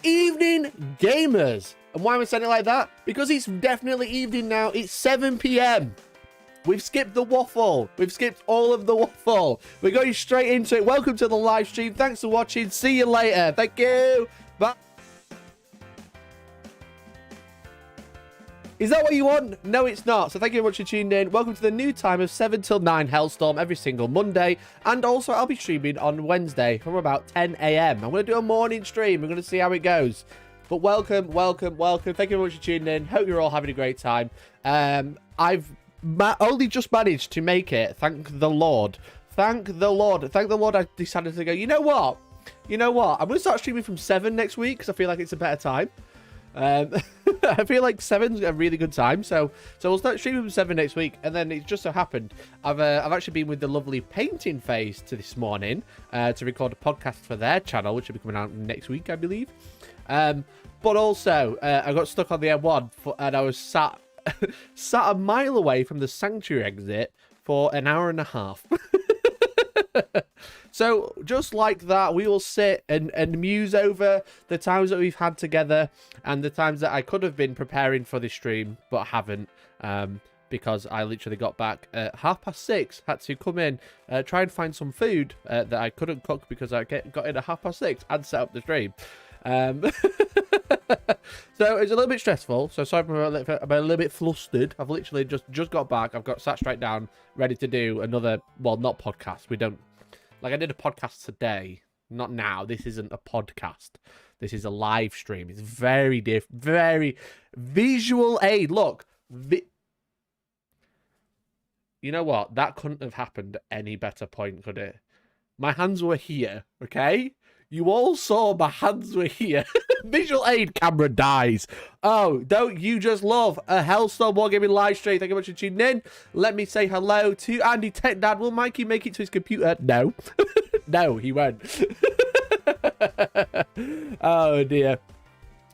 evening gamers. And why am I saying it like that? Because it's definitely evening now. It's 7 p.m. We've skipped the waffle. We've skipped all of the waffle. We're going straight into it. Welcome to the live stream. Thanks for watching. See you later. Thank you. Bye. Is that what you want? No, it's not. So thank you very much for tuning in. Welcome to the new time of 7 till 9 Hellstorm every single Monday. And also, I'll be streaming on Wednesday from about 10 a.m. I'm going to do a morning stream. We're going to see how it goes. But welcome, welcome, welcome. Thank you very much for tuning in. Hope you're all having a great time. I've only just managed to make it. Thank the Lord. Thank the Lord. Thank the Lord I decided to go, you know what? You know what? I'm going to start streaming from 7 next week because I feel like it's a better time. I feel like 7's a really good time, so we'll start streaming from 7 next week. And then it just so happened I've actually been with the lovely painting phase to this morning to record a podcast for their channel, which will be coming out next week, I believe. But also I got stuck on the M1 and I was sat a mile away from the sanctuary exit for an hour and a half. So just like that, we will sit and muse over the times that we've had together and the times that I could have been preparing for this stream, but haven't, because I literally got back at 6:30, had to come in, try and find some food that I couldn't cook because I got in at 6:30 and set up the stream. So it's a little bit stressful, so sorry if I'm a little bit flustered. I've literally just got back. I've got sat straight down, ready to do another, well, not podcast. We don't, like, I did a podcast today, not now. This isn't a podcast. This is a live stream. It's very different, very visual aid. Look, you know what? That couldn't have happened at any better point, could it? My hands were here, okay? You all saw my hands were here. Visual aid camera dies. Oh, don't you just love a Hellstormwargaming live stream? Thank you very much for tuning in. Let me say hello to Andy Tech Dad. Will Mikey make it to his computer? No. No, he won't. Oh, dear.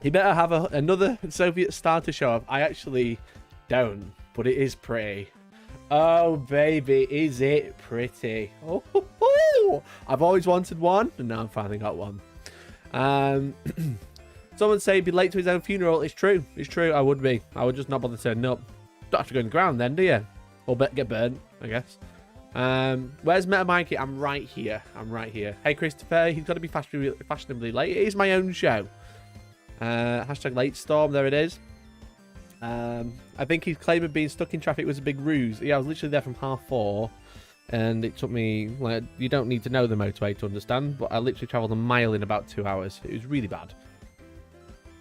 He better have another Soviet star to show off. I actually don't, but it is pretty. Oh, baby, is it pretty? Oh, I've always wanted one, and now I've finally got one. Someone say be late to his own funeral. It's true. It's true. I would be. I would just not bother turning up. Don't have to go in the ground then, do you? Or get burnt, I guess. Where's Meta Mikey? I'm right here. I'm right here. Hey, Christopher. He's got to be fashionably late. It is my own show. Hashtag late storm. There it is. I think his claim of being stuck in traffic was a big ruse. Yeah, I was literally there from 4:30. And it took me, like, you don't need to know the motorway to understand, but I literally travelled a mile in about 2 hours. It was really bad.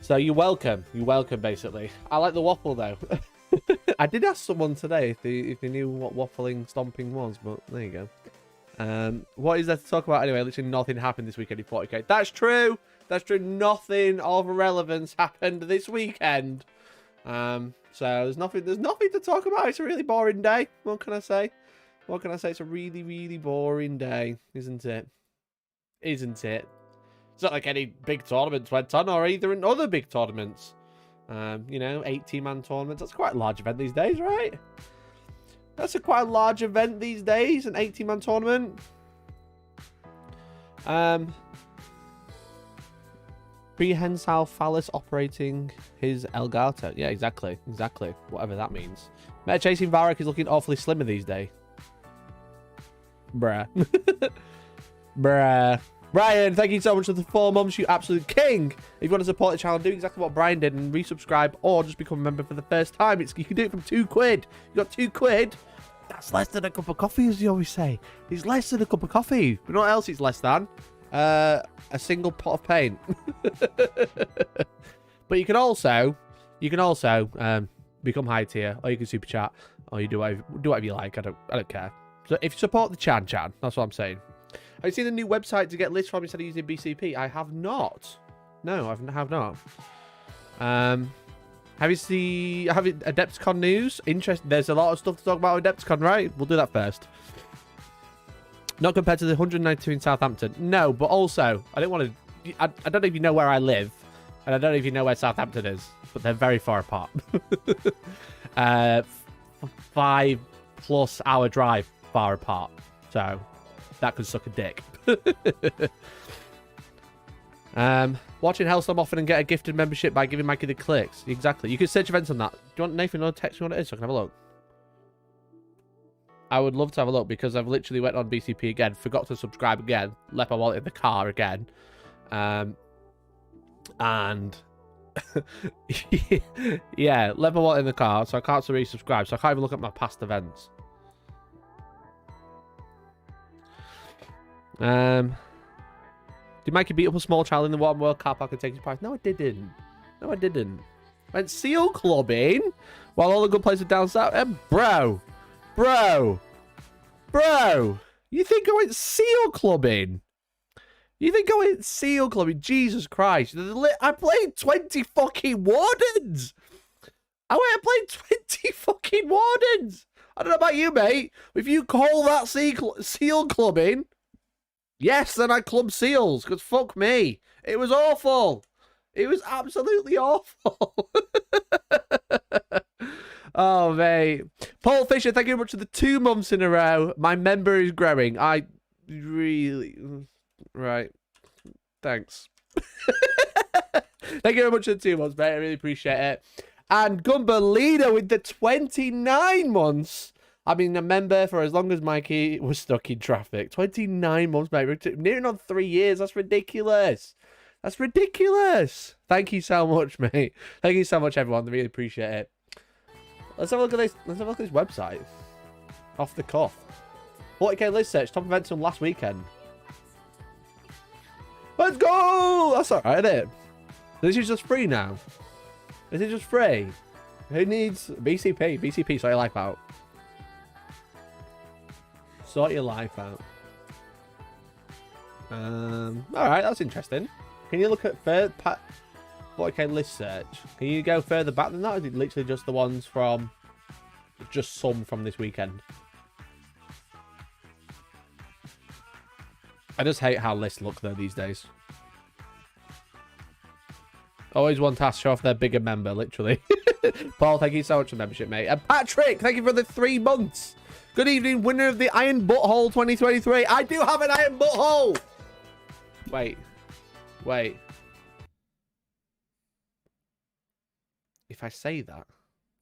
So you're welcome. You're welcome, basically. I like the waffle, though. I did ask someone today if they knew what waffling stomping was, but there you go. What is there to talk about anyway? Literally nothing happened this weekend in 40k. That's true. That's true. Nothing of relevance happened this weekend. So there's nothing to talk about. It's a really boring day. What can I say? What can I say? It's a really, really boring day, isn't it? Isn't it? It's not like any big tournaments went on, or either in other big tournaments. You know, 18-man tournaments. That's quite a large event these days, right? That's quite a large event these days, an 18-man tournament. Prehensile phallus operating his Elgato. Yeah, exactly. Exactly. Whatever that means. Meta chasing Varrock is looking awfully slimmer these days. Bruh. Bruh. Brian, thank you so much for the 4 months, you absolute king. If you want to support the channel, do exactly what Brian did and resubscribe or just become a member for the first time. You can do it from £2. You got £2. That's less than a cup of coffee, as you always say. It's less than a cup of coffee. But what else it's less than? A single pot of paint. But you can also become high tier, or you can super chat, or you do whatever you like. I don't care. So if you support the Chan, that's what I'm saying. Have you seen the new website to get lists from instead of using BCP? I have not. No, I have not. Have you seen Adepticon news? Interesting. There's a lot of stuff to talk about with Adepticon, right? We'll do that first. Not compared to the 192 in Southampton. No, but also, I don't want to... I don't know if you know where I live, and I don't know if you know where Southampton is, but they're very far apart. 5+ hour drive far apart. So, that could suck a dick. Watching Hellstorm often and get a gifted membership by giving Mikey the clicks. Exactly. You can search events on that. Do you want Nathan to text me what it is so I can have a look? I would love to have a look because I've literally went on BCP again, forgot to subscribe again, left my wallet in the car again. And yeah, left my wallet in the car, so I can't resubscribe, so I can't even look at my past events. Did Mikey beat up a small child in the Warhammer World car park and take his prize? No, I didn't. No, I didn't. I went seal clubbing while all the good players are down south. Bro. You think I went seal clubbing? Jesus Christ. I played 20 fucking wardens. I played 20 fucking wardens. I don't know about you, mate. If you call that seal clubbing... Yes, then I club seals, because fuck me. It was awful. It was absolutely awful. Oh, mate. Paul Fisher, thank you very much for the 2 months in a row. My member is growing. I really... Right. Thanks. Thank you very much for the 2 months, mate. I really appreciate it. And Gumba Leader with the 29 months. I've been a member for as long as Mikey was stuck in traffic. 29 months, mate. Nearing on 3 years. That's ridiculous. That's ridiculous. Thank you so much, mate. Thank you so much, everyone. I really appreciate it. Let's have a look at this. Let's have a look at this website. Off the cuff. 40k list search. Top events from last weekend. Let's go! That's alright, isn't it? This is just free now. This is just free. Who needs BCP? BCP, sort your life out. Sort your life out. Alright, that's interesting. Can you look at 40k list search? Can you go further back than that? Or is it literally just the ones from... Just some from this weekend? I just hate how lists look, though, these days. Always one task, show off their bigger member, literally. Paul, thank you so much for membership, mate. And Patrick, thank you for the 3 months. Good evening, winner of the Iron Butthole 2023. I do have an Iron Butthole. Wait. If I say that,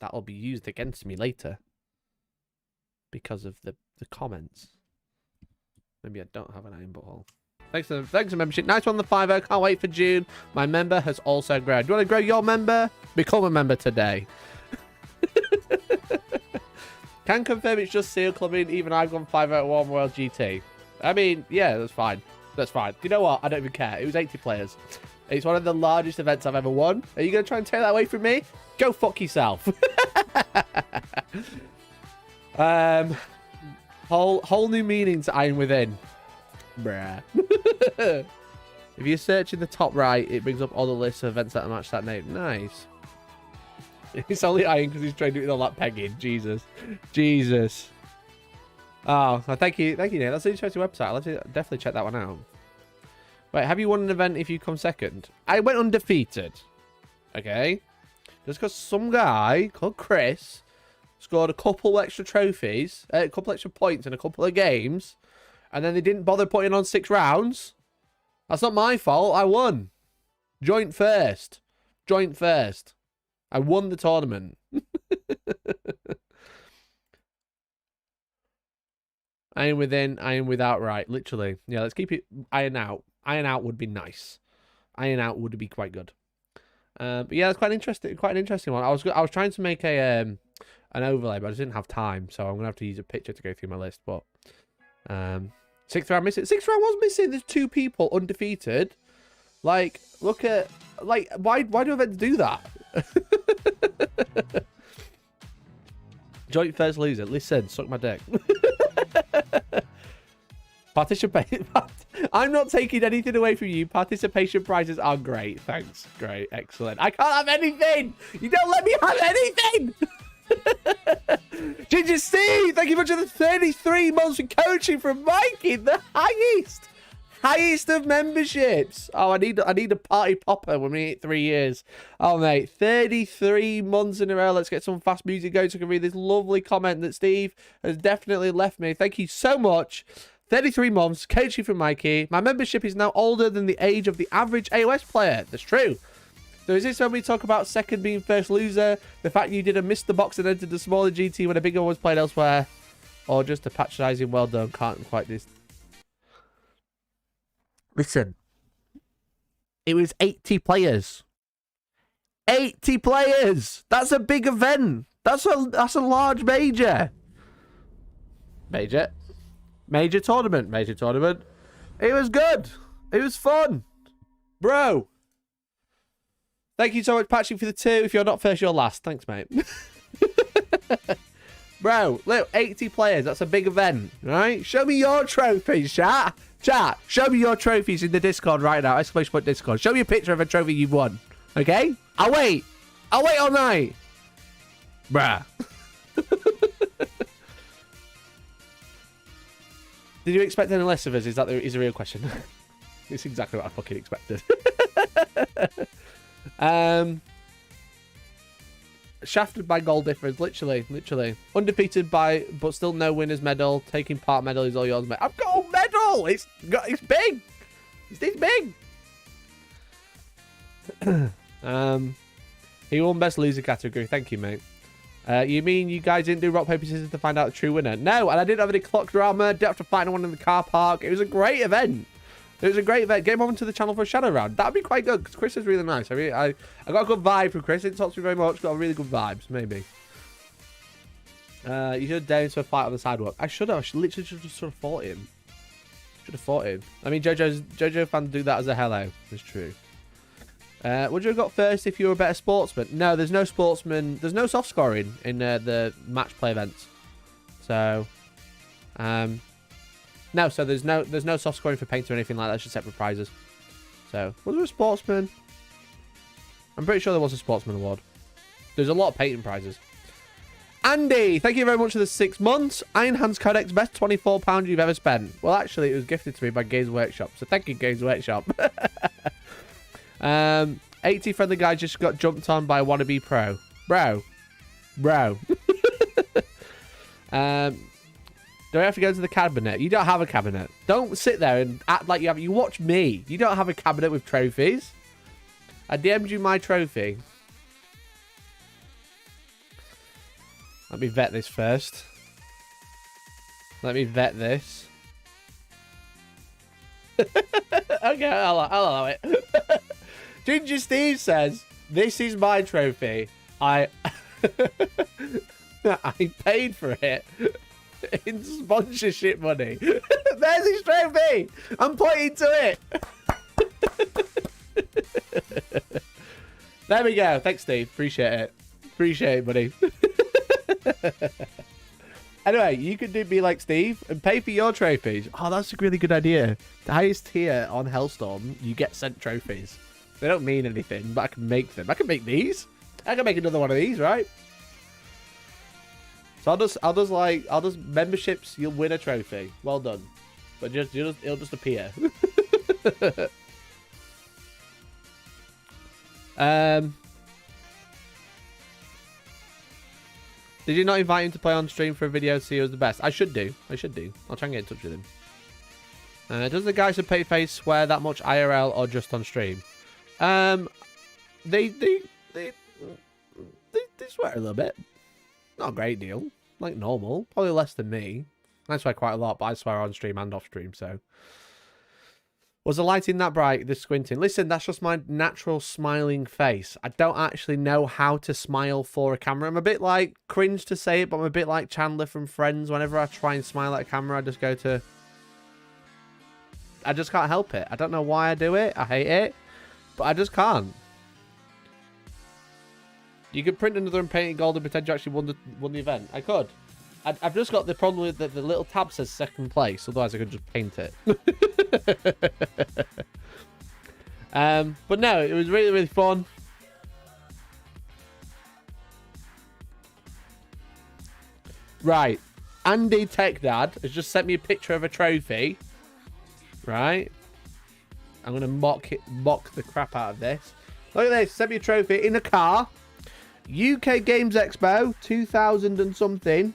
that'll be used against me later. Because of the comments. Maybe I don't have an Iron Butthole. Thanks for membership. Nice one, the 5-0. Can't wait for June. My member has also grown. Do you want to grow your member? Become a member today. Can confirm it's just seal clubbing. Even I've gone 5-0 Warhammer World GT. I mean, yeah, that's fine. That's fine. You know what? I don't even care. It was 80 players. It's one of the largest events I've ever won. Are you going to try and take that away from me? Go fuck yourself. Whole new meaning to Iron Within. Bruh. If you search in the top right, it brings up all the lists of events that match that name. Nice. It's only Iron because he's trying to do it with all that pegging. Jesus. Oh, thank you, Nate. That's an interesting website. I'll definitely check that one out. Wait, have you won an event if you come second? I went undefeated. Okay. Just because some guy called Chris scored a couple extra trophies, a couple extra points in a couple of games, and then they didn't bother putting on 6 rounds. That's not my fault. I won. Joint first. I won the tournament. Iron within, iron without, right. Literally. Yeah, let's keep it iron out. Iron out would be nice. Iron out would be quite good. But yeah, it's quite an interesting one. I was trying to make an overlay, but I just didn't have time, so I'm gonna have to use a picture to go through my list. But 6th round missing. 6th round was missing. There's 2 people undefeated. Like, look at why do events do that? Joint first loser. Listen, suck my dick. Participate. I'm not taking anything away from you. Participation prizes are great. Thanks. Great. Excellent. I can't have anything. You don't let me have anything. Ginger Steve, thank you much for the 33 months of coaching from Mikey, the highest of memberships. Oh, I need a party popper when we hit 3 years. Oh, mate, 33 months in a row. Let's get some fast music going so I can read this lovely comment that Steve has definitely left me. Thank you so much. 33 months, coaching from Mikey. My membership is now older than the age of the average AOS player. That's true. So is this when we talk about second being first loser? The fact you didn't miss the box and entered the smaller GT when a bigger one was played elsewhere? Or just a patronizing well done? Can't quite this. Listen. It was 80 players. 80 players! That's a big event. That's a large major. Major tournament. It was good. It was fun. Bro. Thank you so much, Patchy, for the 2. If you're not first, you're last. Thanks, mate. Bro, look, 80 players. That's a big event, right? Show me your trophies, chat. Chat, show me your trophies in the Discord right now. Exclamation point Discord. Show me a picture of a trophy you've won. Okay? I'll wait all night. Bruh. Did you expect any less of us? Is a real question? It's exactly what I fucking expected. Shafted by goal difference, literally. Undefeated by, but still no winner's medal. Taking part medal is all yours, mate. I've got a medal. It's big. It's this big. He won best loser category. Thank you, mate. You mean you guys didn't do rock, paper, scissors to find out the true winner? No, and I didn't have any clock drama. Didn't have to fight anyone in the car park. It was a great event. Get him over to the channel for a shadow round. That'd be quite good, because Chris is really nice. I got a good vibe from Chris. He didn't talk to me very much. Got really good vibes, maybe. You should have dared to a fight on the sidewalk. I should have. I literally should have just sort of fought him. I mean, Jojo fans do that as a hello. It's true. Would you have got first if you were a better sportsman? No, there's no sportsman. There's no soft scoring in the match play events. So, no. So there's no soft scoring for paint or anything like that. It's just separate prizes. So, was there a sportsman? I'm pretty sure there was a sportsman award. There's a lot of painting prizes. Andy, thank you very much for the 6 months. Iron Hands Codex, best £24 you've ever spent. Well, actually, it was gifted to me by Games Workshop. So thank you, Games Workshop. 80 friendly guys just got jumped on by a wannabe pro. Bro. Do I have to go to the cabinet? You don't have a cabinet. Don't sit there and act like you have. You watch me. You don't have a cabinet with trophies. I DM'd you my trophy. Let me vet this first. Okay, I'll allow it. Ginger Steve says, this is my trophy. I paid for it in sponsorship money. There's his trophy. I'm pointing to it. There we go. Thanks, Steve. Appreciate it, buddy. Anyway, you could be like Steve and pay for your trophies. Oh, that's a really good idea. The highest tier on Hellstorm, you get sent trophies. They don't mean anything, but I can make them. I can make these. I can make another one of these, right? So I'll just memberships. You'll win a trophy. Well done. But it'll just appear. Did you not invite him to play on stream for a video to see who was the best? I should do. I'll try and get in touch with him. Does the guys with pay face swear that much IRL or just on stream? They swear a little bit. Not a great deal. Like normal. Probably less than me. I swear quite a lot, but I swear on stream and off stream, so. Was the lighting that bright? The squinting. Listen, that's just my natural smiling face. I don't actually know how to smile for a camera. I'm a bit like, cringe to say it, but I'm a bit like Chandler from Friends. Whenever I try and smile at a camera, I just go to... I just can't help it. I don't know why I do it. I hate it. But I just can't. You could print another and paint it gold and pretend you actually won the event. I could. I've just got the problem with that the little tab says second place. Otherwise, I could just paint it. But no, it was really, really fun. Right. Andy Tech Dad has just sent me a picture of a trophy. Right. I'm going to mock the crap out of this. Look at this. Sent me a trophy in a car. UK Games Expo 2000 and something.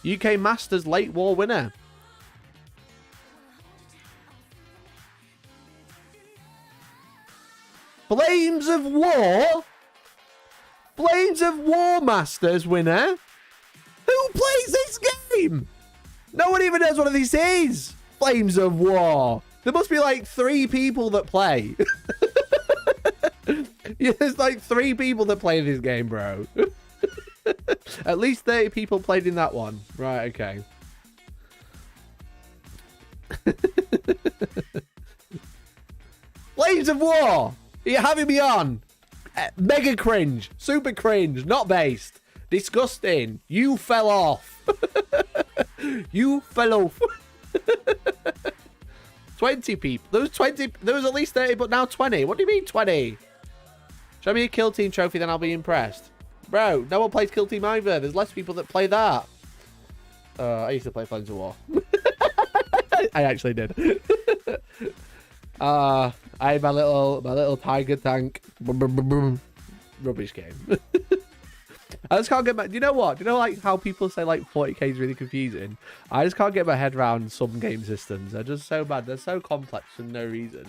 UK Masters late war winner. Flames of War? Flames of War Masters winner? Who plays this game? No one even knows what this is. Flames of War. There must be like 3 people that play. Yeah, there's like 3 people that play this game, bro. At least 30 people played in that one. Right, okay. Flames of War. You're having me on. Mega cringe. Super cringe. Not based. Disgusting. You fell off. You fell off. 20 people. There was 20. There was at least 30, but now 20. What do you mean 20? Show me a kill team trophy, then I'll be impressed. Bro, no one plays kill team either. There's less people that play that. I used to play Flames of War. I actually did. I had my little tiger tank. Rubbish game. I just can't get my... Do you know what? Do you know like how people say like 40k is really confusing? I just can't get my head around some game systems. They're just so bad. They're so complex for no reason.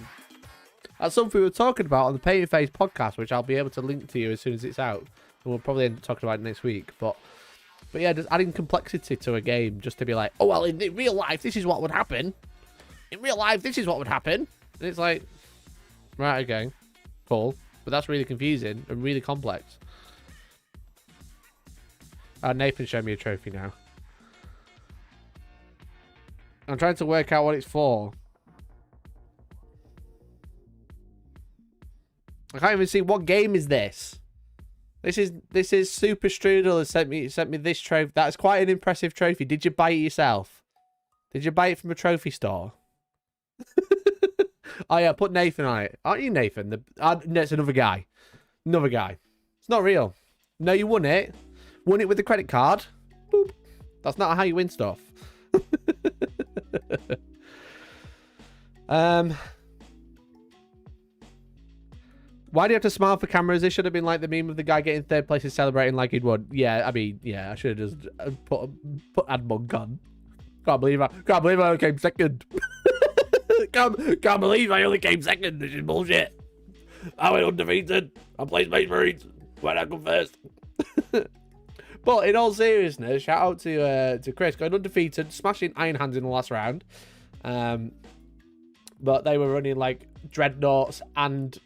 That's something we were talking about on the Painted Face podcast, which I'll be able to link to you as soon as it's out. And we'll probably end up talking about it next week. But yeah, just adding complexity to a game just to be like, oh, well, in real life, this is what would happen. In real life, this is what would happen. And it's like, right, okay, cool. But that's really confusing and really complex. Nathan showed me a trophy now. I'm trying to work out what it's for. I can't even see what game is this. This is Super Strudel has sent me this trophy. That's quite an impressive trophy. Did you buy it yourself? Did you buy it from a trophy store? Oh yeah, put Nathan on it. Aren't you Nathan? No, it's another guy. Another guy. It's not real. No, you won it. Won it with the credit card. Boop. That's not how you win stuff. Why do you have to smile for cameras? This should have been like the meme of the guy getting 3rd place and celebrating like he'd won. Yeah, I mean, yeah, I should have just put Admon on. Can't believe I only came 2nd. can't believe I only came 2nd. This is bullshit. I went undefeated. I played Space Marines. Why not come 1st? But in all seriousness, shout out to Chris going undefeated, smashing Iron Hands in the last round. But they were running like Dreadnoughts and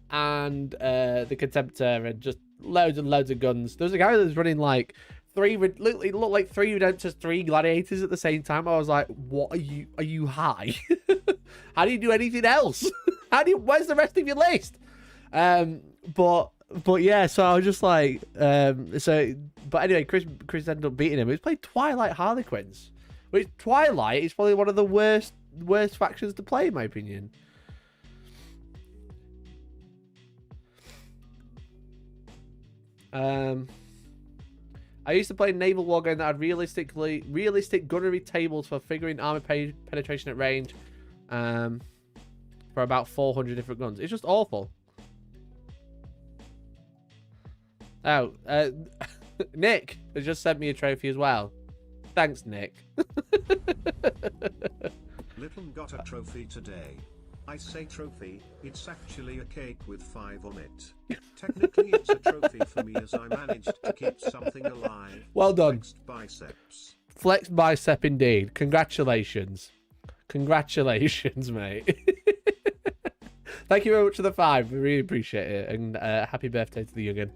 the Contemptor and just loads and loads of guns. There was a guy that was running like it looked like 3 Redemptors, 3 Gladiators at the same time. I was like, what are you high? How do you do anything else? Where's the rest of your list? But yeah, so I was just like, but anyway, Chris ended up beating him. He was playing Twilight Harlequins, which Twilight is probably one of the worst factions to play, in my opinion. I used to play naval wargame that had realistic gunnery tables for figuring armor penetration at range, for about 400 different guns. It's just awful. Oh, Nick has just sent me a trophy as well. Thanks, Nick. Little got a trophy today. I say trophy, it's actually a cake with 5 on it. Technically it's a trophy for me as I managed to keep something alive. Well done. Flexed biceps. Flexed bicep indeed. Congratulations. Congratulations, mate. Thank you very much for the 5. We really appreciate it. And happy birthday to the youngin.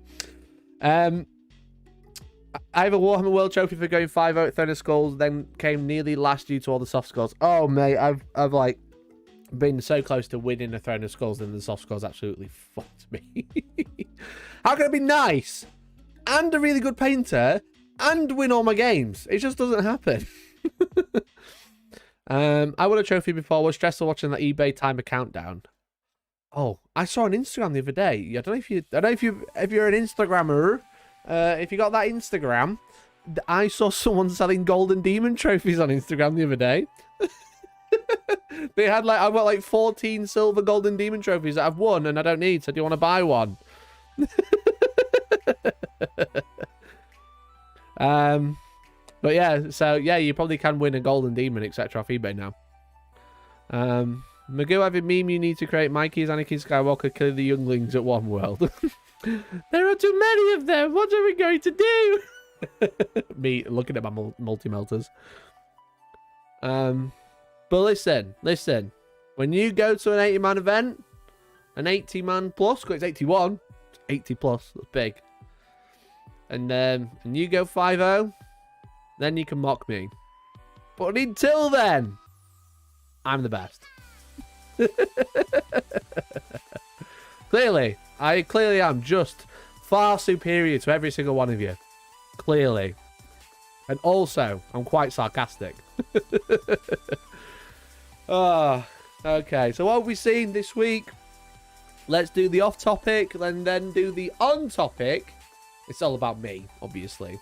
I have a Warhammer World trophy for going 5-0 at Throne of Skulls, then came nearly last due to all the soft scores. Oh, mate, I've like been so close to winning a Throne of Skulls, and the soft scores absolutely fucked me. How can I be nice and a really good painter and win all my games? It just doesn't happen. I won a trophy before. Was stressful watching that eBay timer countdown. Oh, I saw on Instagram the other day. I don't know if you're an Instagrammer. If you got that Instagram, I saw someone selling golden demon trophies on Instagram the other day. They had I've got like 14 silver golden demon trophies that I've won and I don't need. So do you want to buy one? But yeah, so yeah, you probably can win a golden demon, etc. off eBay now. Magoo have a meme you need to create. Mikey is Anakin Skywalker killing the younglings at one world. There are too many of them. What are we going to do? Me looking at my multi-melters. But listen. When you go to an 80-man event, an 80-man plus, because it's 81, 80 plus, that's big. And you go 5-0, then you can mock me. But until then, I'm the best. Clearly, I clearly am just far superior to every single one of you. Clearly. And also, I'm quite sarcastic. Oh, okay. So what have we seen this week? Let's do the off-topic, and then do the on-topic. It's all about me, obviously.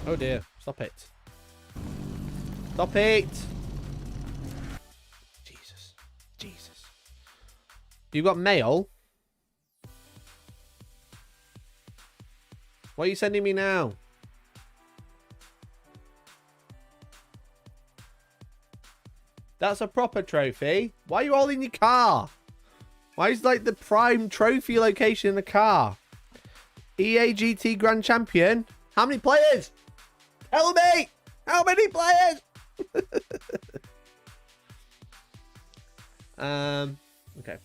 Oh dear. Stop it. Stop it! Jesus. You got mail? What are you sending me now? That's a proper trophy. Why are you all in your car? Why is like the prime trophy location in the car? EA GT Grand Champion? How many players? Tell me! How many players? Okay.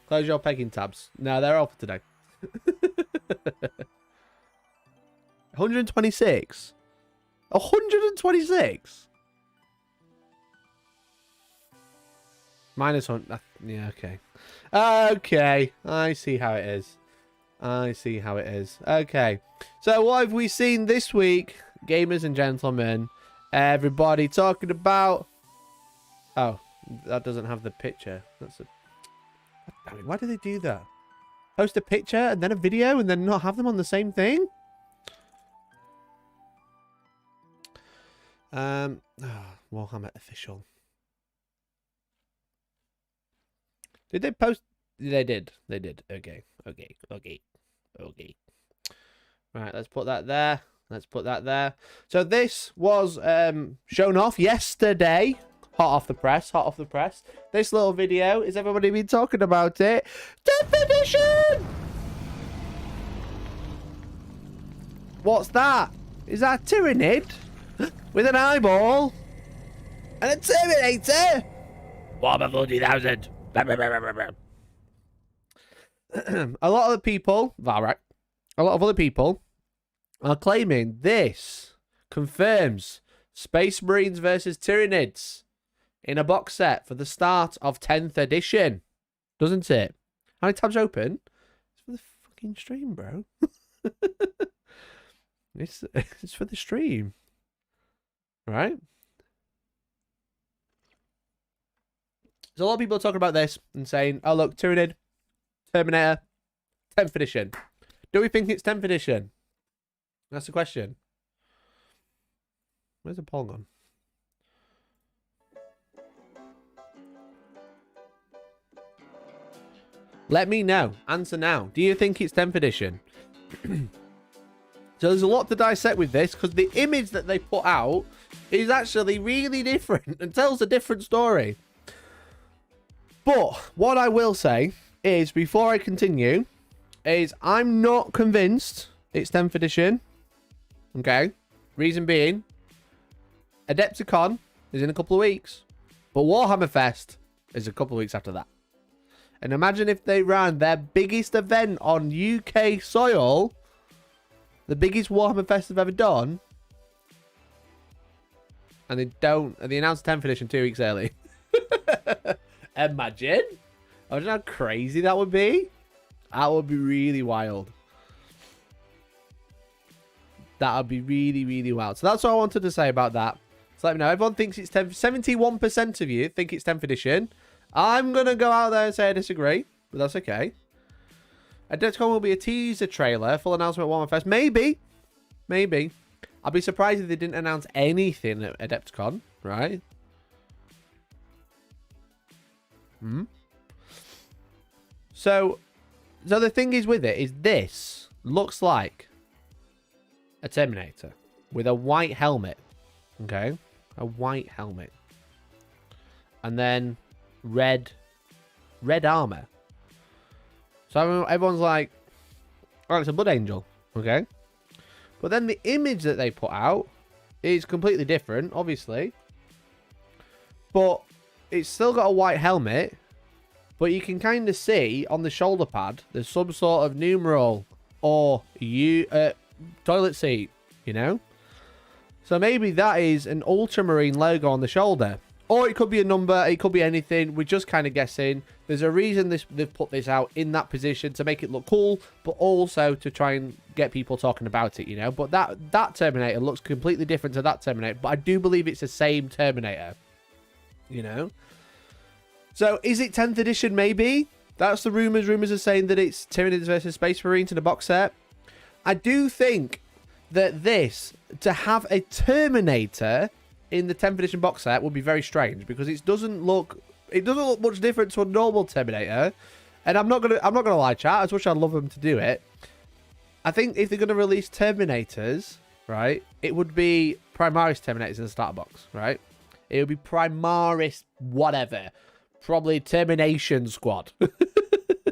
Close your pegging tabs. No, they're off today. 126. 126. Minus one. Yeah, okay. Okay. I see how it is. Okay. So what have we seen this week, gamers and gentlemen? Everybody talking about... Oh, that doesn't have the picture. That's a... I mean, why do they do that? Post a picture and then a video and then not have them on the same thing? Warhammer official. Did they post? They did. Okay. Right, let's put that there. So this was shown off yesterday. Hot off the press. This little video, is everybody been talking about it? 10th edition! What's that? Is that a Tyrannid? With an eyeball? And a Terminator? Warhammer 40,000. A lot of the people, Varak, a lot of other people are claiming this confirms Space Marines versus Tyrannids in a box set for the start of 10th edition. Doesn't it? How many tabs open? It's for the fucking stream, bro. It's for the stream. Right? So a lot of people are talking about this and saying, oh look, Tyrannid, Terminator, 10th edition. Do we think it's 10th edition? That's the question. Where's the poll gone? Let me know. Answer now. Do you think it's 10th edition? So there's a lot to dissect with this, because the image that they put out is actually really different and tells a different story. But what I will say is, before I continue, is I'm not convinced it's 10th edition. Okay? Reason being, Adepticon is in a couple of weeks, but Warhammer Fest is a couple of weeks after that. And imagine if they ran their biggest event on UK soil, the biggest Warhammer Fest they've ever done, and they announced 10th edition 2 weeks early. Imagine how crazy that would be. That would be really wild. That would be really, really wild. So that's all I wanted to say about that. So let me know. Everyone thinks it's 10th. 71% of you think it's 10th edition. I'm going to go out there and say I disagree, but that's okay. Adepticon will be a teaser trailer, full announcement at Warhammer Fest. Maybe. I'd be surprised if they didn't announce anything at Adepticon, right? So the thing is with it is this looks like a Terminator with a white helmet. Okay? A white helmet. And then red armor. So everyone's like, oh, it's a Blood Angel. Okay? But then the image that they put out is completely different, obviously. But it's still got a white helmet. But you can kind of see on the shoulder pad, there's some sort of numeral or toilet seat, you know? So maybe that is an Ultramarine logo on the shoulder. Or it could be a number, it could be anything. We're just kind of guessing. There's a reason they've put this out in that position to make it look cool, but also to try and get people talking about it, you know? But that Terminator looks completely different to that Terminator, but I do believe it's the same Terminator, you know? So, is it 10th edition, maybe? That's the rumours. Rumours are saying that it's Tyranids versus Space Marines in a box set. I do think that to have a Terminator in the 10th edition box set would be very strange, because it doesn't look much different to a normal Terminator. And I'm not gonna lie, chat, as much as I'd love them to do it. I think if they're gonna release Terminators, right, it would be Primaris Terminators in the starter box, right? It would be Primaris whatever. Probably Termination Squad.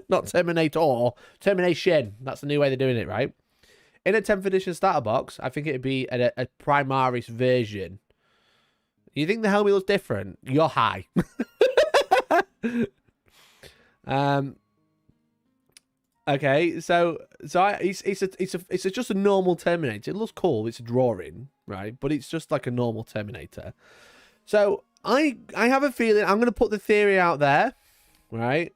Not Terminator. Termination. That's the new way they're doing it, right? In a 10th edition starter box, I think it would be a Primaris version. You think the helmet looks different? You're high. Okay, so it's just a normal Terminator. It looks cool. It's a drawing, right? But it's just like a normal Terminator. So I have a feeling, I'm going to put the theory out there, right?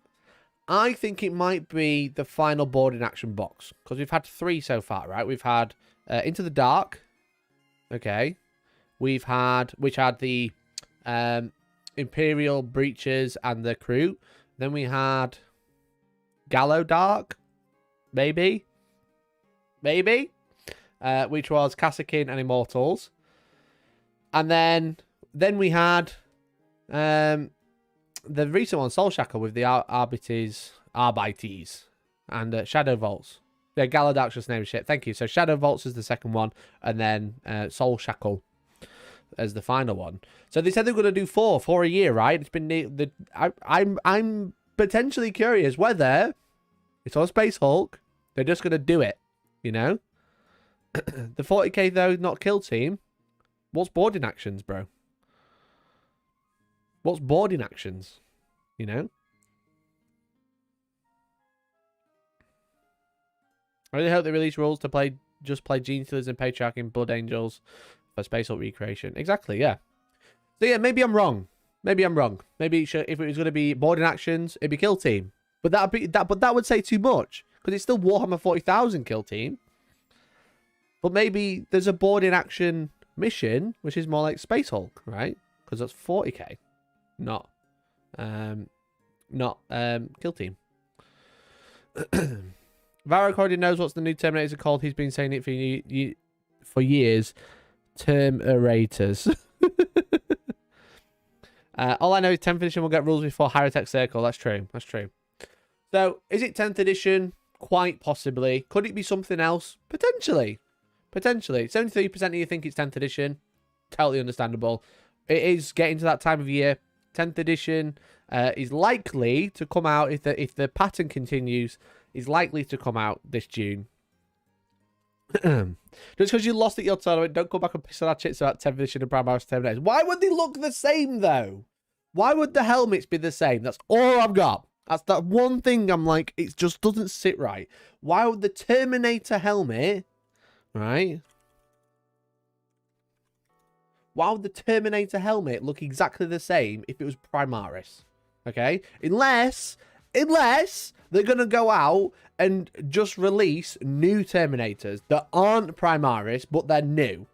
I think it might be the final board in action box, because we've had 3 so far, right? We've had Into the Dark, okay. Which had the Imperial Breaches and the crew. Then we had Gallo Dark, maybe, which was Kassakin and Immortals. And then we had the recent one, Soul Shackle, with the Arbites and Shadow Vaults. Yeah, Galadark's just name shit. Thank you. So Shadow Vaults is the second one, and then Soul Shackle as the final one. So they said they're going to do 4 a year, right? It's been I'm potentially curious whether it's on Space Hulk. They're just going to do it, you know. The 40k though, not kill team. What's boarding actions, bro? What's boarding actions? You know? I really hope they release rules to play Gene Stealers and Patriarch in Blood Angels for Space Hulk recreation. Exactly, yeah. So yeah, maybe I'm wrong. Maybe if it was going to be boarding actions, it'd be kill team. But that would say too much, because it's still Warhammer 40,000 kill team. But maybe there's a boarding action mission, which is more like Space Hulk, right? Because that's 40k, not kill team. Varrock already knows what's the new Terminators are called. He's been saying it for years. Termirators. All I know is 10th edition will get rules before Hierotech Circle. That's true. That's true. So, is it 10th edition? Quite possibly. Could it be something else? Potentially. 73% of you think it's 10th edition. Totally understandable. It is getting to that time of year. 10th edition is likely to come out, if the pattern continues, is likely to come out this June. Just because you lost at your tournament, don't go back and piss on our chits about 10th edition and Primaris Terminators. Why would they look the same, though? Why would the helmets be the same? That's all I've got. That's that one thing I'm like, it just doesn't sit right. Why would the Terminator helmet, right? Why would the Terminator helmet look exactly the same if it was Primaris? Okay? Unless they're going to go out and just release new Terminators that aren't Primaris, but they're new.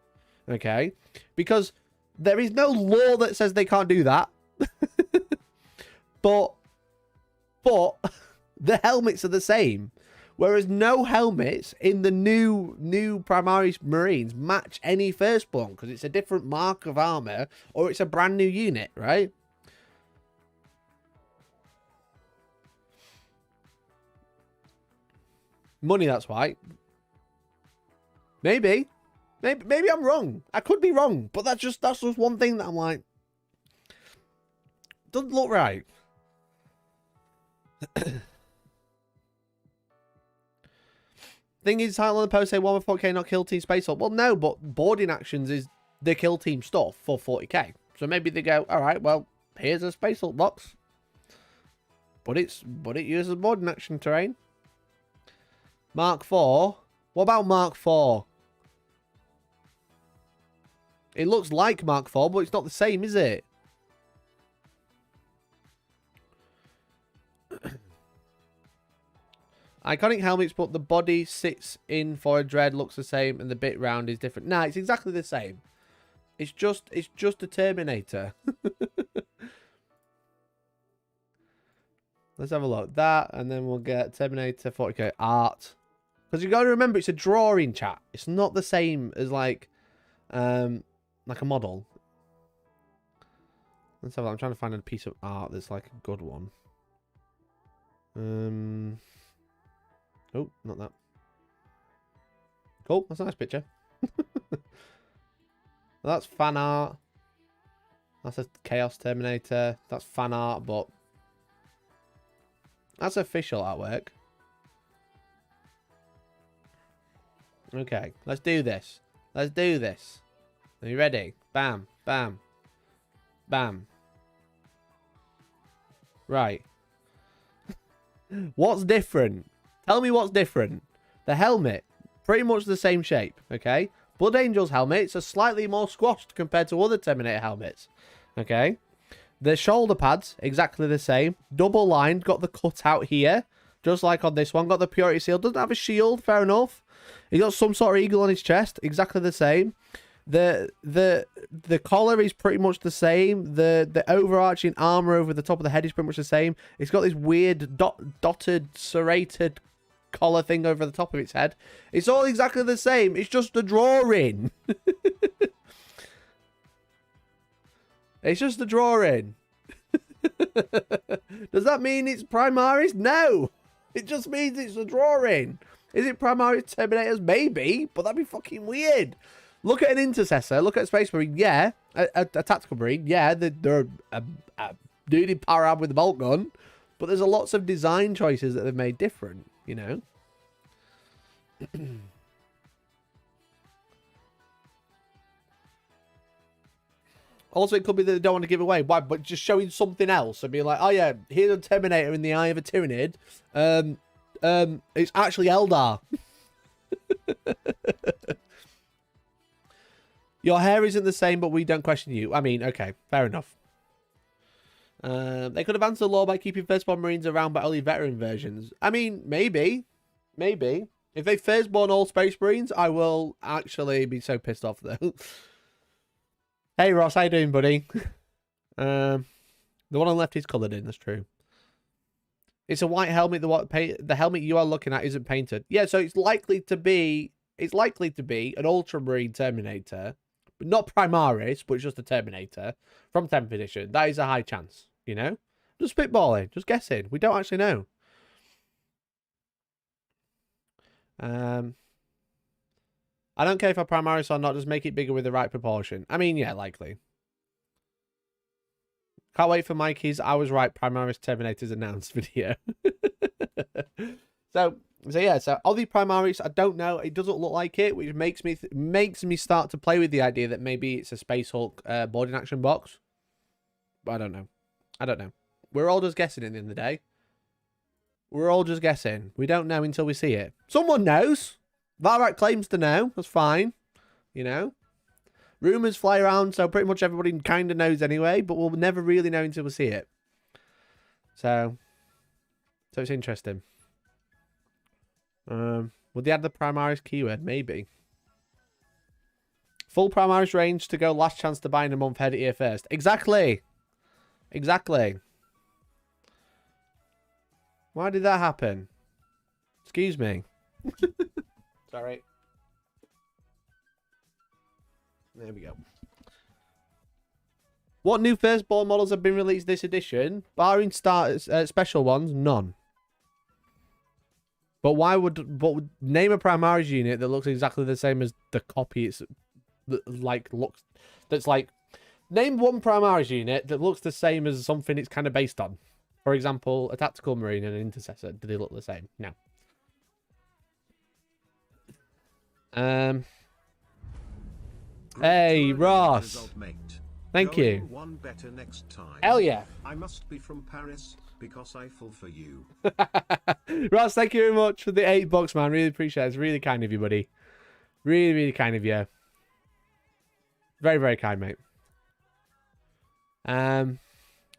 Okay? Because there is no law that says they can't do that. But the helmets are the same. Whereas no helmets in the new Primaris Marines match any firstborn, because it's a different mark of armor, or it's a brand new unit, right? Money, that's why. Maybe. Maybe I'm wrong. I could be wrong, but that's just one thing that I'm like, doesn't look right. Thing is, title on the post say 1 for 40k, not kill team space Hulk. Well, no, but boarding actions is the kill team stuff for 40k. So maybe they go, all right, well, here's a space Hulk box, but it uses boarding action terrain. Mark 4. What about Mark 4? It looks like Mark 4, but it's not the same, is it? Iconic helmets, but the body sits in for a dread, looks the same, and the bit round is different. Nah, it's exactly the same. It's just a Terminator. Let's have a look. That, and then we'll get Terminator 40k art. Because you got to remember, it's a drawing, chat. It's not the same as like a model. Let's have a look. I'm trying to find a piece of art that's like a good one. Oh, not that. Cool, that's a nice picture. Well, that's fan art. That's a Chaos Terminator. That's fan art, but that's official artwork. Okay, let's do this. Let's do this. Are you ready? Bam, bam, bam. Right. What's different? Tell me what's different. The helmet, pretty much the same shape, okay? Blood Angel's helmets are slightly more squashed compared to other Terminator helmets, okay? The shoulder pads, exactly the same. Double lined, got the cutout here, just like on this one. Got the purity seal, doesn't have a shield, fair enough. He got some sort of eagle on his chest, exactly the same. The collar is pretty much the same. The overarching armor over the top of the head is pretty much the same. It's got this weird dotted, serrated collar thing over the top of its head. It's all exactly the same. It's just a drawing. It's just a drawing. Does that mean it's Primaris? No. It just means it's a drawing. Is it Primaris Terminators? Maybe, but that'd be fucking weird. Look at an Intercessor. Look at a Space Marine. Yeah, a Tactical Marine. Yeah, they're a duty power ab with a bolt gun. But there's lots of design choices that they've made different, you know? Also, it could be that they don't want to give away. Why? But just showing something else and being like, oh yeah, here's a Terminator in the eye of a Tyranid. It's actually Eldar. Your hair isn't the same, but we don't question you. I mean, okay, fair enough. They could have answered the law by keeping firstborn Marines around, but only veteran versions. I mean, maybe. Maybe. If they firstborn all Space Marines, I will actually be so pissed off, though. Hey, Ross, how you doing, buddy? The one on the left is coloured in, that's true. It's a white helmet. The helmet you are looking at isn't painted. Yeah, so it's likely to be an Ultramarine Terminator, but not Primaris, but it's just a Terminator from 10th edition. That is a high chance, you know? Just spitballing, just guessing. We don't actually know. I don't care if I Primaris or not, just make it bigger with the right proportion. I mean, yeah, likely. Can't wait for Mikey's I was right, Primaris Terminators announced video. So yeah, so are the Primaris? I don't know. It doesn't look like it, which makes me start to play with the idea that maybe it's a Space Hulk boarding action box. But I don't know. I don't know. We're all just guessing at the end of the day. We're all just guessing. We don't know until we see it. Someone knows. Valrak claims to know. That's fine. You know? Rumours fly around, so pretty much everybody kind of knows anyway, but we'll never really know until we see it. So it's interesting. Would they add the Primaris keyword? Maybe. Full Primaris range to go last chance to buy in a month, head it here first. Exactly. Exactly. Why did that happen? Excuse me. Sorry. There we go. What new firstborn models have been released this edition? Barring special ones, none. But why would... But name a Primaris unit that looks exactly the same as the copy it's... Like, looks... That's like... Name one Primaris unit that looks the same as something it's kind of based on. For example, a Tactical Marine and an Intercessor. Do they look the same? No. Hey, Ross. Thank you. One better next time. Hell yeah. I must be from Paris because I fall for you. Ross, thank you very much for the $8, man. Really appreciate it. It's really kind of you, buddy. Really, really kind of you. Very, very kind, mate.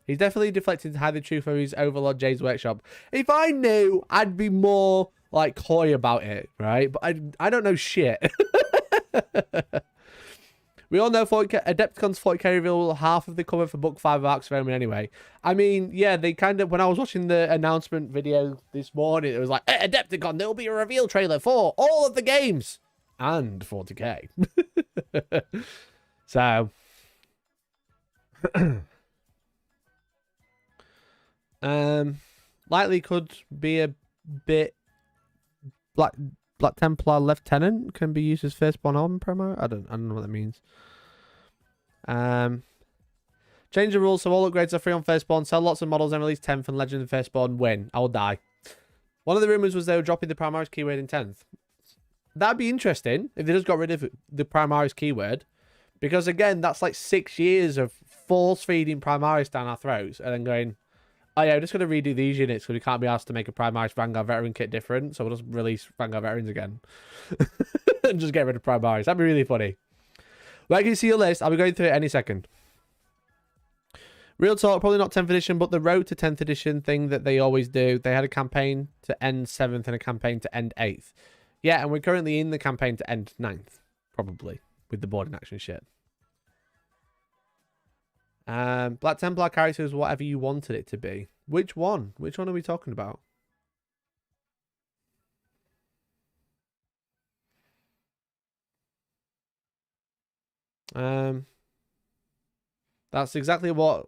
He's definitely deflected to hide the truth of his Overlord Jay's workshop. If I knew, I'd be more like coy about it, right? But I don't know shit. We all know Adepticon's 40k reveal half of the cover for Book 5 of Arcs of Omen anyway. I mean, yeah, they kind of... When I was watching the announcement video this morning, it was like, hey, Adepticon, there'll be a reveal trailer for all of the games. And 40k. So... likely could be a bit... Black Templar Lieutenant can be used as firstborn arm promo. I don't know what that means. Change the rules so all upgrades are free on firstborn. Sell lots of models and release 10th and Legend of Firstborn win. I will die. One of the rumors was they were dropping the Primaris keyword in 10th. That'd be interesting if they just got rid of the Primaris keyword, because again, that's like 6 years of force feeding Primaris down our throats and then going, oh yeah, we're just going to redo these units because we can't be asked to make a Primaris Vanguard Veteran kit different, so we'll just release Vanguard Veterans again. And just get rid of Primaris. That'd be really funny. Where can you see your list? I'll be going through it any second. Real talk, probably not 10th edition, but the road to 10th edition thing that they always do. They had a campaign to end 7th and a campaign to end 8th. Yeah, and we're currently in the campaign to end 9th, probably, with the boarding action shit. Black Templar characters, whatever you wanted it to be. Which one? Which one are we talking about? That's exactly what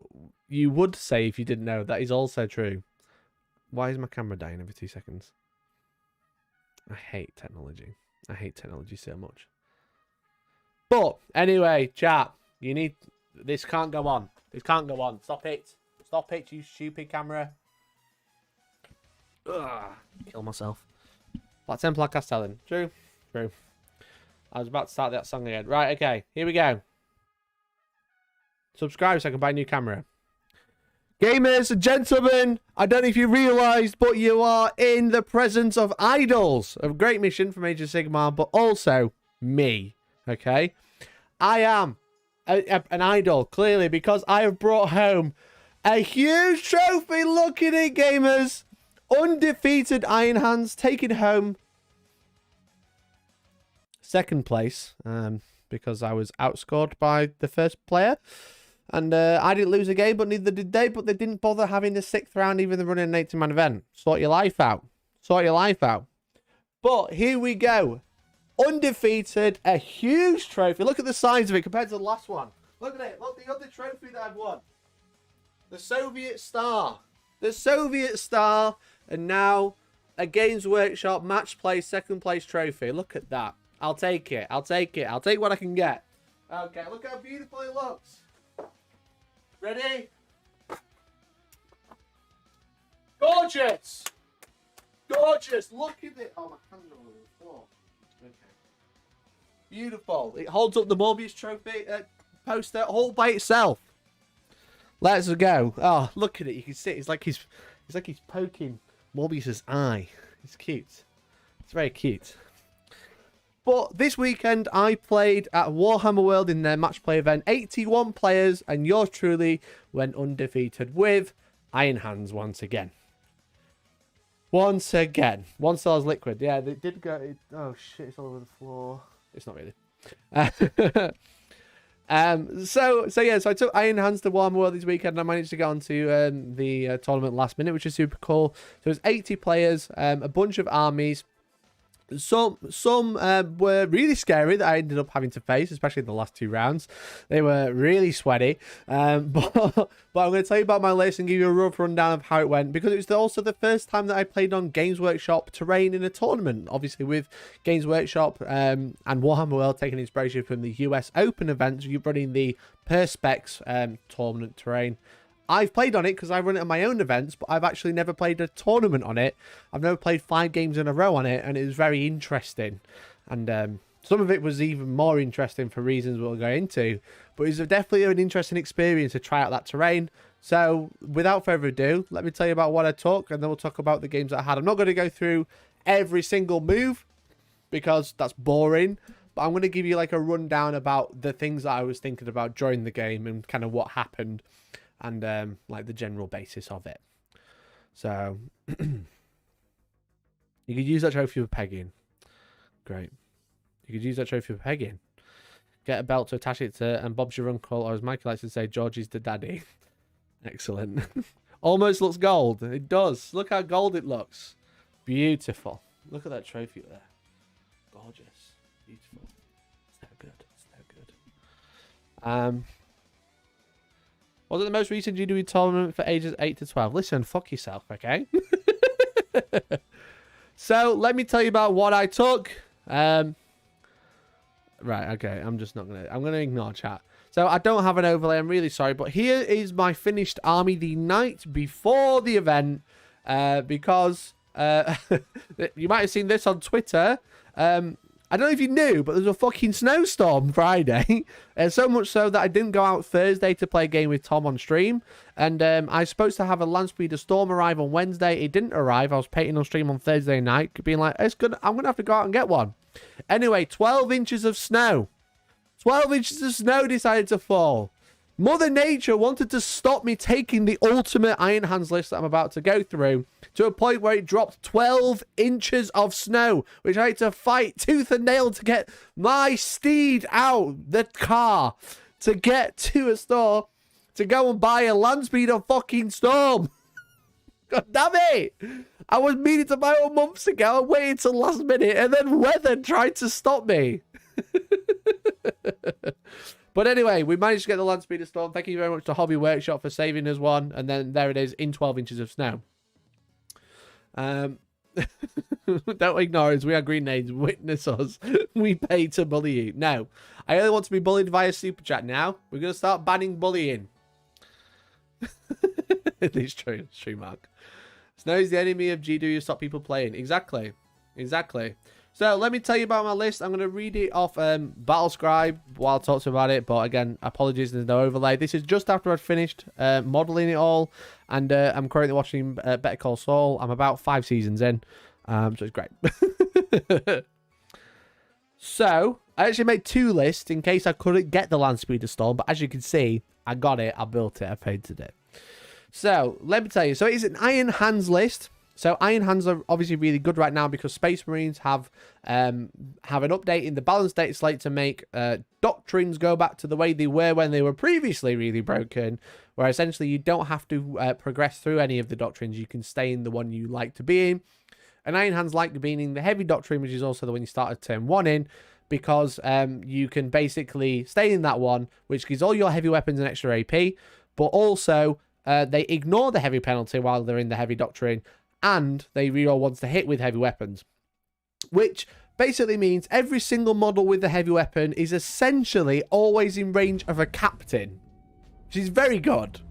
you would say if you didn't know. That is also true. Why is my camera dying every 2 seconds? I hate technology. I hate technology so much. But anyway, chat, you need... This can't go on. This can't go on. Stop it. Stop it, you stupid camera. Ugh. Kill myself. Black Templar Castellan. True. True. I was about to start that song again. Right, okay. Here we go. Subscribe so I can buy a new camera. Gamers and gentlemen, I don't know if you realised, but you are in the presence of idols. A great mission from Age of Sigmar, but also me. Okay? I am an idol, clearly, because I have brought home a huge trophy. Look at it, gamers. Undefeated Iron Hands taking home second place, because I was outscored by the first player. And I didn't lose a game, but neither did they. But they didn't bother having the 6th round, even though running an 80-man event. Sort your life out. Sort your life out. But here we go. Undefeated, a huge trophy. Look at the size of it compared to the last one. Look at it. Look at the other trophy that I've won. The Soviet Star. The Soviet Star. And now a Games Workshop match play 2nd place trophy. Look at that. I'll take it. I'll take it. I'll take what I can get. Okay, look how beautiful it looks. Ready? Gorgeous! Gorgeous! Look at it! Oh, my hands are all over the floor. Okay. Beautiful. It holds up the Morbius trophy poster all by itself. Let's go. Oh, look at it. You can see it. It's like he's poking Morbius's eye. It's cute. It's very cute. But this weekend, I played at Warhammer World in their match play event. 81 players, and yours truly went undefeated with Iron Hands once again. Once again. One Star's liquid. Yeah, they did go... Oh, shit, it's all over the floor. It's not really. So I took Iron Hands to Warhammer World this weekend, and I managed to get onto the tournament last minute, which is super cool. So it was 80 players, a bunch of armies. Some were really scary that I ended up having to face, especially in the last 2 rounds. They were really sweaty. But I'm going to tell you about my list and give you a rough rundown of how it went, because it was also the first time that I played on Games Workshop terrain in a tournament. Obviously, with Games Workshop and Warhammer World taking inspiration from the US Open events, you're running the Perspex tournament terrain. I've played on it because I run it on my own events, but I've actually never played a tournament on it. I've never played 5 games in a row on it, and it was very interesting. And some of it was even more interesting for reasons we'll go into. But it was definitely an interesting experience to try out that terrain. So without further ado, let me tell you about what I took, and then we'll talk about the games that I had. I'm not going to go through every single move because that's boring. But I'm going to give you like a rundown about the things that I was thinking about during the game and kind of what happened. And like the general basis of it. So you could use that trophy for pegging. Great. You could use that trophy for pegging. Get a belt to attach it to, and Bob's your uncle, or as Mikey likes to say, Georgie's the daddy. Excellent. Almost looks gold. It does. Look how gold it looks. Beautiful. Look at that trophy there. Gorgeous. Beautiful. So good. So good. Was it the most recent GW tournament for ages 8 to 12? Listen, fuck yourself, okay? So, let me tell you about what I took. Right, okay, I'm gonna ignore chat. So, I don't have an overlay, I'm really sorry, but here is my finished army the night before the event, because you might have seen this on Twitter. I don't know if you knew, but there's a fucking snowstorm Friday. And so much so that I didn't go out Thursday to play a game with Tom on stream. And I was supposed to have a Landspeeder Storm arrive on Wednesday. It didn't arrive. I was painting on stream on Thursday night, being like, it's good. I'm going to have to go out and get one. Anyway, 12 inches of snow. 12 inches of snow decided to fall. Mother Nature wanted to stop me taking the ultimate Iron Hands list that I'm about to go through to a point where it dropped 12 inches of snow, which I had to fight tooth and nail to get my steed out the car to get to a store to go and buy a Landspeeder fucking Storm. God damn it! I was meaning to buy one months ago and waited till last minute, and then weather tried to stop me. But anyway, we managed to get the Landspeeder Storm. Thank you very much to Hobby Workshop for saving us one. And then there it is in 12 inches of snow. Don't ignore us. We are Green Nades. Witness us. We pay to bully you. No, I only want to be bullied via Super Chat now. We're going to start banning bullying. It's true. It's true, Mark. Snow is the enemy of GW. Stop people playing. Exactly. Exactly. So, let me tell you about my list. I'm going to read it off Battlescribe while I talk to you about it. But again, apologies, there's no overlay. This is just after I'd finished modelling it all. And I'm currently watching Better Call Saul. I'm about 5 seasons in. So, it's great. So, I actually made 2 lists in case I couldn't get the Landspeeder Storm. But as you can see, I got it. I built it. I painted it. So, let me tell you. So, it's an Iron Hands list. So Iron Hands are obviously really good right now because Space Marines have an update in the balance data slate to make doctrines go back to the way they were when they were previously really broken, where essentially you don't have to progress through any of the doctrines. You can stay in the one you like to be in. And Iron Hands like being in the heavy doctrine, which is also the one you start at turn 1 in, because you can basically stay in that one, which gives all your heavy weapons an extra AP, but also they ignore the heavy penalty while they're in the heavy doctrine, and they reroll once to hit with heavy weapons, which basically means every single model with the heavy weapon is essentially always in range of a captain, which is very good.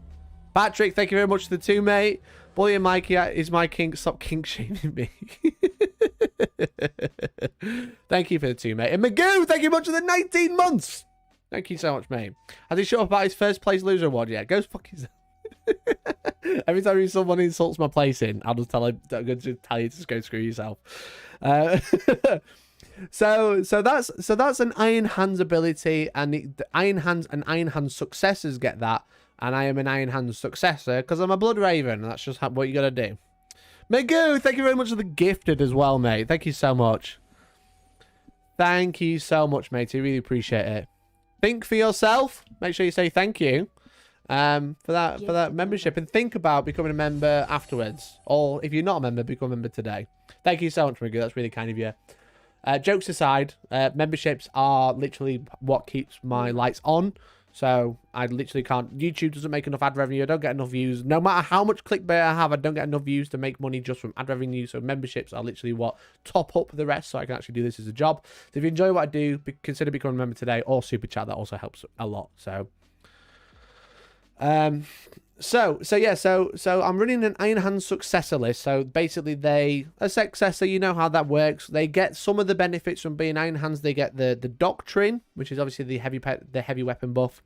Patrick, thank you very much for the 2, mate. Bully and Mikey is my king. Stop kink shaming me. Thank you for the 2, mate. And Magoo, thank you much for the 19 months. Thank you so much, mate. Has he shut up about his first place loser award yet? Go fuck himself. Every time someone insults my placing, I'll just tell him. I'm going to tell you to just go screw yourself. So that's an Iron Hands ability, and the Iron Hands and Iron Hands successors get that, and I am an Iron Hands successor because I'm a Blood Raven, and that's just what you got to do. Magoo, thank you very much for the gifted as well, mate. Thank you so much. Thank you so much, mate. I really appreciate it. Think for yourself. Make sure you say thank you. For that membership, and think about becoming a member afterwards, or if you're not a member, become a member today. Thank you so much, Magoo. That's really kind of you. Jokes aside, memberships are literally what keeps my lights on. So I literally can't. YouTube doesn't make enough ad revenue. I don't get enough views. No matter how much clickbait I have, I don't get enough views to make money just from ad revenue. So memberships are literally what top up the rest, so I can actually do this as a job. So if you enjoy what I do, consider becoming a member today, or super chat. That also helps a lot. So So I'm running an Iron Hands successor list. So basically, a successor, you know how that works. They get some of the benefits from being Iron Hands. They get the doctrine, which is obviously the heavy weapon buff.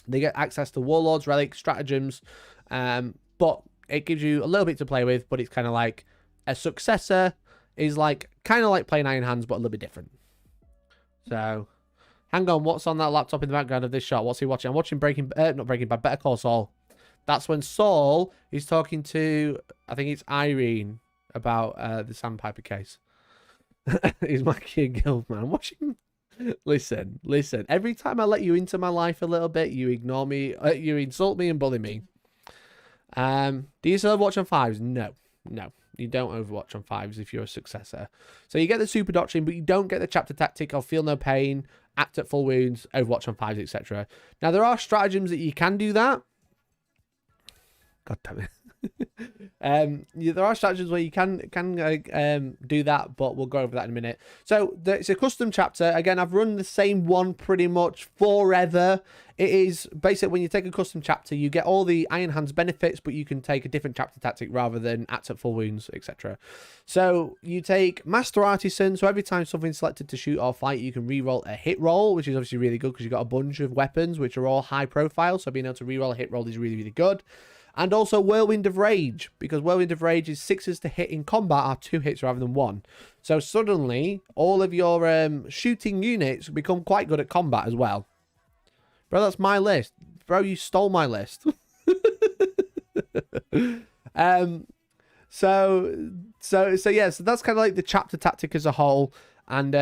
They get access to warlords, relics, stratagems, but it gives you a little bit to play with. But it's kind of like a successor is kind of like playing Iron Hands, but a little bit different. So. Hang on, what's on that laptop in the background of this shot? What's he watching? I'm watching not Breaking Bad, Better Call Saul. That's when Saul is talking to, I think it's Irene, about the Sandpiper case. He's my kid guild, man. Watch him. Listen. Every time I let you into my life a little bit, you ignore me, you insult me and bully me. Do you still Overwatch on 5s? No. You don't Overwatch on 5s if you're a successor. So you get the super doctrine, but you don't get the chapter tactic or feel no pain, act at full wounds, Overwatch on 5s, etc. Now, there are stratagems that you can do that. God damn it. There are stratagems where you can do that, but we'll go over that in a minute. So it's a custom chapter. Again, I've run the same one pretty much forever. It is basically when you take a custom chapter, you get all the Iron Hands benefits, but you can take a different chapter tactic rather than act at full wounds, etc. So you take Master Artisan. So every time something's selected to shoot or fight, you can reroll a hit roll, which is obviously really good because you've got a bunch of weapons which are all high profile. So being able to reroll a hit roll is really, really good. And also Whirlwind of Rage, because Whirlwind of Rage is 6s to hit in combat are 2 hits rather than 1. So suddenly, all of your shooting units become quite good at combat as well. Bro, that's my list. Bro, you stole my list. So that's kind of like the chapter tactic as a whole. And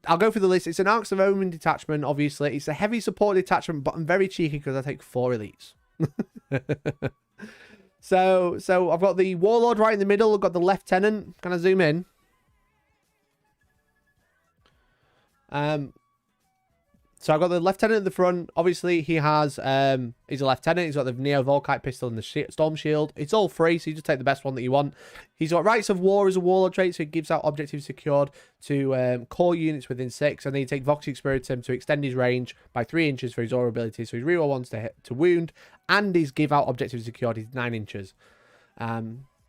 I'll go through the list. It's an Arcs of Omen detachment, obviously. It's a heavy support detachment, but I'm very cheeky because I take 4 elites. So I've got the Warlord right in the middle. I've got the Lieutenant. Can I zoom in? So I've got the Lieutenant at the front. Obviously, he has, he's a Lieutenant. He's got the Neo Volkite pistol and the Storm Shield. It's all free, so you just take the best one that you want. He's got Rights of War as a Warlord trait, so he gives out objectives secured to core units within 6. And then you take Voxic Spiritum to extend his range by 3 inches for his aura ability. So his reroll 1s to hit, to wound, and his give out objectives secured is 9 inches.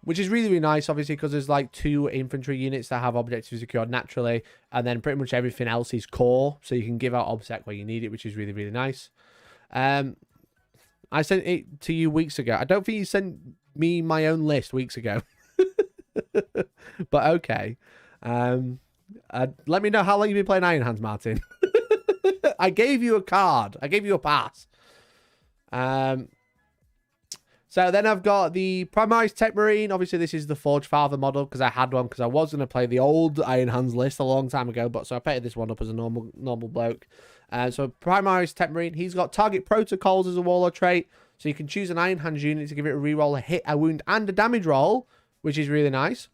Which is really, really nice, obviously, because there's like 2 infantry units that have objectives secured naturally, and then pretty much everything else is core, so you can give out obsec where you need it, which is really, really nice. I sent it to you weeks ago. I don't think you sent me my own list weeks ago. But okay. Let me know how long you've been playing Iron Hands, Martin. I gave you a card. I gave you a pass. So then I've got the Primaris Tech Marine. Obviously, this is the Forge Father model because I had one because I was going to play the old Iron Hands list a long time ago. But so I painted this one up as a normal bloke. So Primaris Tech Marine, he's got Target Protocols as a Warlord trait. So you can choose an Iron Hands unit to give it a reroll, a hit, a wound, and a damage roll, which is really nice.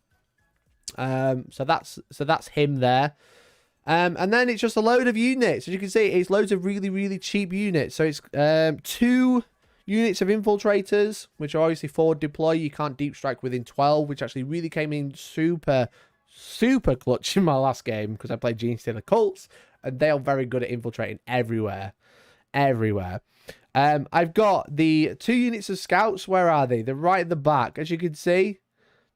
So that's him there. And then it's just a load of units. As you can see, it's loads of really, really cheap units. So it's 2 units of infiltrators, which are obviously forward deploy. You can't deep strike within 12, which actually really came in super clutch in my last game because I played Gene Stealer Cults, and they are very good at infiltrating everywhere. I've got the 2 units of scouts. Where are they? They're right at the back, as you can see.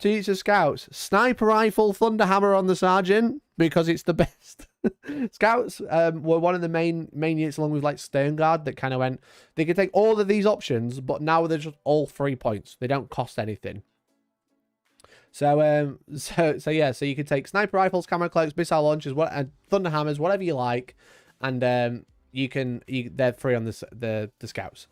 2 units of scouts. Sniper rifle, Thunderhammer on the sergeant because it's the best. Scouts were one of the main units along with like Sternguard that kind of went. They could take all of these options, but now they're just all 3 points. They don't cost anything. So yeah. So you could take sniper rifles, camo cloaks, missile launchers, Thunderhammers, whatever you like, and they're free on the scouts.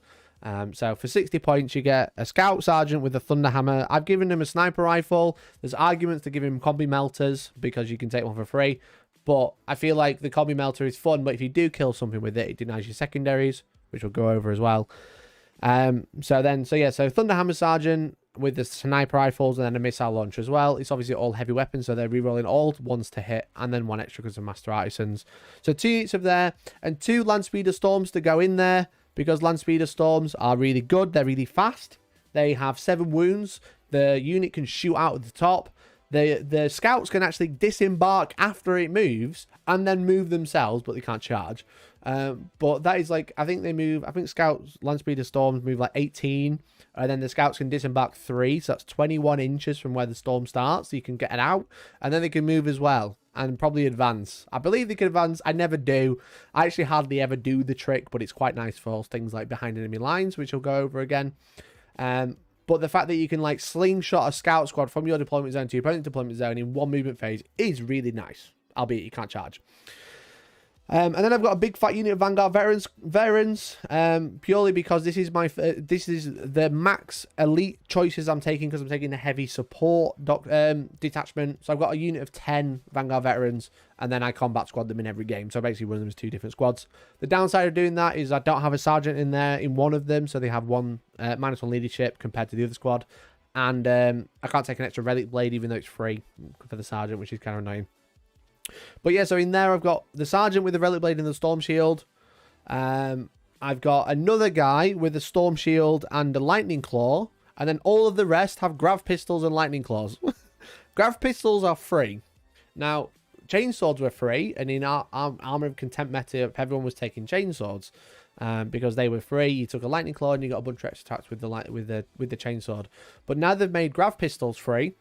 So for 60 points, you get a scout sergeant with a Thunderhammer. I've given him a sniper rifle. There's arguments to give him combi melters because you can take one for free. But I feel like the combi melter is fun, but if you do kill something with it, it denies your secondaries, which we'll go over as well. So Thunderhammer Sergeant, with the sniper rifles and then a missile launcher as well. It's obviously all heavy weapons, so they're rerolling all ones to hit, and then one extra because of master artisans. So 2 units of there, and 2 land speeder storms to go in there, because land speeder storms are really good. They're really fast. They have 7 wounds. The unit can shoot out at the top. The scouts can actually disembark after it moves and then move themselves, but they can't charge. But that is like, I think scouts, land speeder storms move like 18, and then the scouts can disembark 3, so that's 21 inches from where the storm starts, so you can get it out, and then they can move as well, and probably advance. I believe they can advance. I never do. I actually hardly ever do the trick, but it's quite nice for things like behind enemy lines, which I'll go over again. But the fact that you can like slingshot a scout squad from your deployment zone to your opponent's deployment zone in one movement phase is really nice, albeit you can't charge. And then I've got a big fat unit of Vanguard veterans, purely because this is the max elite choices I'm taking, because I'm taking the heavy support detachment. So I've got a unit of 10 Vanguard veterans, and then I combat squad them in every game. So basically one of them is 2 different squads. The downside of doing that is I don't have a sergeant in there in one of them, so they have -1 leadership compared to the other squad. And I can't take an extra relic blade, even though it's free for the sergeant, which is kind of annoying. But yeah, so in there I've got the sergeant with the relic blade and the storm shield. I've got another guy with a storm shield and a lightning claw, and then all of the rest have grav pistols and lightning claws. Grav pistols are free. Now, chainswords were free, and in our Armor of Contempt meta, everyone was taking chainswords because they were free. You took a lightning claw and you got a bunch of extra attacks with the chainsword. But now they've made grav pistols free.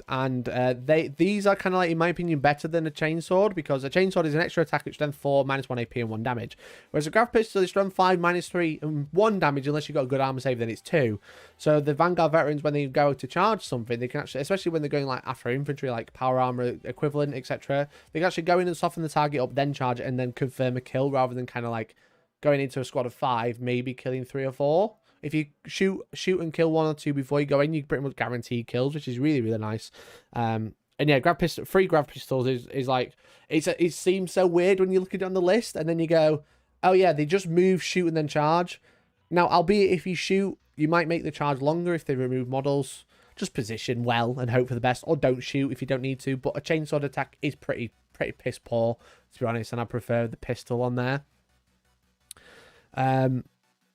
And these are kind of like, in my opinion, better than a chainsword, because a chainsword is an extra attack at strength 4, -1 AP and 1 damage, whereas a grav pistol is strength 5, -3 and 1 damage unless you've got a good armor save, then it's 2. So the Vanguard veterans, when they go to charge something, they can actually, especially when they're going like after infantry, like power armor equivalent, etc., they can actually go in and soften the target up, then charge it, and then confirm a kill, rather than kind of like going into a squad of 5, maybe killing 3 or 4. If you shoot and kill 1 or 2 before you go in, you pretty much guarantee kills, which is really, really nice. And yeah, free grav pistols is like, it seems so weird when you look at it on the list, and then you go, oh yeah, they just move, shoot, and then charge. Now, albeit if you shoot, you might make the charge longer if they remove models. Just position well and hope for the best, or don't shoot if you don't need to. But a chainsword attack is pretty piss poor, to be honest, and I prefer the pistol on there.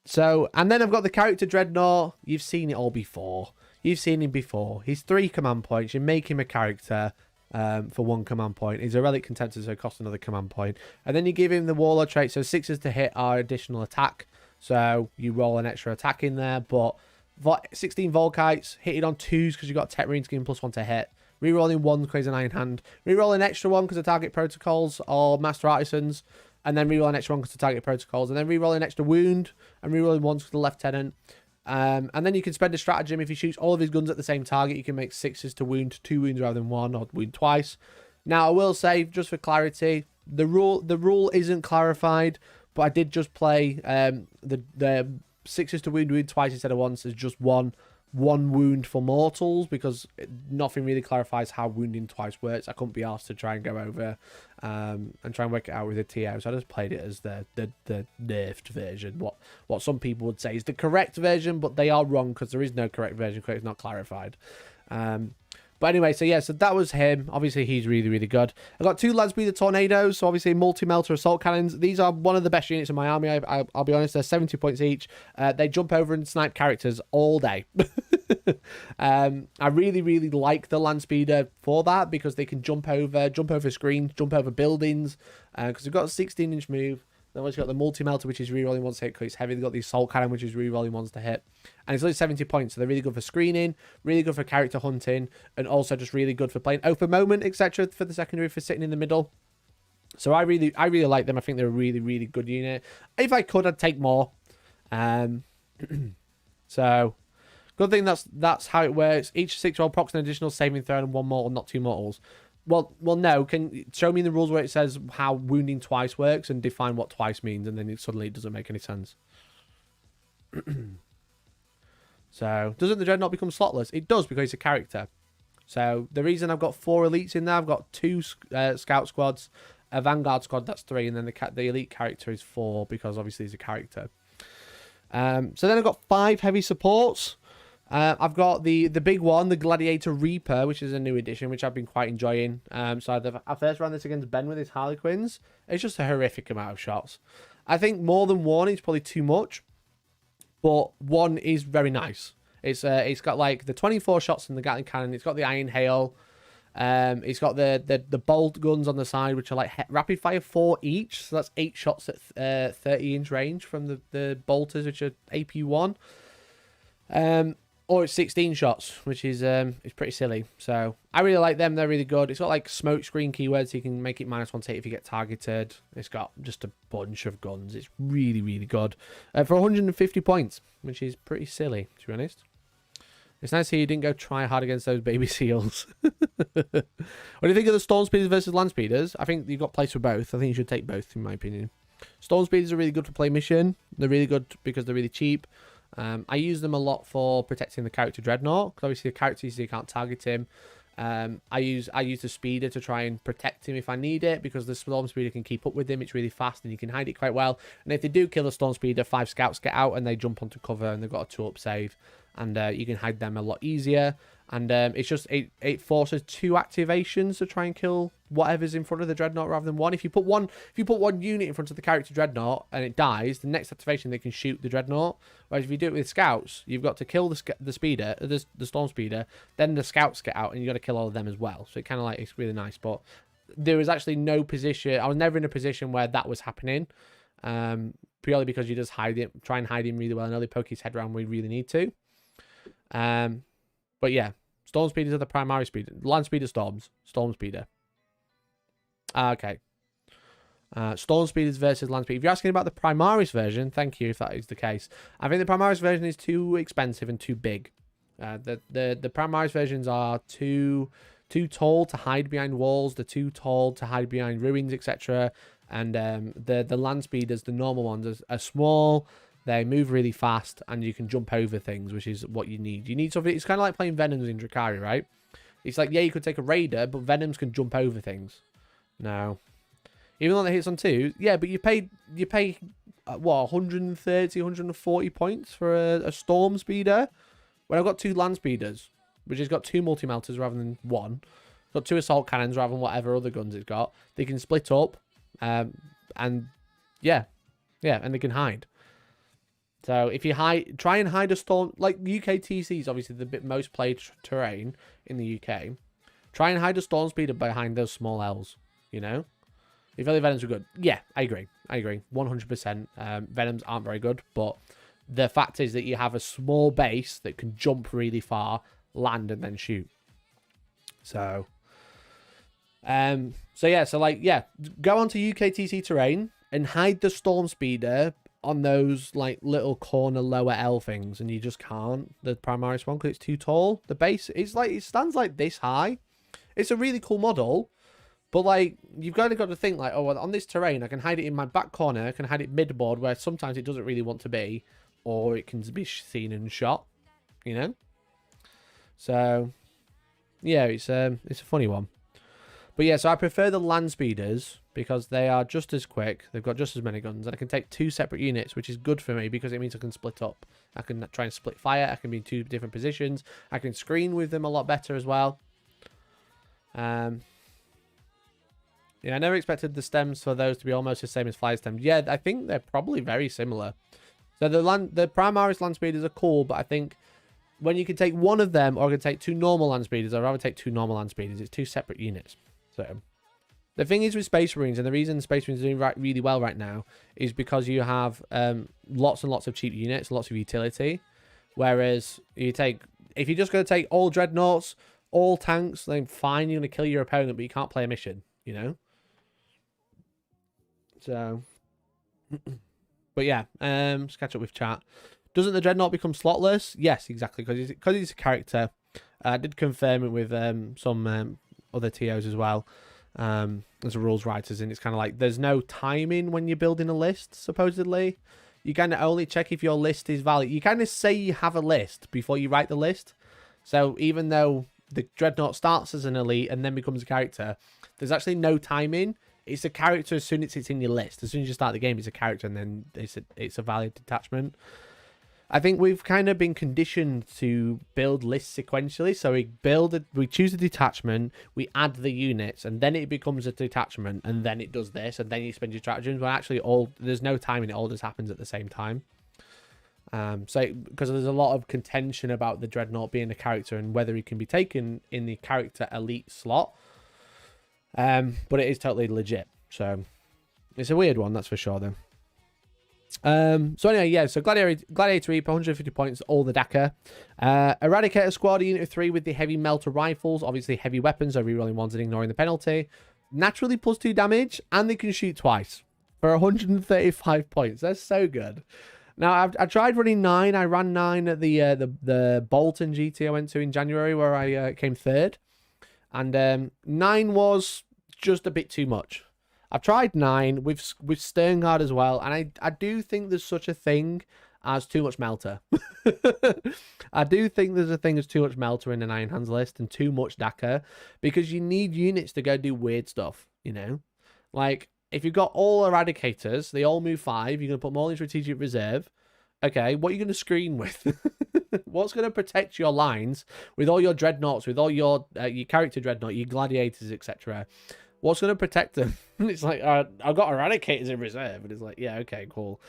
So, and then I've got the character Dreadnought. You've seen it all before. You've seen him before. He's 3 command points. You make him a character for 1 command point. He's a relic contender, so it costs another command point. And then you give him the Warlord trait. So 6s to hit are additional attack. So you roll an extra attack in there. But 16 Volkites, hit it on 2s because you've got Tech Marine scheme +1 to hit. Rerolling 1 because he's an Iron Hand. Reroll an extra 1 because of target protocols or master artisans. And then reroll an extra 1 because of target protocols. And then reroll an extra wound. And rerolling 1 because of the lieutenant. And then you can spend a stratagem. If he shoots all of his guns at the same target, you can make 6s to wound 2 wounds rather than 1, or wound twice. Now, I will say, just for clarity, the rule isn't clarified. But I did just play the 6s to wound twice instead of once as just one wound for mortals, because nothing really clarifies how wounding twice works. I couldn't be asked to try and go over and try and work it out with a TO, so I just played it as the nerfed version, what some people would say is the correct version, but they are wrong because there is no correct version because it's not clarified. But anyway, so yeah, so that was him. Obviously, he's really, really good. I've got 2 Landspeeder Tornadoes, so obviously multi-melter assault cannons. These are one of the best units in my army, I'll be honest. They're 70 points each. They jump over and snipe characters all day. I really, really like the Landspeeder for that, because they can jump over screens, jump over buildings, because we've got a 16-inch move. Then we've got the multi-melter, which is rerolling 1 to hit because it's heavy. They've got the assault cannon, which is rerolling 1 to hit. And it's only 70 points, so they're really good for screening, really good for character hunting, and also just really good for playing open moment, etc. for the secondary, for sitting in the middle. So I really like them. I think they're a really, really good unit. If I could, I'd take more. So, good thing that's how it works. Each 6-roll procs an additional saving throw and 1 mortal, not 2 mortals. Well, no. Can show me in the rules where it says how wounding twice works and define what twice means, and then it doesn't make any sense. So, doesn't the Dreadnought become slotless? It does, because it's a character. So, the reason I've got 4 elites in there, I've got 2 scout squads, a Vanguard squad, that's 3, and then the elite character is 4, because obviously he's a character. So then I've got 5 heavy supports. I've got the big one, the Gladiator Reaper, which is a new edition, which I've been quite enjoying. So I first ran this against Ben with his Harlequins. It's just a horrific amount of shots. I think more than one is probably too much, but one is very nice. It's got like the 24 shots from the Gatling cannon. It's got the Iron Hail. It's got the bolt guns on the side, which are like rapid fire 4 each. So that's 8 shots at 30-inch range from the bolters, which are AP1. Or it's 16 shots, which is pretty silly. So I really like them. They're really good. It's got like smoke screen keywords, so you can make it -1 hit if you get targeted. It's got just a bunch of guns. It's really, really good. For 150 points, which is pretty silly, to be honest. It's nice to hear you didn't go try hard against those baby seals. What do you think of the Storm Speeders versus Land Speeders? I think you've got place for both. I think you should take both, in my opinion. Storm Speeders are really good for play mission. They're really good because they're really cheap. I use them a lot for protecting the character Dreadnought, because obviously the character, so you can't target him. I use the Speeder to try and protect him if I need it, because the Storm Speeder can keep up with him. It's really fast and you can hide it quite well. And if they do kill the Storm Speeder, 5 scouts get out and they jump onto cover and they've got a 2-up save. And you can hide them a lot easier. And it's just, it forces 2 activations to try and kill whatever's in front of the Dreadnought rather than 1. If you put one unit in front of the character Dreadnought and it dies, the next activation they can shoot the Dreadnought. Whereas if you do it with scouts, you've got to kill the Speeder, the Storm Speeder, then the scouts get out and you got to kill all of them as well. So it kind of like, it's really nice. But there was actually no position, I was never in a position where that was happening. Purely because you just try and hide him really well and only poke his head around when we really need to. But yeah, Storm Speeders are the primary speeder. Land Speeder Storms. Storm Speeder. Okay. Storm Speeders versus Land Speeder. If you're asking about the Primaris version, thank you if that is the case. I think the Primaris version is too expensive and too big. The Primaris versions are too tall to hide behind walls. They're too tall to hide behind ruins, etc. And the Land Speeders, the normal ones, are small. They move really fast, and you can jump over things, which is what you need. You need something. It's kind of like playing Venoms in Drakari, right? It's like, yeah, you could take a Raider, but Venoms can jump over things. No. Even though they hits on 2, yeah, but you pay what, 130, 140 points for a Storm Speeder? When I've got 2 Land Speeders, which has got 2 multi-melters rather than 1. It's got 2 assault cannons rather than whatever other guns it's got. They can split up, and yeah, and they can hide. So if you try and hide a storm, like UKTC is obviously the most played terrain in the UK. Try and hide a Storm Speeder behind those small L's, you know? If only Venoms were good. Yeah, I agree. 100%. Venoms aren't very good, but the fact is that you have a small base that can jump really far, land, and then shoot. So, go onto UKTC terrain and hide the Storm Speeder on those like little corner lower L things, and you just can't. The Primaris one, because it's too tall. The base, it stands like this high. It's a really cool model, but like you've got to think like, oh, well, on this terrain, I can hide it in my back corner. I can hide it mid-board where sometimes it doesn't really want to be, or it can be seen and shot. You know. So yeah, it's a funny one. But yeah, so I prefer the Land Speeders because they are just as quick. They've got just as many guns. And I can take 2 separate units, which is good for me because it means I can split up. I can try and split fire. I can be in 2 different positions. I can screen with them a lot better as well. Yeah, I never expected the stems for those to be almost the same as fly stems. Yeah, I think they're probably very similar. So the Primaris Land Speeders are cool, but I think when you can take one of them or I can take 2 normal Land Speeders, I'd rather take 2 normal Land Speeders. It's 2 separate units. So the thing is with Space Marines, and the reason Space Marines are doing really well right now is because you have lots and lots of cheap units, lots of utility. Whereas if you're just going to take all Dreadnoughts, all tanks, then fine, you're going to kill your opponent, but you can't play a mission, you know? So, but yeah, let's catch up with chat. Doesn't the Dreadnought become slotless? Yes, exactly, because he's a character. I did confirm it with some other TOs as well, as a rules writers, and it's kind of like there's no timing when you're building a list, supposedly. You kind of only check if your list is valid. You kind of say you have a list before you write the list. So even though the Dreadnought starts as an elite and then becomes a character, there's actually no timing. It's a character as soon as it's in your list. As soon as you start the game, it's a character, and then it's a valid detachment. I think we've kind of been conditioned to build lists sequentially. So we choose a detachment, we add the units, and then it becomes a detachment, and then it does this, and then you spend your stratagems. But actually, there's no timing; it all just happens at the same time. So because there's a lot of contention about the Dreadnought being a character and whether he can be taken in the character elite slot. But it is totally legit. So it's a weird one, that's for sure, though. So anyway, yeah, so Gladiator Reaper, 150 points, all the DACA. Eradicator Squad, a unit of 3 with the heavy melter rifles, obviously heavy weapons, so rerolling ones and ignoring the penalty. Naturally +2 damage, and they can shoot twice for 135 points. That's so good. Now, I tried running 9. I ran 9 at the Bolton GT I went to in January, where I came 3rd. And 9 was just a bit too much. I've tried 9 with Sternguard as well, and I do think there's such a thing as too much melter. I do think there's a thing as too much melter in an Iron Hands list and too much DACA, because you need units to go do weird stuff, you know? Like, if you've got all Eradicators, they all move 5, you're going to put them all in Strategic Reserve. Okay, what are you going to screen with? What's going to protect your lines with all your Dreadnoughts, with all your character Dreadnought, your Gladiators, etc.? What's going to protect them? It's like, I've got Eradicators in reserve. And it's like, yeah, okay, cool.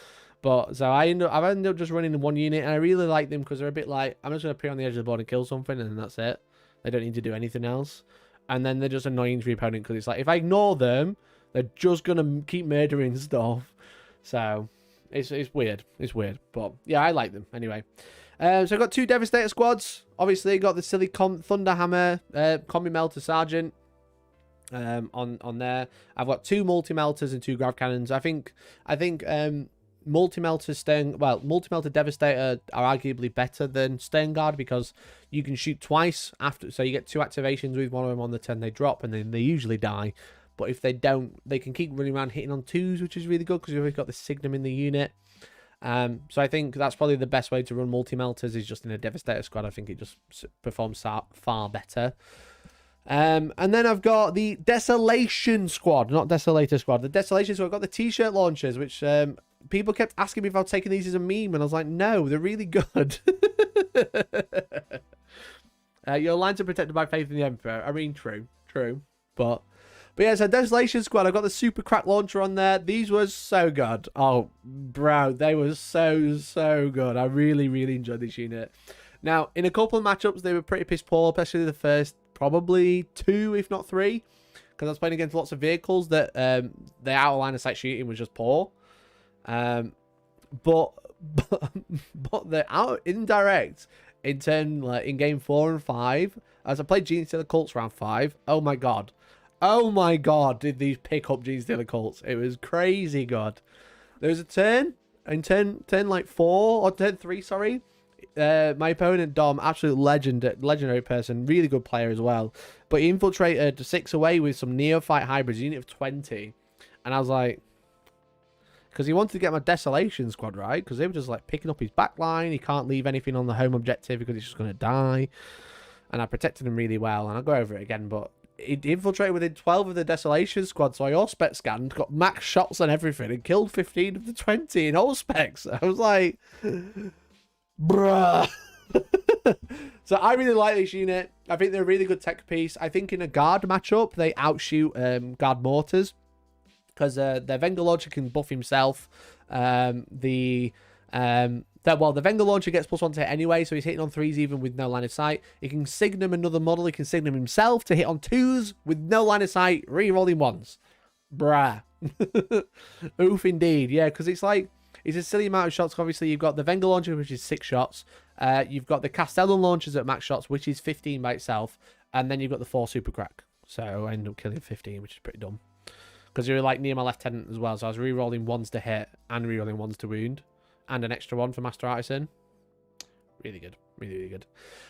But, so I've ended up just running one unit, and I really like them because they're a bit like, I'm just going to appear on the edge of the board and kill something, and then that's it. They don't need to do anything else. And then they're just annoying to the opponent because it's like, if I ignore them, they're just going to keep murdering stuff. So, it's weird. It's weird. But, yeah, I like them. Anyway. So I've got 2 Devastator squads. Obviously, got the silly Thunderhammer, Combi Melter Sergeant. On there, I've got 2 multi-melters and 2 grav cannons. I think multi-melter Devastator are arguably better than Sternguard because you can shoot twice after, so you get 2 activations with one of them on the turn they drop, and then they usually die. But if they don't, they can keep running around hitting on 2s, which is really good because you've always got the Signum in the unit. So I think that's probably the best way to run multi-melters is just in a Devastator squad. I think it just performs far better. And then I've got the Desolation Squad, not Desolator Squad. The Desolation Squad, I've got the T-shirt launchers, which people kept asking me if I was taking these as a meme, and I was like, no, they're really good. Your lines are protected by faith in the Emperor. I mean, true. But yeah, so Desolation Squad, I've got the Super Crack launcher on there. These were so good. Oh, bro, they were so good. I really enjoyed this unit. Now, in a couple of matchups, they were pretty piss poor, especially the first probably 2, if not 3, because I was playing against lots of vehicles that the out of line of sight shooting was just poor. But the out indirect in turn, like in game 4 and 5, as I played Gene Stealer Cults round 5. Oh my god, did these pick up Gene Stealer Cults? It was crazy good. There was a turn in turn like 4 or turn 3, sorry. My opponent, Dom, absolute legendary person, really good player as well. But he infiltrated 6 away with some Neophyte hybrids, unit of 20. And I was like, because he wanted to get my Desolation Squad, right? Because they were just like picking up his backline. He can't leave anything on the home objective because he's just going to die. And I protected him really well. And I'll go over it again, but he infiltrated within 12 of the Desolation Squad. So I all spec scanned, got max shots and everything, and killed 15 of the 20 in all specs. I was like, bruh. So I really like this unit. I think they're a really good tech piece. I think in a guard matchup, they outshoot guard mortars because their Venga launcher can buff himself. The Venga launcher gets +1 to hit anyway, so he's hitting on 3s even with no line of sight. He can signum another model. He can signum himself to hit on 2s with no line of sight, re-rolling 1s. Bruh. Oof indeed. Yeah, because it's like, it's a silly amount of shots. Obviously, you've got the Venga launcher, which is 6 shots. You've got the Castellan launchers at max shots, which is 15 by itself. And then you've got the 4 Super Crack. So I ended up killing 15, which is pretty dumb. Because you're like near my Lieutenant as well. So I was re-rolling 1s to hit and re-rolling 1s to wound. And an extra 1 for Master Artisan. Really good. Really good.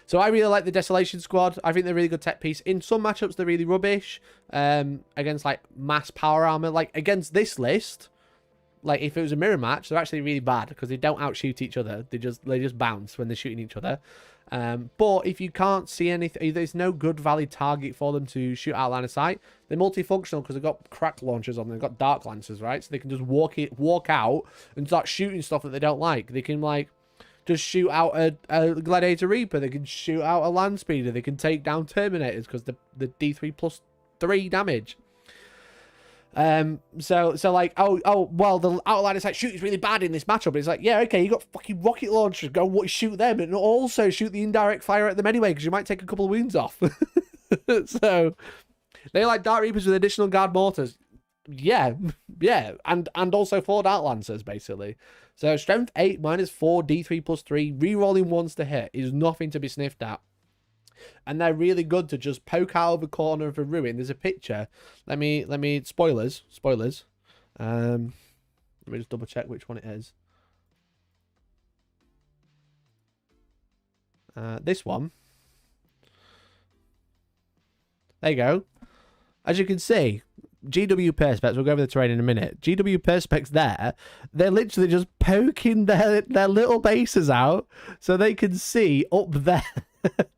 So I really like the Desolation Squad. I think they're a really good tech piece. In some matchups, they're really rubbish. Against like mass power armor. Like against this list, like if it was a mirror match, they're actually really bad because they don't outshoot each other. They just bounce when they're shooting each other. But if you can't see anything, there's no good valid target for them to shoot out line of sight. They're multifunctional because they've got crack launchers on them. They've got dark lancers, right? So they can just walk out and start shooting stuff that they don't like. They can like just shoot out a Gladiator Reaper. They can shoot out a Land Speeder. They can take down Terminators because the D3 plus 3 damage. So like, well, the Outliner's like, shoot is really bad in this matchup. But it's like, yeah, okay, you got fucking rocket launchers. Go shoot them, and also shoot the indirect fire at them anyway, because you might take a couple of wounds off. So they like Dark Reapers with additional guard mortars. Yeah, and also 4 Dark Lancers basically. So strength 8 minus 4 D3 plus 3 rerolling ones to hit is nothing to be sniffed at. And they're really good to just poke out of a corner of a ruin. There's a picture. Let me spoilers. Let me just double check which one it is. This one. There you go. As you can see, GW Perspex, we'll go over the terrain in a minute. GW Perspex there, they're literally just poking their little bases out so they can see up there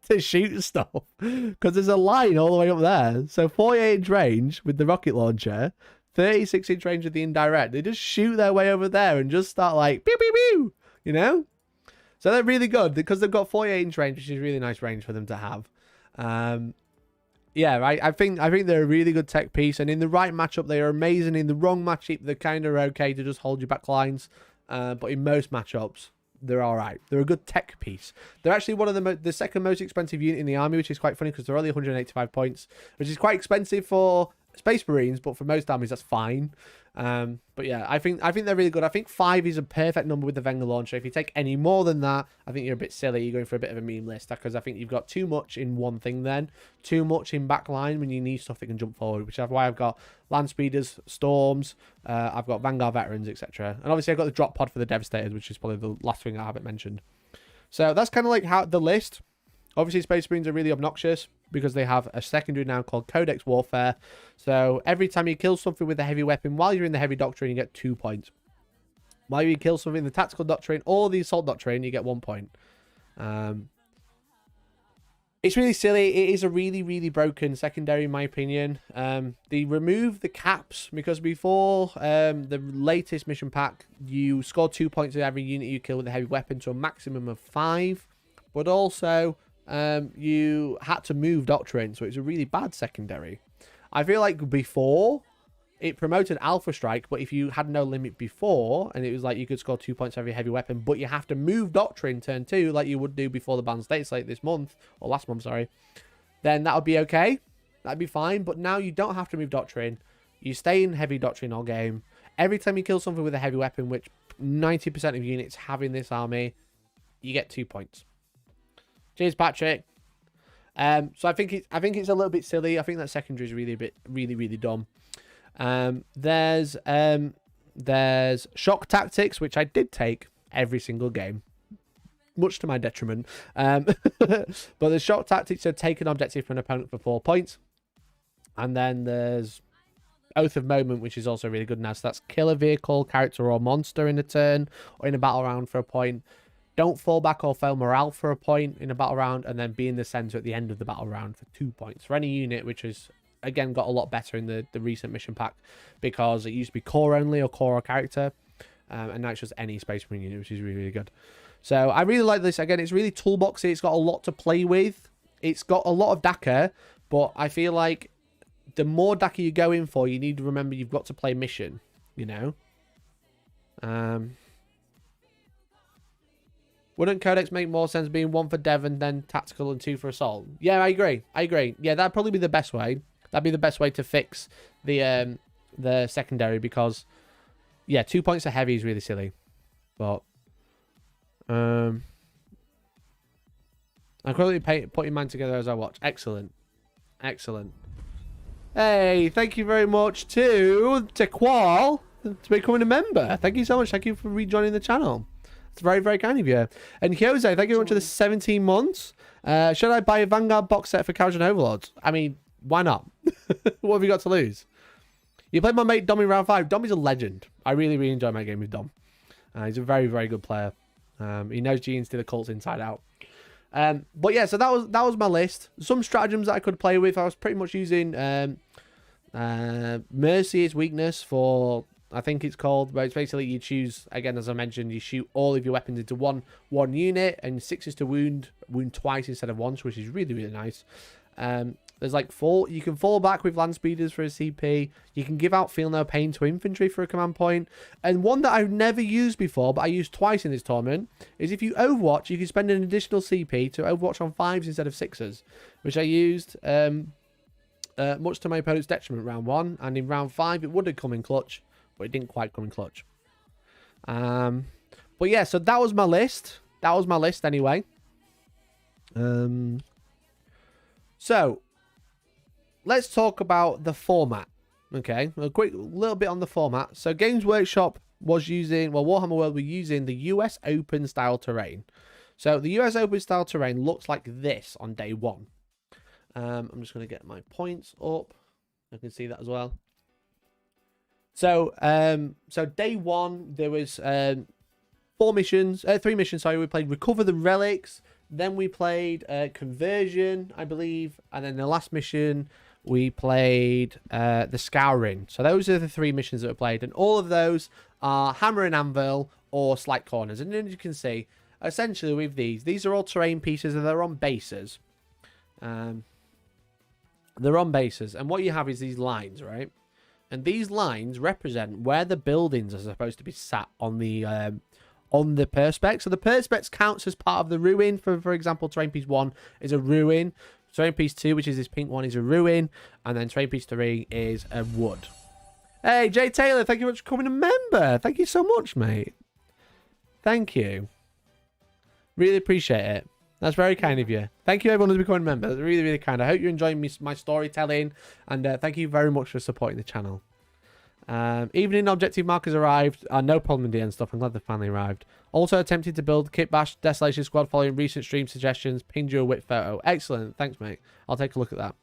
to shoot stuff. Because there's a line all the way up there. So 48-inch range with the rocket launcher, 36-inch range with the indirect. They just shoot their way over there and just start like, pew, pew, pew, you know? So they're really good because they've got 48-inch range, which is really nice range for them to have. Yeah, right. I think they're a really good tech piece, and in the right matchup, they are amazing. In the wrong matchup, they're kind of okay to just hold your back lines. But in most matchups, they're all right. They're a good tech piece. They're actually one of the second most expensive unit in the army, which is quite funny because they're only 185 points, which is quite expensive for Space Marines, but for most armies, that's fine. But yeah, I think they're really good. I think 5 is a perfect number with the Wenger launcher. If you take any more than that, I think you're a bit silly. You're going for a bit of a meme list, because I think you've got too much in one thing then. Too much in backline when you need stuff that can jump forward, which is why I've got Land Speeders, Storms, I've got Vanguard Veterans, etc. And obviously I've got the drop pod for the Devastators, which is probably the last thing I haven't mentioned. So that's kind of like how the list. Obviously, Space Marines are really obnoxious because they have a secondary now called Codex Warfare. So every time you kill something with a heavy weapon while you're in the heavy doctrine, you get 2 points. While you kill something in the tactical doctrine or the assault doctrine, you get 1 point. It's really silly. It is a really, really broken secondary, in my opinion. They removed the caps because before the latest mission pack, you scored 2 points with every unit you kill with a heavy weapon to a maximum of 5. But also, you had to move doctrine, so it's a really bad secondary. I feel like before, it promoted Alpha Strike, but if you had no limit before, and it was like you could score 2 points for every heavy weapon, but you have to move doctrine turn 2, like you would do before the banned state slate this month, or last month, sorry, then that would be okay. That'd be fine, but now you don't have to move doctrine. You stay in heavy doctrine all game. Every time you kill something with a heavy weapon, which 90% of units have in this army, you get 2 points. Cheers, Patrick. So I think it's a little bit silly. I think that secondary is really dumb. There's shock tactics, which I did take every single game, much to my detriment. But the shock tactics are take an objective from an opponent for 4 points, and then there's Oath of Moment, which is also really good now. So that's kill a vehicle, character, or monster in a turn or in a battle round for a point. Don't fall back or fail morale for a point in a battle round, and then be in the center at the end of the battle round for 2 points for any unit, which has again got a lot better in the recent mission pack, because it used to be core only or core or character, and now it's just any Space Marine unit, which is really good. So I really like this. Again, it's really toolboxy. It's got a lot to play with. It's got a lot of DACA, but I feel like the more DACA you go in for, you need to remember you've got to play mission, you know. Wouldn't Codex make more sense being 1 for Devon, then tactical, and 2 for assault? Yeah, I agree. Yeah, that'd probably be the best way. That'd be the best way to fix the secondary, because, yeah, 2 points of heavy is really silly. But, I'm currently putting mine together as I watch. Excellent. Hey, thank you very much to Qual to becoming a member. Thank you so much. Thank you for rejoining the channel. It's very, very kind of you. And Jose, thank you very much for the 17 months. Should I buy a Vanguard box set for Cows and Overlords? I mean, why not? What have you got to lose? You played my mate Dom in round 5. Dom is a legend. I really, really enjoy my game with Dom. He's a very, very good player. He knows G and the cults inside out. But yeah, so that was my list. Some stratagems that I could play with. I was pretty much using Mercy as weakness for I think it's called, where it's basically you choose, again, as I mentioned, you shoot all of your weapons into one unit, and 6 is to wound twice instead of once, which is really, really nice. There's like 4. You can fall back with land speeders for a CP. You can give out feel no pain to infantry for a command point. And one that I've never used before, but I used twice in this tournament, is if you overwatch, you can spend an additional CP to overwatch on 5s instead of 6s, which I used much to my opponent's detriment round 1. And in round 5, it would have come in clutch, but it didn't quite come in clutch. But yeah, so that was my list. That was my list anyway. So let's talk about the format. Okay, a quick little bit on the format. So Games Workshop was using, well, Warhammer World were using the US Open style terrain. So the US Open style terrain looks like this on day 1. I'm just going to get my points up. I can see that as well. So, so day 1 there was 3 missions. Sorry, we played Recover the Relics. Then we played Conversion, I believe, and then the last mission we played the Scouring. So those are the 3 missions that were played, and all of those are Hammer and Anvil or Slight Corners. And then you can see, essentially with these are all terrain pieces, and they're on bases. They're on bases, and what you have is these lines, right? And these lines represent where the buildings are supposed to be sat on the perspex. So the perspex counts as part of the ruin. For example, terrain piece 1 is a ruin. Terrain piece 2, which is this pink one, is a ruin. And then terrain piece 3 is a wood. Hey, Jay Taylor, thank you much for becoming a member. Thank you so much, mate. Thank you. Really appreciate it. That's very kind of you. Thank you, everyone who's becoming a member. That's really, really kind. I hope you're enjoying my storytelling. And thank you very much for supporting the channel. Evening objective markers arrived. No problem in the end stuff. I'm glad they finally arrived. Also attempted to build Kit Bash Desolation Squad following recent stream suggestions. Pinged you a wit photo. Excellent. Thanks, mate. I'll take a look at that.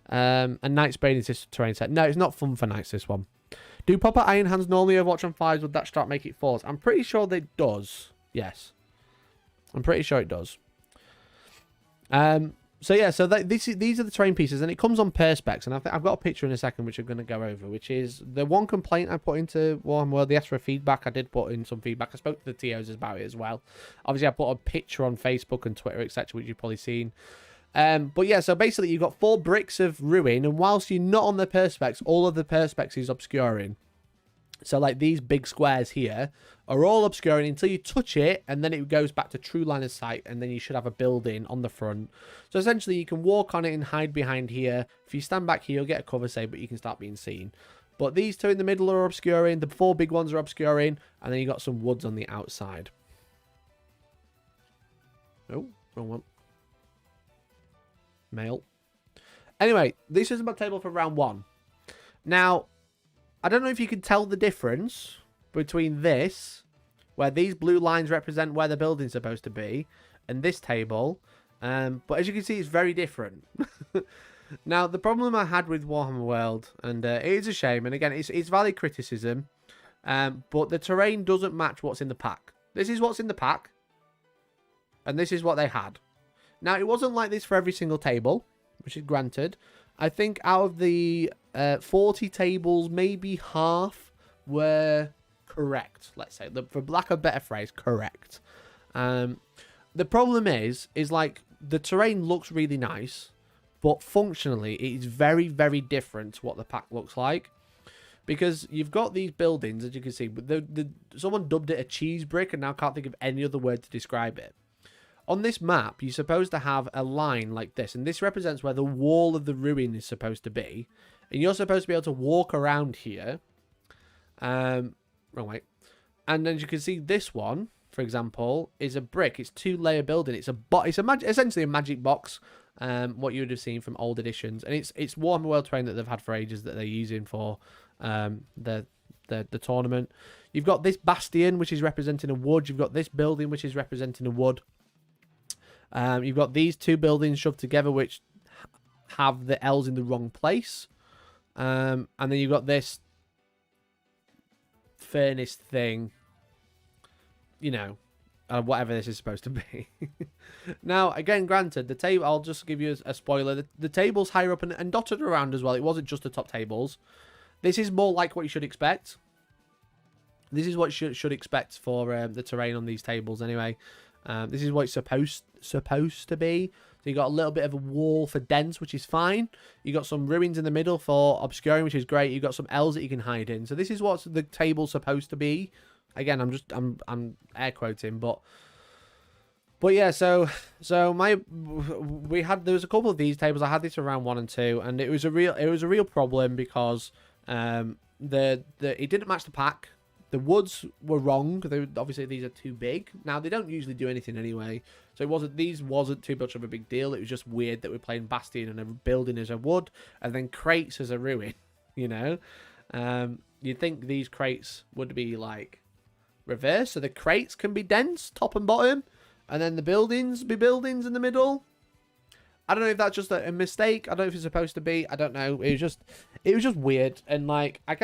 And Knight Spade is this terrain set. No, it's not fun for Knights, this one. Do proper Iron Hands normally overwatch on 5s? Would that start make it 4s? I'm pretty sure they does. Yes. I'm pretty sure it does. So yeah, so these are the terrain pieces, and it comes on perspex, and I've got a picture in a second which I'm going to go over, which is the one complaint I put into Warhammer World. They asked for feedback. I did put in some feedback. I spoke to the TOs about it as well. Obviously, I put a picture on Facebook and Twitter, etc., which you've probably seen. But yeah, so basically you've got 4 bricks of ruin, and whilst you're not on the perspex, all of the perspex is obscuring. So like these big squares here are all obscuring until you touch it, and then it goes back to true line of sight, and then you should have a building on the front. So essentially you can walk on it and hide behind here. If you stand back here, you'll get a cover save, but you can start being seen. But these 2 in the middle are obscuring, the 4 big ones are obscuring, and then you got some woods on the outside. Oh, wrong one. Mail. Anyway, this is my table for round 1. Now, I don't know if you can tell the difference between this, where these blue lines represent where the building's supposed to be, and this table. But as you can see, it's very different. Now, the problem I had with Warhammer World, and it is a shame, and again, it's valid criticism, but the terrain doesn't match what's in the pack. This is what's in the pack, and this is what they had. Now, it wasn't like this for every single table, which is granted. I think out of the 40 tables, maybe half were correct, let's say. For lack of a better phrase, correct. The problem is like the terrain looks really nice, but functionally it is very, very different to what the pack looks like. Because you've got these buildings, as you can see, but someone dubbed it a cheese brick, and now can't think of any other word to describe it. On this map, you're supposed to have a line like this, and this represents where the wall of the ruin is supposed to be. And you're supposed to be able to walk around here. Wrong way. And then you can see this one, for example, is a brick. It's 2-layer building. It's essentially a magic box, what you would have seen from old editions. And it's Warhammer World terrain that they've had for ages that they're using for the tournament. You've got this bastion, which is representing a wood. You've got this building, which is representing a wood. You've got these 2 buildings shoved together, which have the L's in the wrong place. And then you've got this furnace thing, you know, whatever this is supposed to be. Now, again, granted, the table, I'll just give you a spoiler. The table's higher up and dotted around as well. It wasn't just the top tables. This is more like what you should expect. This is what you should expect for the terrain on these tables anyway. This is what it's supposed to be. So you got a little bit of a wall for dense, which is fine. You got some ruins in the middle for obscuring, which is great. You got some L's that you can hide in. So this is what the table's supposed to be. Again, I'm air quoting, but yeah. So there was a couple of these tables. I had this around 1 and 2, and it was a real problem because it didn't match the pack. The woods were wrong. Obviously, these are too big. Now, they don't usually do anything anyway. So these wasn't too much of a big deal. It was just weird that we're playing Bastion and a building as a wood and then crates as a ruin, you know? You'd think these crates would be, like, reversed. So the crates can be dense, top and bottom. And then the buildings be buildings in the middle. I don't know if that's just a mistake. I don't know if it's supposed to be. I don't know. It was just weird. And like I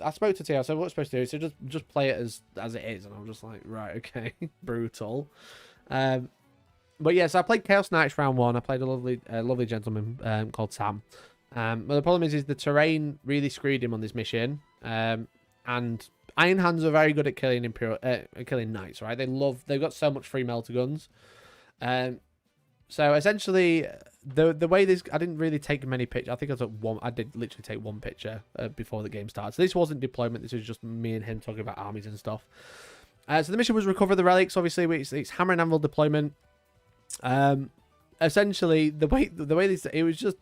spoke to T. I said, "What's supposed to do?" So just play it as it is. And I'm just like, right, okay, brutal. But yeah, so I played Chaos Knights round 1. I played a lovely gentleman called Sam. But the problem is the terrain really screwed him on this mission. And Iron Hands are very good at killing knights, right? They've got so much free melter guns. So essentially, the way this, I didn't really take many pictures. I think I took one. I did literally take one picture before the game started. So this wasn't deployment. This was just me and him talking about armies and stuff. So the mission was recover the relics. Obviously, it's hammer and anvil deployment. Essentially, the way this, it was just,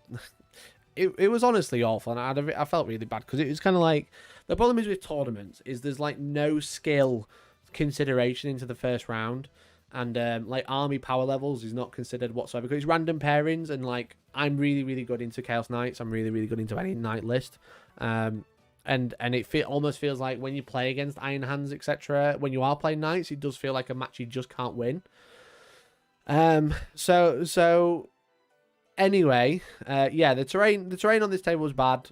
it was honestly awful, and I felt really bad because it was kind of like the problem is with tournaments is there's like no skill consideration into the first round. And like army power levels is not considered whatsoever because it's random pairings, and like I'm really, really good into Chaos Knights. I'm really, really good into any knight list. And it almost feels like when you play against Iron Hands, etc., when you are playing knights, it does feel like a match you just can't win. So anyway, yeah, the terrain on this table was bad.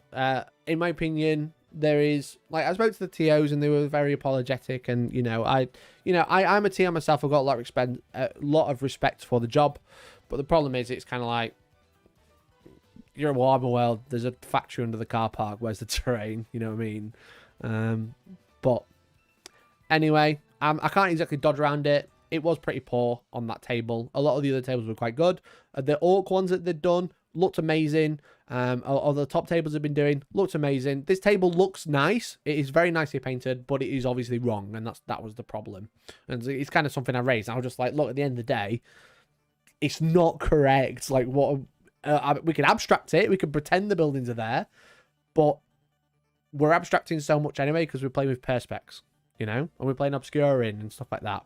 In my opinion, there is, like, I spoke to the TOs and they were very apologetic, and I'm a TO myself. I've got a lot of respect for the job, but the problem is it's kind of like you're at Warhammer World. There's a factory under the car park. Where's the terrain? You know what I mean? But anyway, I can't exactly dodge around it. It was pretty poor on that table. A lot of the other tables were quite good. The orc ones that they'd done looked amazing. All the top tables have been doing looked amazing. This table looks nice. It is very nicely painted, but it is obviously wrong, and that was the problem. And it's kind of something I raised. I was just like, look, at the end of the day, it's not correct. Like, what we can abstract it, we can pretend the buildings are there, but we're abstracting so much anyway because we're playing with perspex, and we're playing obscuring and stuff like that.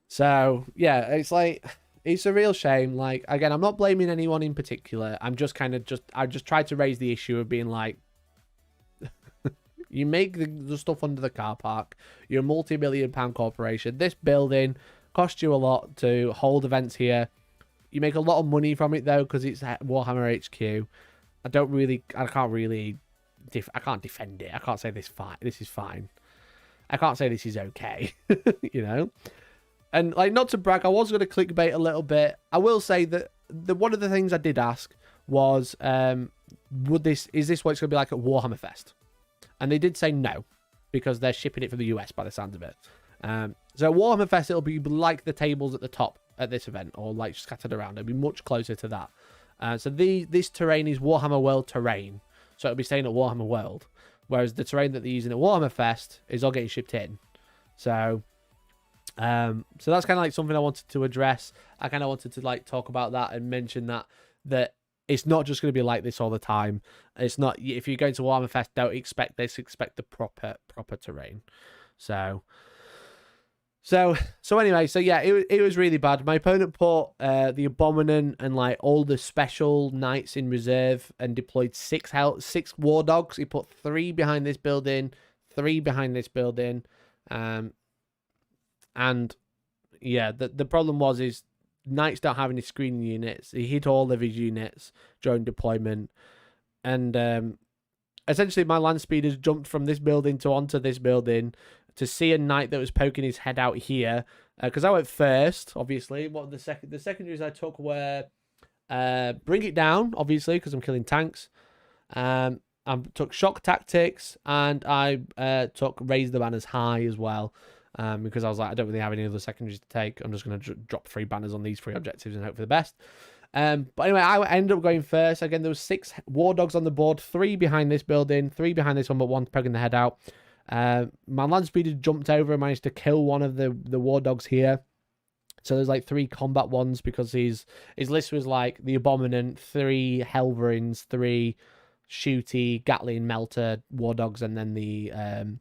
So yeah, it's like, it's a real shame. Like, again, I'm not blaming anyone in particular. I'm just I just tried to raise the issue of being like, you make the stuff under the car park. You're a multi-million-pound corporation. This building cost you a lot to hold events here. You make a lot of money from it though, because it's Warhammer HQ. I can't defend it. I can't say this is fine. I can't say this is okay. And like, not to brag, I was going to clickbait a little bit. I will say that one of the things I did ask was, is this what it's going to be like at Warhammer Fest? And they did say no, because they're shipping it from the US by the sound of it. So at Warhammer Fest, it'll be like the tables at the top at this event, or like scattered around. It'll be much closer to that. So this terrain is Warhammer World terrain. So it'll be staying at Warhammer World. Whereas the terrain that they're using at Warhammer Fest is all getting shipped in. So that's kind of like something I wanted to address. I kind of wanted to like talk about that and mention that it's not just going to be like this all the time. It's not, if you're going to Warhammer Fest, don't expect this. Expect the proper terrain. So anyway, so yeah, it was really bad. My opponent put the Abominant and like all the special knights in reserve and deployed 6 war dogs. He put 3 behind this building, 3 behind this building. And yeah, the problem is knights don't have any screening units. He hit all of his units during deployment, and essentially my land speeders jumped from this building to onto this building to see a knight that was poking his head out here. Because I went first, obviously. What the secondaries I took were bring it down, obviously, because I'm killing tanks. I took shock tactics, and I took raise the banners high as well, because I was like, I don't really have any other secondaries to take. I'm just going to drop 3 banners on these 3 objectives and hope for the best. But anyway, I ended up going first. Again, there was 6 war dogs on the board, 3 behind this building, 3 behind this one, but 1 poking the head out. My land speeder jumped over and managed to kill one of the war dogs here. So there's like 3 combat ones, because his list was like the Abominant, 3 Helverins, 3 Shooty, Gatling, Melter, War Dogs, and then the and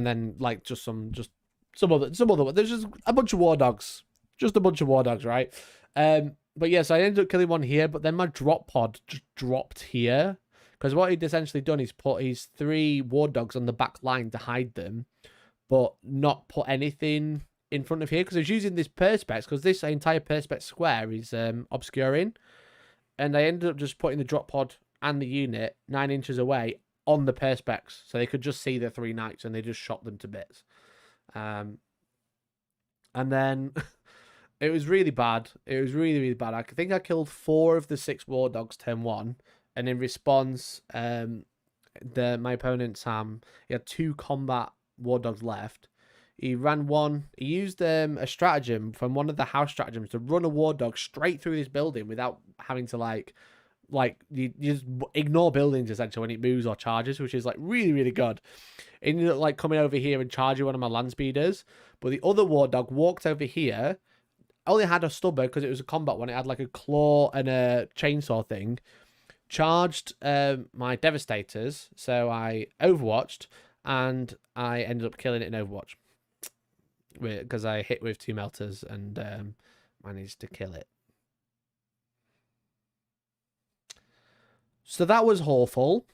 then like some other. There's just a bunch of War Dogs, right? But yeah, so I ended up killing one here, but then my drop pod just dropped here, because what he'd essentially done is put his 3 War Dogs on the back line to hide them, but not put anything in front of here, because I was using this perspex, because this entire perspex square is obscuring, and I ended up just putting the drop pod and the unit 9 inches away on the perspex, so they could just see the 3 knights, and they just shot them to bits. And then it was really bad. It was really, really bad. I think I killed 4 of the 6 war dogs turn 1, and in response, my opponent Sam, he had 2 combat war dogs left. He ran one. He used a stratagem from one of the house stratagems to run a war dog straight through this building without having to like you just ignore buildings essentially when it moves or charges, which is like really, really good. It ended up like coming over here and charging one of my land speeders, but the other war dog walked over here. Only had a stubber because it was a combat one. It had like a claw and a chainsaw thing. Charged my devastators, so I overwatched, and I ended up killing it in Overwatch, because I hit with 2 melters and managed to kill it. So that was awful.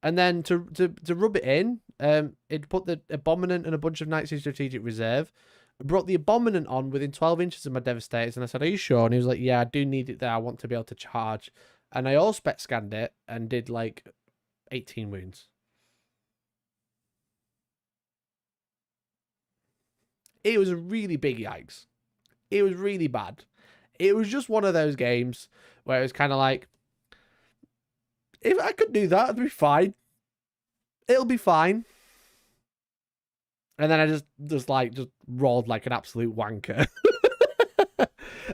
And then to rub it in, it put the Abominant and a bunch of knights in strategic reserve. I brought the Abominant on within 12 inches of my devastators, and I said, "Are you sure?" And he was like, "Yeah, I do need it there. I want to be able to charge." And I all spec scanned it and did like 18 wounds. It was a really big yikes. It was really bad. It was just one of those games where it was kind of like, if I could do that, it'd be fine. It'll be fine. And then I just rolled like an absolute wanker.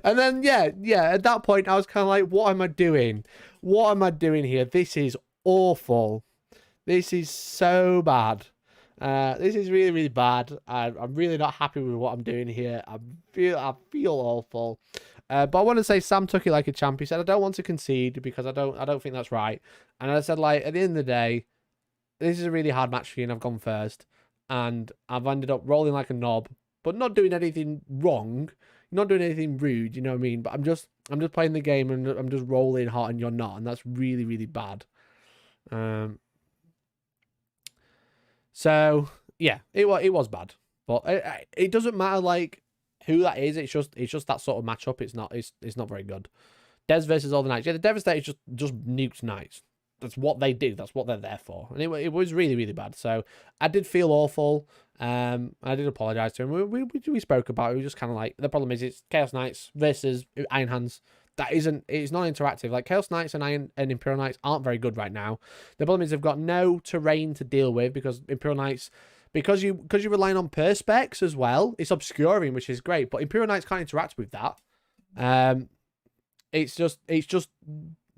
And then, yeah, at that point, I was kind of like, what am I doing? What am I doing here? This is awful. This is so bad. This is really, really bad. I'm really not happy with what I'm doing here. I feel awful. But I want to say Sam took it like a champ. He said, "I don't want to concede because I don't think that's right." And I said, like, at the end of the day, this is a really hard match for you, and I've gone first, and I've ended up rolling like a knob, but not doing anything wrong, not doing anything rude. You know what I mean? But I'm just playing the game, and I'm just rolling hot, and you're not, and that's really, really bad. So yeah, it was bad, but it doesn't matter like who that is. It's just that sort of matchup. It's not very good. Des versus all the knights. Yeah, the Devastators just nuked knights. That's what they do. That's what they're there for. And it was really, really bad. So I did feel awful. I did apologize to him. We spoke about it. We were just kind of like, the problem is it's Chaos Knights versus Iron Hands. It's not interactive. Like Chaos Knights and Imperial Knights aren't very good right now. The problem is they've got no terrain to deal with, because Imperial Knights, because you're relying on perspex as well, it's obscuring, which is great, but Imperial Knights can't interact with that. It's just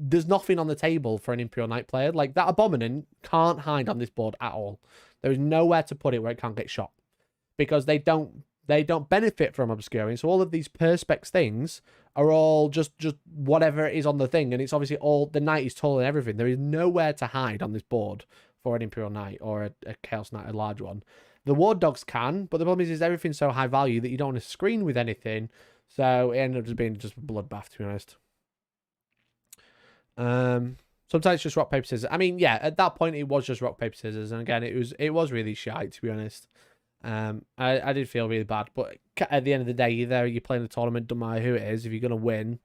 there's nothing on the table for an Imperial Knight player. Like, that Abominant can't hide on this board at all. There is nowhere to put it where it can't get shot, because they don't benefit from obscuring. So all of these perspex things are all just whatever is on the thing, and it's obviously all the knight is tall and everything. There is nowhere to hide on this board for an Imperial Knight or a Chaos Knight, a large one. The Ward Dogs can, but the problem is everything's so high value that you don't want to screen with anything. So it ended up just being just a bloodbath, to be honest. Sometimes it's just rock, paper, scissors. I mean, yeah, at that point it was just rock, paper, scissors, and again it was really shite, to be honest. I did feel really bad, but at the end of the day, you're playing a tournament, don't matter who it is. If you're gonna win,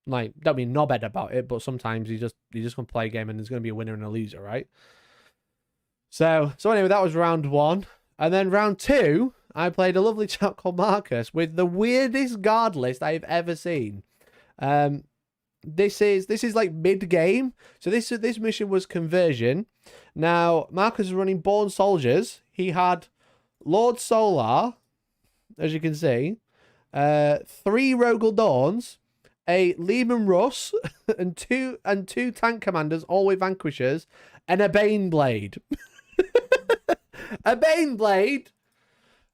like, don't be knobhead about it, but sometimes you just gonna play a game and there's gonna be a winner and a loser, right? So anyway, that was round 1, and then round 2, I played a lovely chap called Marcus with the weirdest guard list I've ever seen. this is like mid-game. So this mission was conversion. Now, Marcus is running Born Soldiers. He had Lord Solar, as you can see, 3 Rogel Dawns, a Lehman Russ, and two tank commanders, all with Vanquishers, and a Bane Blade. A Bane Blade.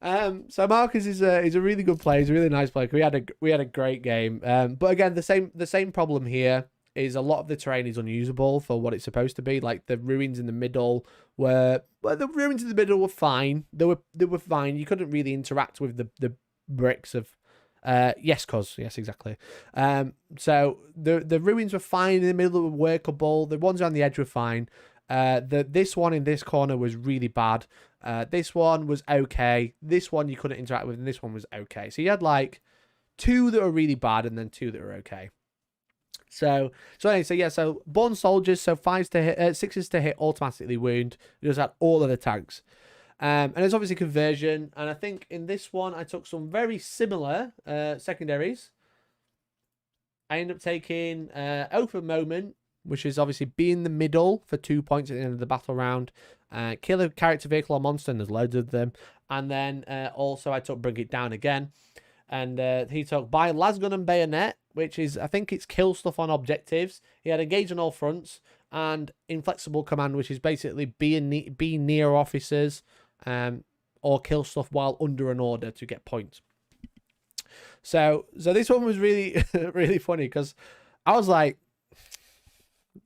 So Marcus is a really good player. He's a really nice player. We had a great game. But again, the same problem here is a lot of the terrain is unusable for what it's supposed to be. Like the ruins in the middle were fine. They were fine. You couldn't really interact with the bricks of yes, exactly. So the ruins were fine in the middle, were workable. The ones around the edge were fine. This one in this corner was really bad. This one was okay. This one you couldn't interact with, and this one was okay. So you had like 2 that were really bad, and then 2 that were okay. So Born Soldiers, so 5s to hit, 6s to hit, automatically wound. It just had all of the tanks. And it's obviously conversion. And I think in this one, I took some very similar secondaries. I ended up taking Open Moment, which is obviously be in the middle for 2 points at the end of the battle round. Kill a character, vehicle, or monster, and there's loads of them. And then also I took Bring It Down again. And he took Buy Lasgun and Bayonet, which is, I think it's kill stuff on objectives. He had Engage on all fronts, and Inflexible Command, which is basically be near officers, or kill stuff while under an order to get points. So this one was really, really funny, because I was like,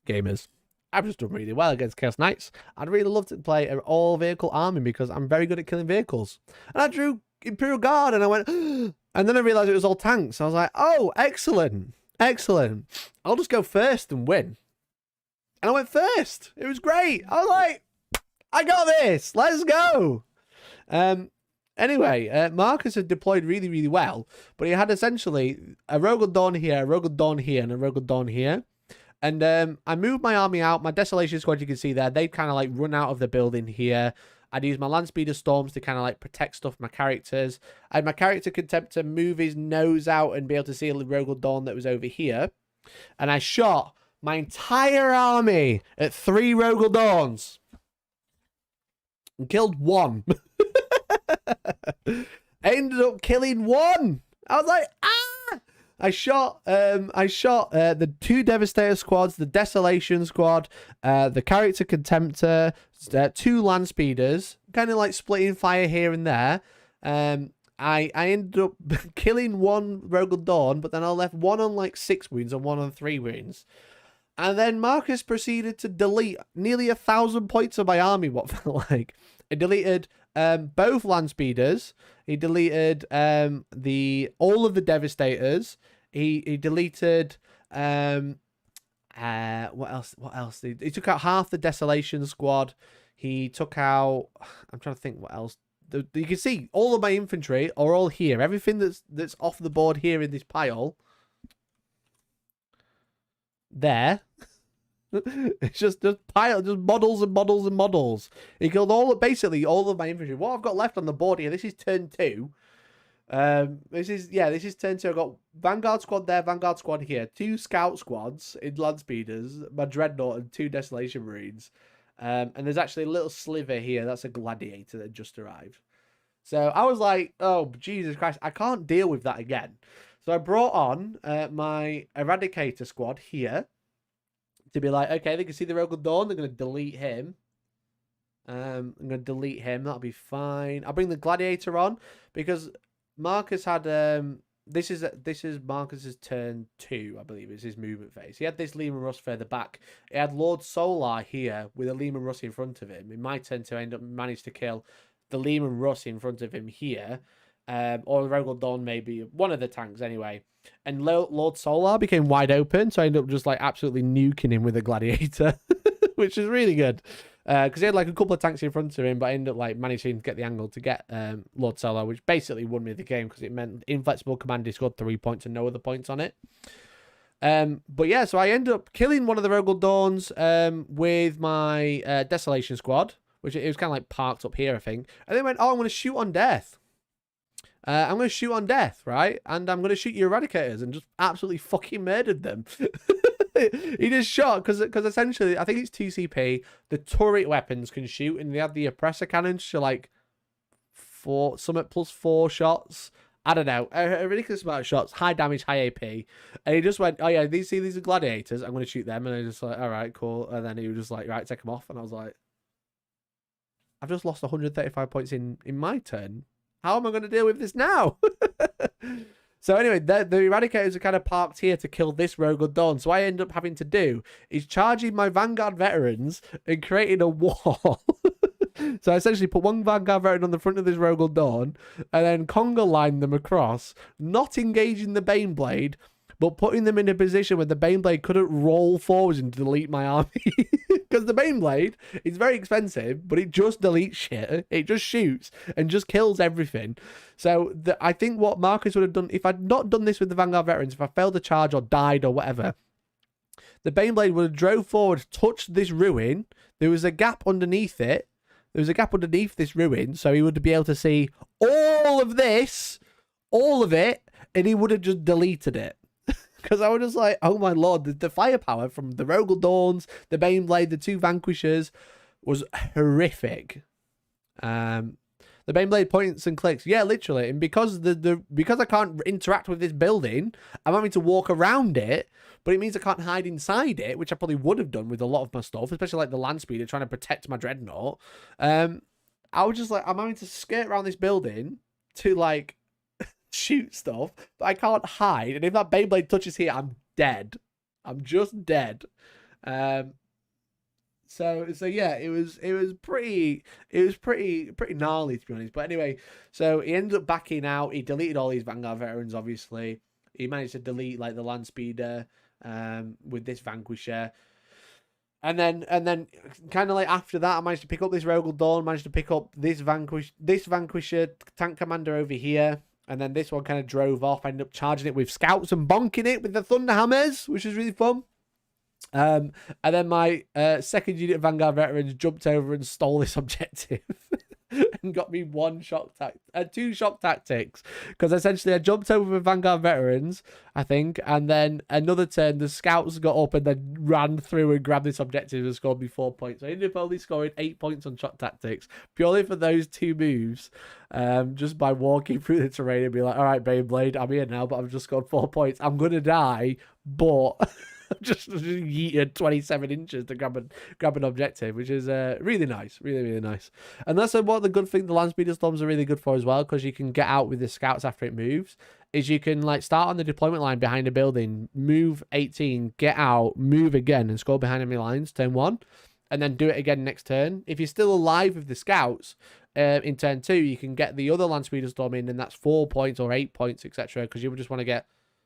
gamers, I've just done really well against Chaos Knights. I'd really love to play an all-vehicle army because I'm very good at killing vehicles. And I drew Imperial Guard, and I went... And then I realised it was all tanks. I was like, oh, excellent. Excellent. I'll just go first and win. And I went first. It was great. I was like, I got this. Let's go. Anyway, Marcus had deployed really, really well. But he had essentially a Rogel Dawn here, a Rogel Dawn here, and a Rogel Dawn here. And I moved my army out. My Desolation Squad, you can see there, they'd kind of like run out of the building here. I'd use my Landspeeder Storms to kind of like protect stuff for my characters. I had my character Contemptor move his nose out and be able to see a Rogel Dawn that was over here. And I shot my entire army at 3 Rogel Dawns. And killed 1. I ended up killing 1. I was like, ah! I shot the 2 Devastator squads, the Desolation squad, the character Contemptor, 2 land speeders, kind of like splitting fire here and there. I ended up killing 1 Rogel Dawn, but then I left 1 on like 6 wounds and 1 on 3 wounds. And then Marcus proceeded to delete nearly 1,000 points of my army, what felt like. It deleted both land speeders. He deleted all of the Devastators. He deleted what else? He took out half the Desolation squad. He took out, I'm trying to think what else. You can see all of my infantry are all here. Everything that's off the board here in this pile. There. It's just models and models and models. He killed basically all of my infantry. What I've got left on the board here, this is turn 2. This is turn 2. I've got Vanguard squad there, Vanguard squad here, 2 scout squads in land speeders, my Dreadnought, and 2 Desolation Marines. And there's actually a little sliver here. That's a Gladiator that just arrived. So I was like, oh, Jesus Christ, I can't deal with that again. So I brought on my Eradicator squad here to be like, okay, they can see the Rogel Dawn. They're going to delete him. I'm going to delete him. That'll be fine. I'll bring the Gladiator on because Marcus had... This is Marcus's turn 2, I believe. It's his movement phase. He had this Lehman Russ further back. He had Lord Solar here with a Lehman Russ in front of him. In my turn 2, I managed to kill the Lehman Russ in front of him here. Or the Rogel Dawn, maybe. One of the tanks, anyway. And Lord Solar became wide open, so I ended up just like absolutely nuking him with a Gladiator, which is really good. Because he had like a couple of tanks in front of him, but I ended up like managing to get the angle to get Lord Solar, which basically won me the game because it meant Inflexible Command, he scored 3 points and no other points on it. But yeah, so I ended up killing one of the Rogel Dawns with my Desolation squad, which it was kind of like parked up here, I think. And then went, oh, I'm going to shoot on death. I'm going to shoot on death, right? And I'm going to shoot your Eradicators and just absolutely fucking murdered them. He just shot, because essentially, I think it's TCP, the turret weapons can shoot, and they have the oppressor cannons, so like 4 shots. I don't know, a ridiculous amount of shots, high damage, high AP. And he just went, oh yeah, these are gladiators, I'm going to shoot them. And I just like, all right, cool. And then he was just like, right, take them off. And I was like, I've just lost 135 points in my turn. How am I going to deal with this now? So anyway, the Eradicators are kind of parked here to kill this Rogue Undawn. So what I end up having to do is charging my Vanguard veterans and creating a wall. So I essentially put one Vanguard veteran on the front of this Rogue Undawn and then conga line them across, not engaging the Baneblade, but putting them in a position where the Baneblade couldn't roll forwards and delete my army. Because the Baneblade is very expensive, but it just deletes shit. It just shoots and just kills everything. So I think what Marcus would have done, if I'd not done this with the Vanguard veterans, if I failed to charge or died or whatever, the Baneblade would have drove forward, touched this ruin. There was a gap underneath it. There was a gap underneath this ruin, so he would be able to see all of this, all of it, and he would have just deleted it. Because I was just like, oh my lord, the firepower from the Rogue Dawns, the Baneblade, the 2 Vanquishers was horrific. The Baneblade points and clicks, yeah, literally. And because because I can't interact with this building, I'm having to walk around it, but it means I can't hide inside it, which I probably would have done with a lot of my stuff, especially like the land speeder trying to protect my dreadnought. I was just like, I'm having to skirt around this building to like shoot stuff, but I can't hide. And if that Beyblade touches here, I'm dead. I'm just dead. So yeah, it was pretty gnarly, to be honest. But anyway, so he ended up backing out. He deleted all these Vanguard veterans, obviously. He managed to delete like the land speeder with this Vanquisher. And then kind of like after that, I managed to pick up this Rogue Dawn, managed to pick up this Vanquisher tank commander over here. And then this one kind of drove off. I ended up charging it with scouts and bonking it with the Thunderhammers, which was really fun. And then my second unit of Vanguard veterans jumped over and stole this objective and got me 2 shock tactics. Because essentially I jumped over with Vanguard veterans, I think, and then another turn the scouts got up and then ran through and grabbed this objective and scored me 4 points. So I ended up only scoring 8 points on shock tactics purely for those 2 moves. Just by walking through the terrain and be like, all right, Beyblade, I'm here now, but I've just scored 4 points. I'm gonna die, but just yeeted 27 inches to grab an objective, which is really nice, really nice. And that's what the good thing the land speeder storms are really good for as well, because you can get out with the scouts after it moves. Is you can like start on the deployment line behind a building, move 18, get out, move again, and score behind enemy lines turn 1, and then do it again next turn. If you're still alive with the scouts in turn 2, you can get the other land speeder storm in, and that's 4 points or 8 points, etc. Because you would just want to get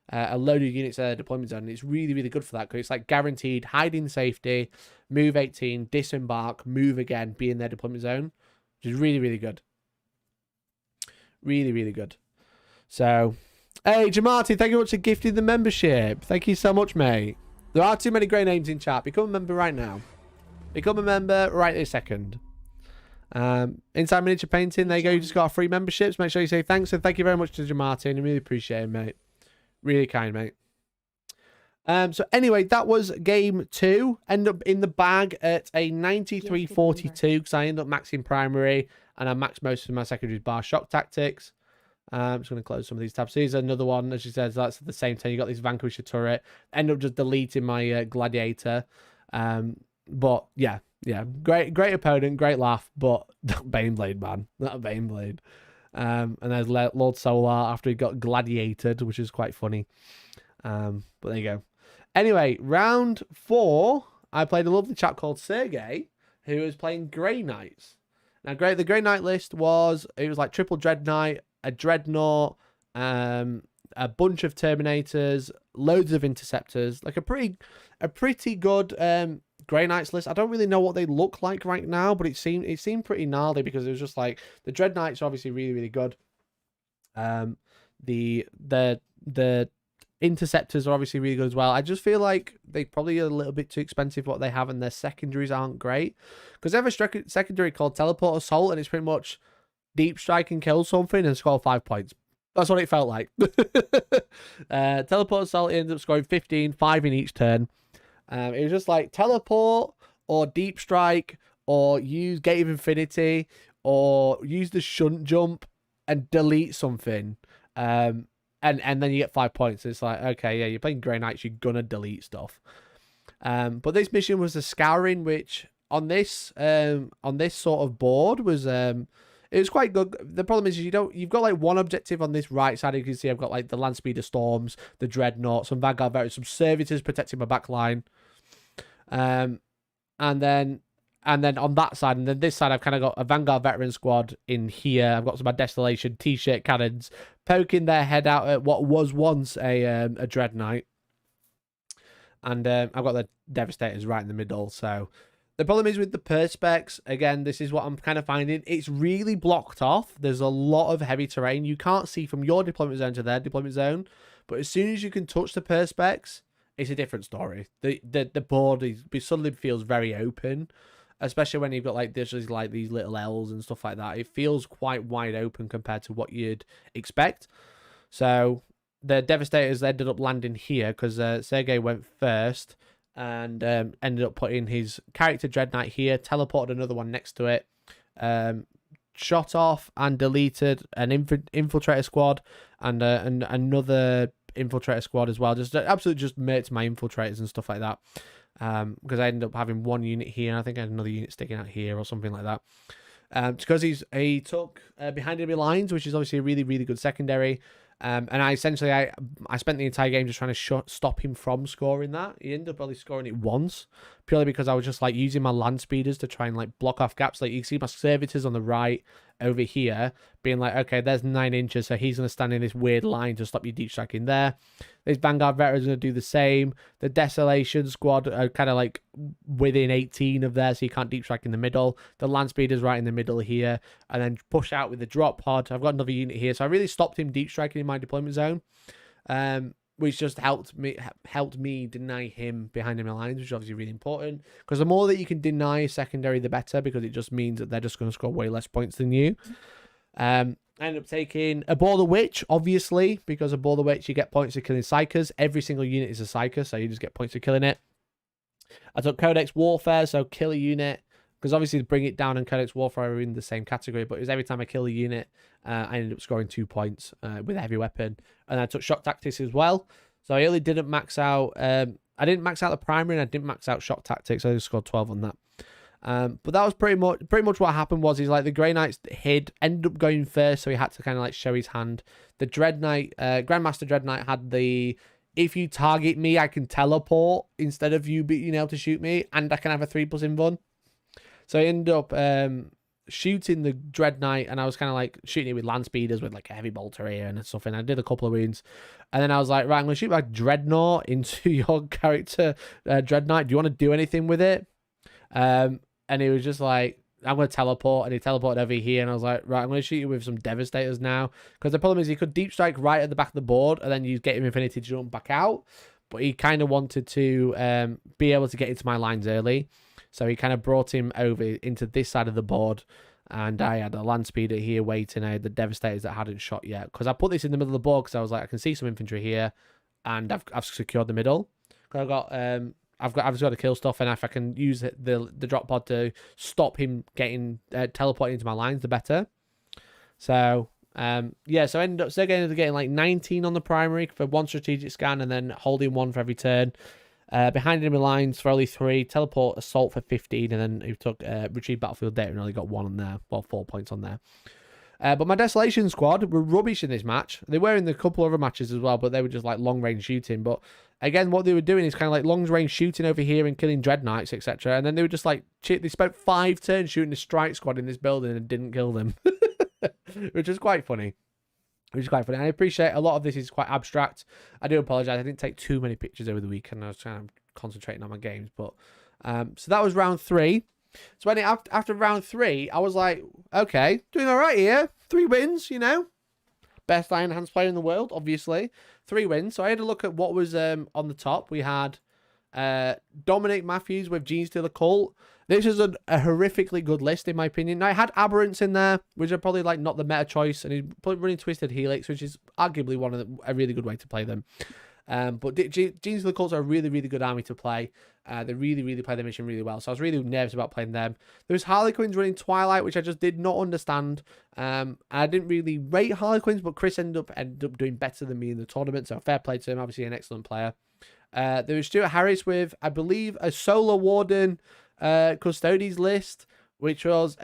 a load of units at a deployment zone. And it's really good for that, because it's like guaranteed hide in safety, move 18, disembark, move again, be in their deployment zone, which is really good. Really good. So, hey, Jamarty, thank you much for gifting the membership. Thank you so much, mate. There are too many great names in chat. Become a member right now. Become a member right this second. Inside Miniature Painting, there you go. You just got our free memberships. Make sure you say thanks, and thank you very much to Jamarty. I really appreciate it, mate. Really kind, mate. So anyway, that was game 2. End up in the bag at a 93.42 because I end up maxing primary and I maxed most of my secondaries bar shock tactics. I'm just going to close some of these tabs. So here's another one, as she says, that's at the same time. You got this Vanquisher turret. End up just deleting my Gladiator. But yeah, great opponent, great laugh, but that Baneblade, man, that Baneblade. And there's Lord Solar after he got gladiated, which is quite funny. But there you go. Anyway, round 4, I played a lovely chap called Sergey, who was playing Grey Knights. Now, the Grey Knight list was like triple Dread Knight, a Dreadnought, a bunch of Terminators, loads of Interceptors, like a pretty good Grey Knights list. I don't really know what they look like right now, but it seemed pretty gnarly, because it was just like the Dread Knights are obviously really good. The Interceptors are obviously really good as well. I just feel like they probably are a little bit too expensive what they have, and their secondaries aren't great, because they have a secondary called Teleport Assault, and it's pretty much deep strike and kill something and score 5 points. That's what it felt like. Teleport assault ended up scoring 15, 5 in each turn. It was just like teleport or deep strike or use Gate of Infinity or use the shunt jump and delete something. And then you get 5 points. It's like, okay, yeah, you're playing Grey Knights, you're gonna delete stuff. But this mission was the Scouring, which on this sort of board was it was quite good. The problem is you've got like one objective on this right side. You can see I've got like the Landspeeder Storms, the Dreadnought, some Vanguard Veterans, some Servitors protecting my back line. And then on that side, and then this side, I've kind of got a Vanguard Veteran squad in here. I've got some Desolation T-shirt cannons poking their head out at what was once a Dread Knight. And I've got the Devastators right in the middle. So the problem is with the Perspex, again, this is what I'm kind of finding. It's really blocked off. There's a lot of heavy terrain. You can't see from your deployment zone to their deployment zone. But as soon as you can touch the Perspex, it's a different story. The board suddenly feels very open. Especially when you've got like this, like these little L's and stuff like that. It feels quite wide open compared to what you'd expect. So the Devastators ended up landing here because Sergei went first and ended up putting his character Dread Knight here, teleported another one next to it, shot off and deleted an infiltrator squad and another infiltrator squad as well. Just absolutely just mates my infiltrators and stuff like that. Because I ended up having one unit here, and I think I had another unit sticking out here or something like that. Because he took behind enemy lines, which is obviously a really, really good secondary. And I spent the entire game just trying to stop him from scoring that. He ended up only scoring it once, purely because I was just like using my land speeders to try and like block off gaps. Like you can see my servitors on the right over here being like, okay, there's 9 inches, so he's going to stand in this weird line to stop you deep striking there. These Vanguard Veterans are going to do the same. The Desolation squad are kind of like within 18 of there, so you can't deep strike in the middle. The land speeder's right in the middle here, and then push out with the drop pod. I've got another unit here, so I really stopped him deep striking in my deployment zone, which just helped me deny him behind enemy lines, which is obviously really important, because the more that you can deny secondary, the better, because it just means that they're just going to score way less points than you. I ended up taking a Abhor the Witch, obviously, because Abhor the Witch, you get points for killing Psychers. Every single unit is a Psyker, so you just get points for killing it. I took Codex Warfare, so kill a unit, because obviously to bring it down and Codex Warfare are in the same category, but it was every time I kill a unit, I ended up scoring 2 points with a heavy weapon. And I took Shock Tactics as well, so I only didn't max out, I didn't max out the primary, and I didn't max out Shock Tactics, so I just scored 12 on that. But that was pretty much what happened. Was he's like the Grey Knights ended up going first, so he had to kind of like show his hand. The Dread Knight, Grandmaster Dread Knight, had the if you target me, I can teleport instead of you being able to shoot me, and I can have a 3+ invuln. So I ended up shooting the Dread Knight, and I was kind of like shooting it with land speeders with like a heavy bolter here and stuff. And I did a couple of wounds, and then I was like, right, I'm gonna shoot my Dreadnought into your character, Dread Knight. Do you want to do anything with it? And he was just like, I'm going to teleport, and he teleported over here, and I was like, right, I'm going to shoot you with some Devastators now, because the problem is he could deep strike right at the back of the board, and then you get him Infinity to jump back out, but he kind of wanted to be able to get into my lines early, so he kind of brought him over into this side of the board, and I had a land speeder here waiting. I had the Devastators that hadn't shot yet, because I put this in the middle of the board, because I was like, I can see some infantry here, and I've secured the middle, because I've just got to kill stuff, and if I can use the drop pod to stop him getting teleporting into my lines, the better. So yeah, so I ended up getting like 19 on the primary for 1 strategic scan, and then holding 1 for every turn. Behind enemy lines for only 3, teleport assault for 15, and then he took retrieve battlefield data and only got 1 on there, well, 4 points on there. But my Desolation squad were rubbish in this match. They were in the couple other matches as well, but they were just like long range shooting. But again, what they were doing is kind of like long range shooting over here and killing Dread Knights, etc. And then they were just like, they spent 5 turns shooting the strike squad in this building and didn't kill them, which is quite funny. And I appreciate a lot of this is quite abstract. I do apologize. I didn't take too many pictures over the weekend. I was trying to concentrating on my games. But so that was round 3. So when after round 3, I was like, okay, doing all right here. 3 wins, you know. Best Iron Hands player in the world, obviously. 3 wins. So I had a look at what was on the top. We had Dominic Matthews with Gene Stealer Cult. This is a horrifically good list, in my opinion. Now, I had Aberrants in there, which are probably like not the meta choice, and he's probably running Twisted Helix, which is arguably a really good way to play them. But Genes of the Cults are a really, really good army to play. They really, really play the mission really well. So I was really nervous about playing them. There was Harlequins running Twilight, which I just did not understand. I didn't really rate Harlequins, but Chris ended up doing better than me in the tournament. So fair play to him. Obviously an excellent player. There was Stuart Harris with, I believe, a Solar Warden Custodes list, which was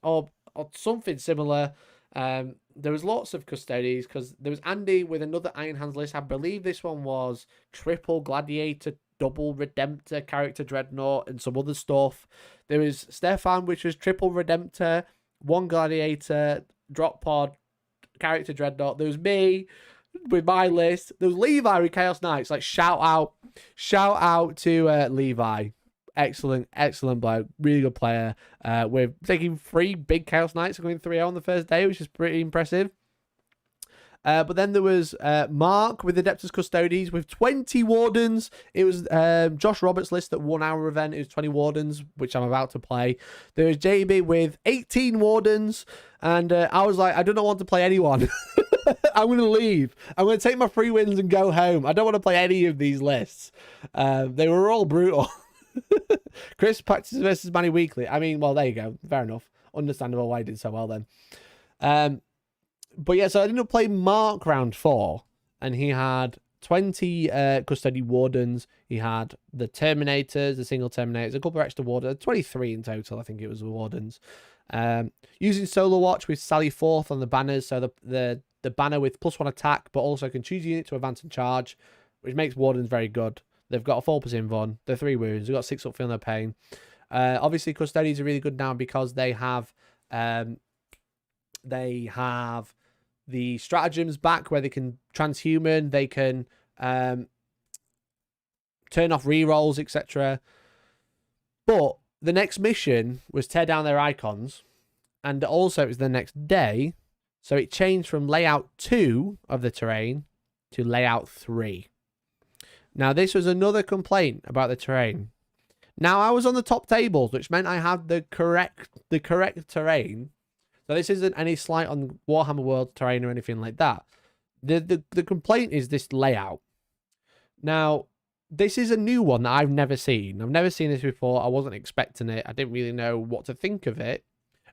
or something similar. There was lots of Custodes because there was Andy with another Iron Hands list. I believe this one was triple Gladiator, double Redemptor, character Dreadnought, and some other stuff. There was Stefan, which was triple Redemptor, one Gladiator, drop pod, character Dreadnought. There was me with my list. There was Levi with Chaos Knights. Like, shout out to Levi. Excellent bloke. Really good player. We're taking 3 big Chaos Knights and going 3-0 on the first day, which is pretty impressive. But then there was Mark with Adeptus Custodes with 20 Wardens. It was Josh Roberts' list at 1 hour event. It was 20 Wardens, which I'm about to play. There was JB with 18 Wardens. And I was like, I do not want to play anyone. I'm going to leave. I'm going to take my 3 wins and go home. I don't want to play any of these lists. They were all brutal. Chris practices versus Manny weekly. I mean, well, there you go. Fair enough. Understandable why he did so well then. But yeah, so I ended up playing Mark round 4, and he had 20 Custody Wardens. He had the Terminators, the single Terminators, a couple of extra Wardens, 23 in total, I think it was the Wardens. Using Solar Watch with Sally Forth on the banners, so the banner with +1 attack, but also can choose unit to advance and charge, which makes Wardens very good. They've got a 4% Von, they're 3 wounds, they've got 6 up, feeling no pain. Obviously, Custodians are really good now because they have the stratagems back where they can transhuman, they can turn off rerolls, etc. But the next mission was tear down their icons, and also it was the next day, so it changed from layout 2 of the terrain to layout 3. Now, this was another complaint about the terrain. Now, I was on the top tables, which meant I had the correct terrain. So this isn't any slight on Warhammer World terrain or anything like that. The complaint is this layout. Now, this is a new one that I've never seen. I've never seen this before. I wasn't expecting it. I didn't really know what to think of it.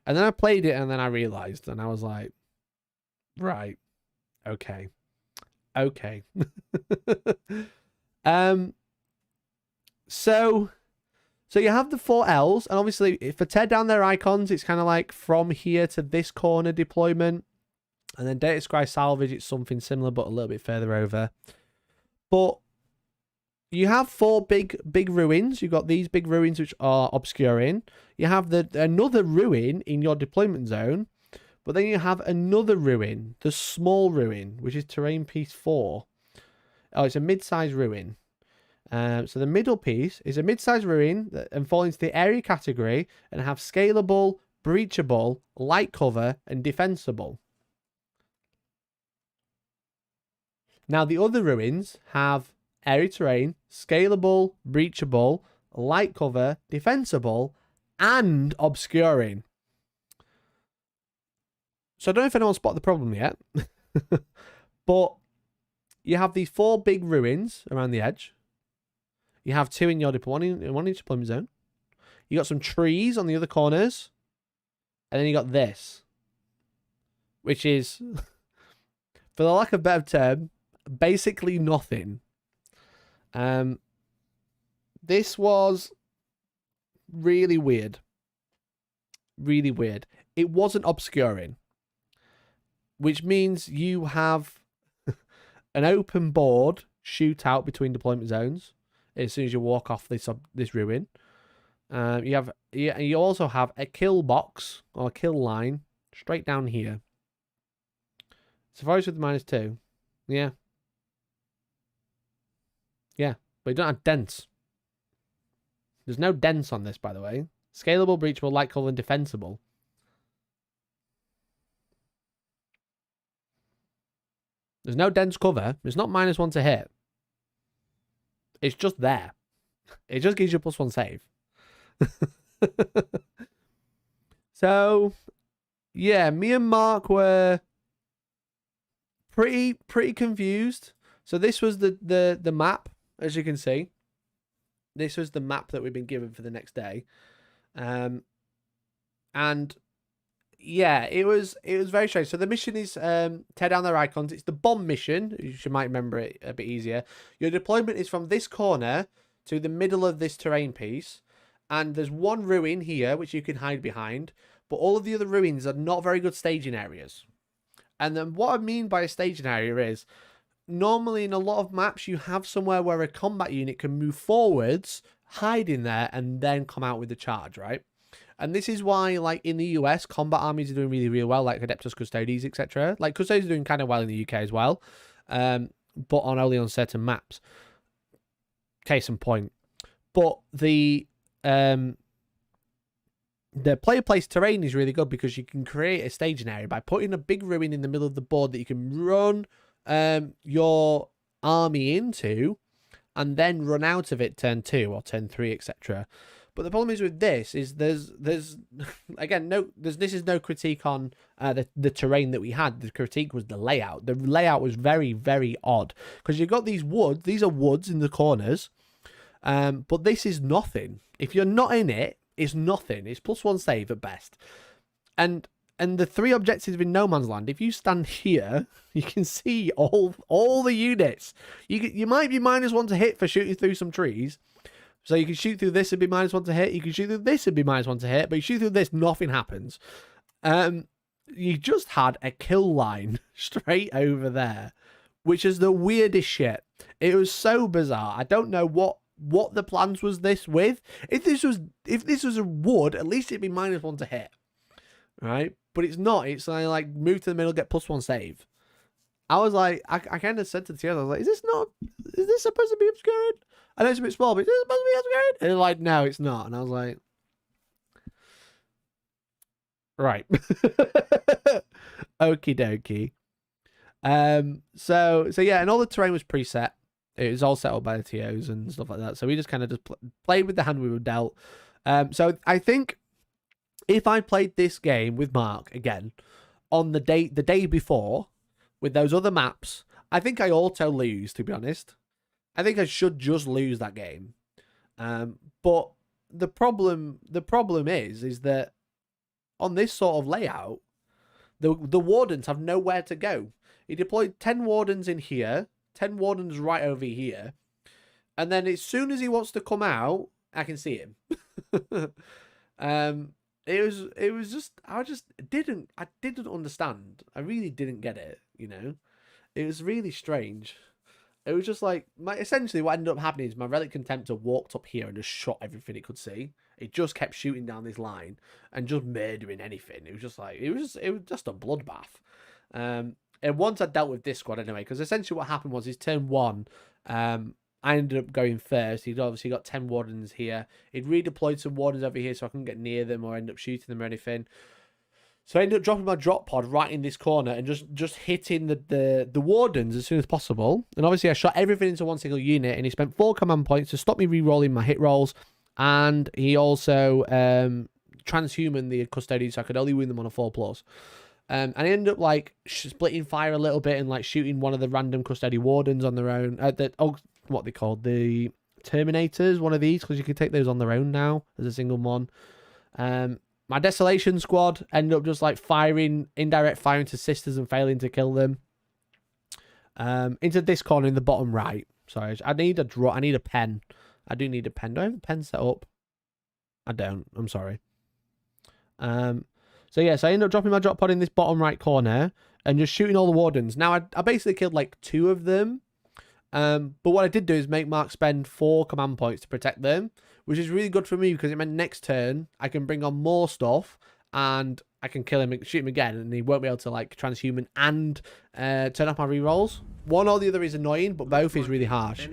And then I played it and then I realized, and I was like, right, okay. So you have the 4 L's, and obviously for tear down their icons, it's kind of like from here to this corner deployment. And then Data Scry Salvage, it's something similar, but a little bit further over. But you have 4 big ruins. You've got these big ruins, which are obscuring. You have another ruin in your deployment zone. But then you have another ruin, the small ruin, which is Terrain Piece 4. Oh, it's a mid-sized ruin. So the middle piece is a mid-sized ruin and fall into the area category and have scalable, breachable, light cover, and defensible. Now the other ruins have area terrain, scalable, breachable, light cover, defensible, and obscuring. So I don't know if anyone spotted the problem yet, but you have these 4 big ruins around the edge. You have 2 in your one in each deployment zone. You got some trees on the other corners. And then you got this. Which is, for the lack of a better term, basically nothing. This was really weird. Really weird. It wasn't obscuring. Which means you have an open board shootout between deployment zones. As soon as you walk off this ruin, you also have a kill box or a kill line straight down here. Safari's with -2, yeah, but you don't have dents. There's no dents on this, by the way. Scalable, breachable, light cover, and defensible. There's no dense cover. It's not -1 to hit. It's just there. It just gives you +1 save. So, yeah, me and Mark were pretty confused. So this was the map, as you can see. This was the map that we've been given for the next day. And yeah, it was very strange. So the mission is tear down their icons. It's the bomb mission. You might remember it a bit easier. Your deployment is from this corner to the middle of this terrain piece. And there's one ruin here, which you can hide behind. But all of the other ruins are not very good staging areas. And then what I mean by a staging area is, normally in a lot of maps, you have somewhere where a combat unit can move forwards, hide in there, and then come out with the charge, right? And this is why, like, in the US, combat armies are doing really, really well, like Adeptus Custodes, etc. Like, Custodes are doing kind of well in the UK as well, but only on certain maps. Case in point. But the player-placed terrain is really good because you can create a staging area by putting a big ruin in the middle of the board that you can run your army into and then run out of it turn 2 or turn 3, etc. But the problem is with this is there's again this is no critique on the terrain that we had. The critique was the layout. The layout was very, very odd because you've got these woods. These are woods in the corners, but this is nothing. If you're not in it, it's nothing. It's +1 save at best. And the 3 objectives in No Man's Land, if you stand here, you can see all the units. You might be -1 to hit for shooting through some trees. So you can shoot through this and be -1 to hit. You can shoot through this and be -1 to hit. But you shoot through this, nothing happens. You just had a kill line straight over there, which is the weirdest shit. It was so bizarre. I don't know what the plans was this with. If this was a wood, at least it'd be -1 to hit, right? But it's not. It's like move to the middle, get +1 save. I was like, I kind of said to the team, I was like, is this supposed to be obscured? I know it's a bit small, but is this supposed to be obscured? And they're like, no, it's not. And I was like, right. Okie dokie. So yeah, and all the terrain was preset. It was all set up by the TOs and stuff like that. So we just kind of played with the hand we were dealt. So I think if I played this game with Mark again on the day before with those other maps, I think I auto lose, to be honest. I think I should just lose that game. But the problem is that on this sort of layout, the wardens have nowhere to go. He deployed 10 wardens in here, 10 wardens right over here, and then as soon as he wants to come out, I can see him. It was just I didn't understand. I really didn't get it, you know. It was really strange. It was just like essentially what ended up happening is my Relic Contemptor walked up here and just shot everything it could see. It just kept shooting down this line and just murdering anything. It was just like it was just a bloodbath. And once I dealt with this squad anyway, because essentially what happened was his turn 1, I ended up going first. He'd obviously got 10 wardens here. He'd redeployed some wardens over here so I couldn't get near them or end up shooting them or anything. So I ended up dropping my drop pod right in this corner and just hitting the wardens as soon as possible. And obviously I shot everything into one single unit, and he spent 4 command points to stop me re-rolling my hit rolls. And he also transhumaned the custodians so I could only win them on a 4+. And I ended up like splitting fire a little bit and like shooting one of the random custody wardens on their own. What they called the Terminators, one of these, because you can take those on their own now as a single mon. My Desolation squad ended up just like indirect firing to sisters and failing to kill them. Into this corner in the bottom right. Sorry, I need a pen. I do need a pen. Do I have a pen set up? I don't. I'm sorry. So yeah, so I ended up dropping my drop pod in this bottom right corner and just shooting all the wardens. Now I basically killed like 2 of them. But what I did do is make Mark spend 4 command points to protect them, which is really good for me because it meant next turn I can bring on more stuff and I can kill him, shoot him again, and he won't be able to like transhuman and turn off my rerolls. One or the other is annoying, but both is really harsh.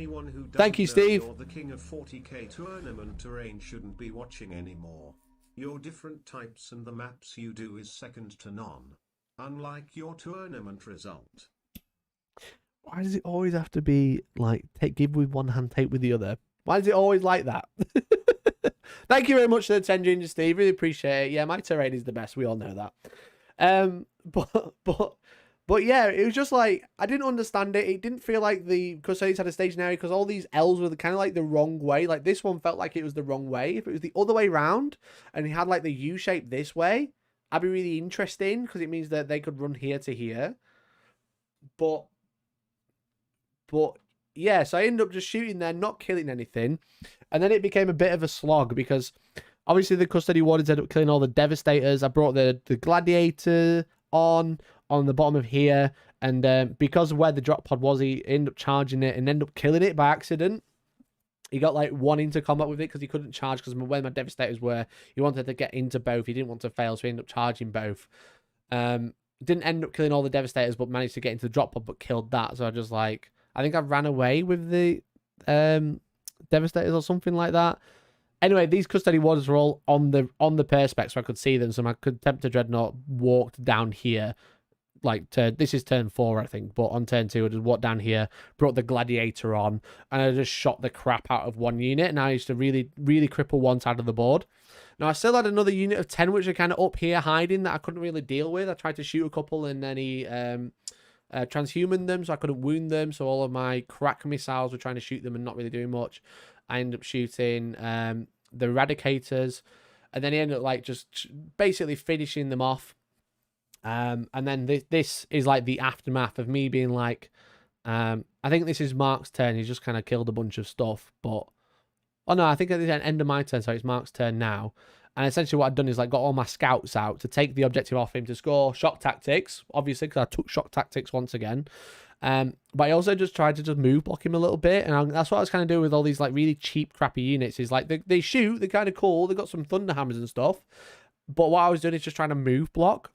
Thank you, Steve. You're the king of 40k tournament terrain shouldn't be watching anymore. Your different types and the maps you do is second to none. Unlike your tournament result. Why does it always have to be like give with one hand, take with the other? Why is it always like that? Thank you very much for the 10 Ginger Steve. Really appreciate it. Yeah, my terrain is the best. We all know that. But yeah, it was just like, I didn't understand it. It didn't feel like the Custodians had a stationary because all these L's were kind of like the wrong way. Like this one felt like it was the wrong way. If it was the other way round and he had like the U shape this way, I'd be really interesting because it means that they could run here to here. But yeah, so I ended up just shooting there, not killing anything. And then it became a bit of a slog because obviously the Custody Wardens ended up killing all the Devastators. I brought the Gladiator on the bottom of here. And because of where the drop pod was, he ended up charging it and ended up killing it by accident. He got like one into combat with it because he couldn't charge because where my Devastators were, he wanted to get into both. He didn't want to fail, so he ended up charging both. Didn't end up killing all the Devastators, but managed to get into the drop pod, but killed that. So I just like, I think I ran away with the Devastators or something like that. Anyway, these Custody Wardens were all on the perspex, so I could see them. So my Contemptor Dreadnought walked down here. Like, this is turn 4, I think. But on turn 2, I just walked down here, brought the Gladiator on, and I just shot the crap out of one unit. And I used to really, really cripple one side of the board. Now, I still had another unit of 10, which are kind of up here hiding that I couldn't really deal with. I tried to shoot a couple, and then he transhuman them, so I couldn't wound them. So all of my crack missiles were trying to shoot them and not really doing much. I ended up shooting the Eradicators, and then he ended up like just basically finishing them off. And then this is like the aftermath of me being like, I think this is Mark's turn. He's just kind of killed a bunch of stuff, but oh no, I think at the end of my turn, so it's Mark's turn now. And essentially what I'd done is like got all my scouts out to take the objective off him to score shock tactics, obviously, because I took shock tactics once again. But I also just tried to just move block him a little bit. And that's what I was kind of doing with all these like really cheap, crappy units is like they shoot, they're kind of cool. They've got some thunder hammers and stuff. But what I was doing is just trying to move block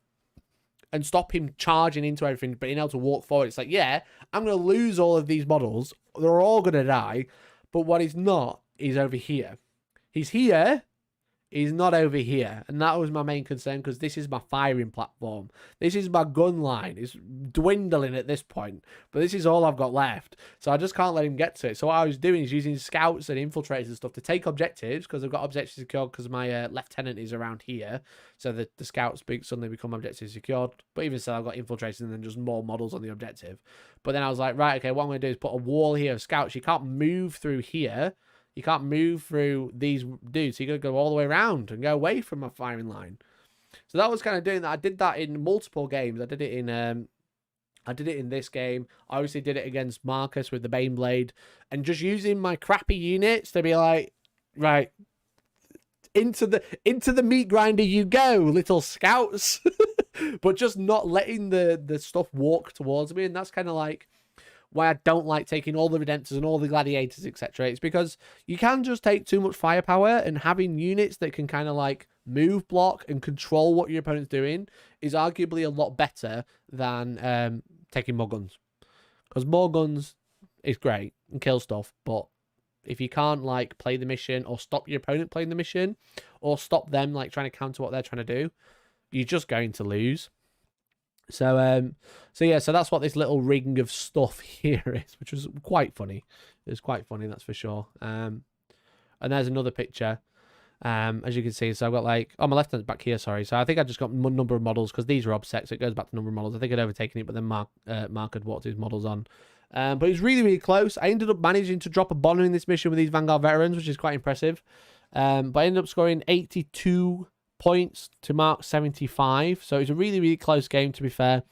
and stop him charging into everything, but being able to walk forward. It's like, yeah, I'm going to lose all of these models. They're all going to die. But what he's not is over here. He's here. He's not over here. And that was my main concern because this is my firing platform. This is my gun line. It's dwindling at this point. But this is all I've got left. So I just can't let him get to it. So what I was doing is using scouts and infiltrators and stuff to take objectives because I've got objectives secured because my lieutenant is around here. So the scouts suddenly become objectives secured. But even so, I've got infiltrators and then just more models on the objective. But then I was like, right, okay, what I'm going to do is put a wall here of scouts. You can't move through here. You can't move through these dudes. So you got to go all the way around and go away from my firing line. So that was kind of doing that. I did that in multiple games. I did it in this game. I obviously did it against Marcus with the Baneblade and just using my crappy units to be like, right, into the meat grinder you go, little scouts. But just not letting the stuff walk towards me. And that's kind of like why I don't like taking all the Redemptors and all the Gladiators, etc. It's because you can just take too much firepower, and having units that can kind of like move block and control what your opponent's doing is arguably a lot better than taking more guns. Because more guns is great and kill stuff, but if you can't like play the mission or stop your opponent playing the mission or stop them like trying to counter what they're trying to do, you're just going to lose. So yeah, so that's what this little ring of stuff here is, which was quite funny. It was quite funny, that's for sure. And there's another picture, as you can see. So I've got like, oh, my left hand's back here, sorry. So I think I just got number of models because these are obsec, so it goes back to number of models. I think I'd overtaken it, but then Mark had walked his models on. But it was really, really close. I ended up managing to drop a bonner in this mission with these Vanguard veterans, which is quite impressive. But I ended up scoring 82 points to Mark 75, so it was a really, really close game, to be fair.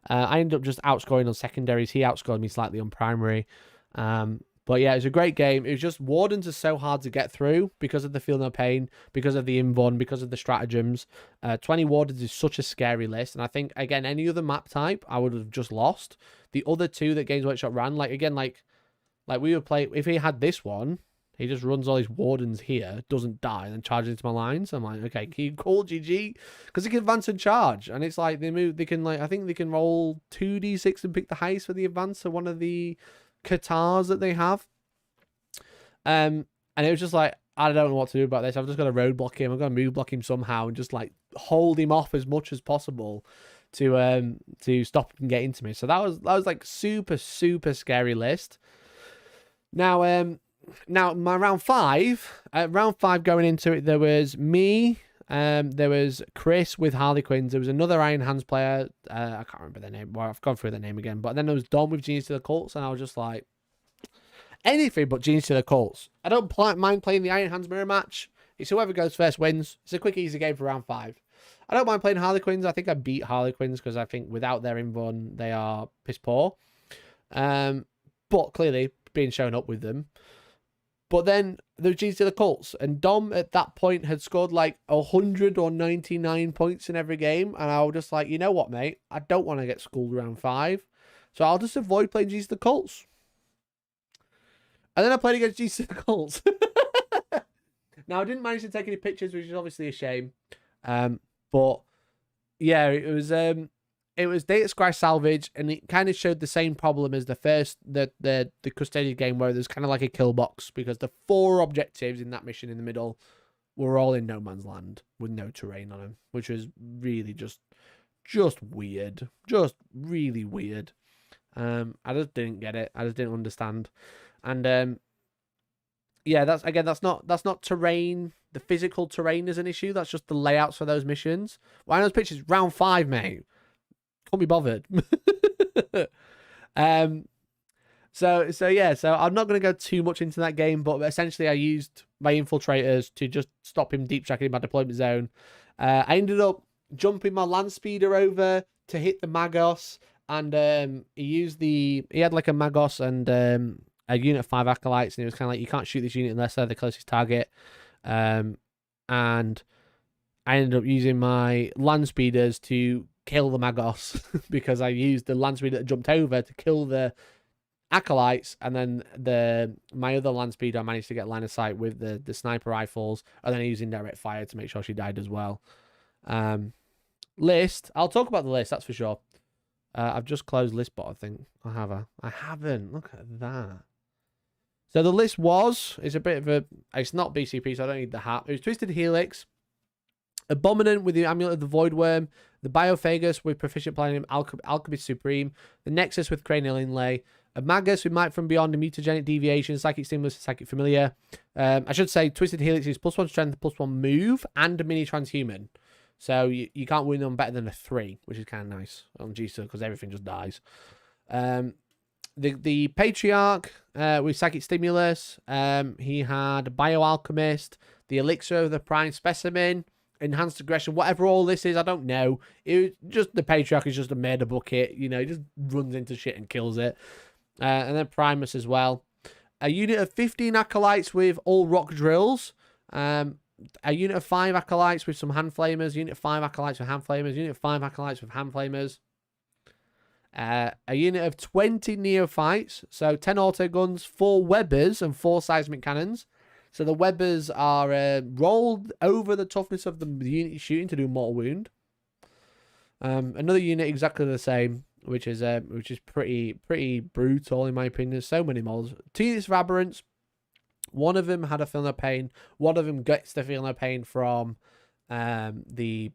I ended up just outscoring on secondaries. He outscored me slightly on primary. But yeah, it was a great game. It was just, Wardens are so hard to get through because of the Feel No Pain, because of the Invon, because of the stratagems. 20 Wardens is such a scary list, and I think, again, any other map type, I would have just lost. The other two that Games Workshop ran, like, again, like we would play, if he had this one, he just runs all these Wardens here, doesn't die, and then charges into my lines. I'm like, okay, can you call GG? Because he can advance and charge. And it's like, they can, like, I think they can roll 2d6 and pick the highest for the advance of one of the Qatars that they have. And it was just like, I don't know what to do about this. I've just got to roadblock him. I'm going to move block him somehow and just, like, hold him off as much as possible to stop him getting to me. So that was like super, super scary list. Now, now my round 5, going into it, there was me, there was Chris with Harlequins, there was another Iron Hands player, I can't remember their name, well, I've gone through their name again, but then there was Dom with Genius to the Cults, and I was just like, anything but Genius to the Cults. I don't mind playing the Iron Hands mirror match. It's whoever goes first wins. It's a quick, easy game for round 5. I don't mind playing Harlequins. I think I beat Harlequins because I think without their invuln, they are piss poor. But clearly being shown up with them. But then there was G's to the Cults, and Dom at that point had scored like 100 or 99 points in every game, and I was just like, you know what, mate? I don't want to get schooled round 5, so I'll just avoid playing G's to the Cults. And then I played against G's to the Cults. Now I didn't manage to take any pictures, which is obviously a shame. But yeah, it was Data Scry Salvage, and it kind of showed the same problem as the first the Custodian game, where there's kind of like a kill box, because the 4 objectives in that mission in the middle were all in no man's land with no terrain on them, which was really just weird, just really weird. I just didn't get it. I just didn't understand, and yeah, that's not terrain. The physical terrain is an issue. That's just the layouts for those missions. Why those pictures? Round 5, mate. Can't be bothered. So yeah, so I'm not going to go too much into that game, but essentially I used my infiltrators to just stop him deep tracking in my deployment zone. I ended up jumping my land speeder over to hit the Magos, and he had like a Magos and a unit of 5 acolytes, and it was kind of like, you can't shoot this unit unless they're the closest target. And I ended up using my land speeders to kill the Magos because I used the land speeder that jumped over to kill the acolytes, and then my other land speeder I managed to get line of sight with the sniper rifles, and then using direct fire to make sure she died as well. List, I'll talk about the list, that's for sure. I've just closed listbot, I think. I haven't. Look at that. So the list it's not BCP, so I don't need the hat. It was Twisted Helix, Abominant with the Amulet of the Voidworm, the Biophagus with Proficient Platinum, Alchemist Supreme, the Nexus with Cranial Inlay, a Magus with Might from Beyond, a Mutagenic Deviation, Psychic Stimulus, Psychic Familiar. I should say Twisted Helix is +1 Strength, +1 Move, and a Mini Transhuman. So you can't win them better than a 3, which is kind of nice on GSO because everything just dies. The Patriarch with Psychic Stimulus, he had Bioalchemist, the Elixir of the Prime Specimen, Enhanced Aggression, whatever all this is, I don't know. The Patriarch is just a murder bucket, he just runs into shit and kills it. And then Primus as well. A unit of 15 Acolytes with all rock drills. A unit of 5 Acolytes with some hand flamers. Unit of 5 Acolytes with hand flamers. Unit of 5 Acolytes with hand flamers. A unit of 20 Neophytes. So 10 auto guns, 4 Webbers, and 4 seismic cannons. So the Webbers are rolled over the toughness of the unit shooting to do mortal wound. Another unit exactly the same, which is pretty brutal in my opinion. There's so many models. 2 units of Aberrants. One of them had a feel no pain. One of them gets the feel no pain from the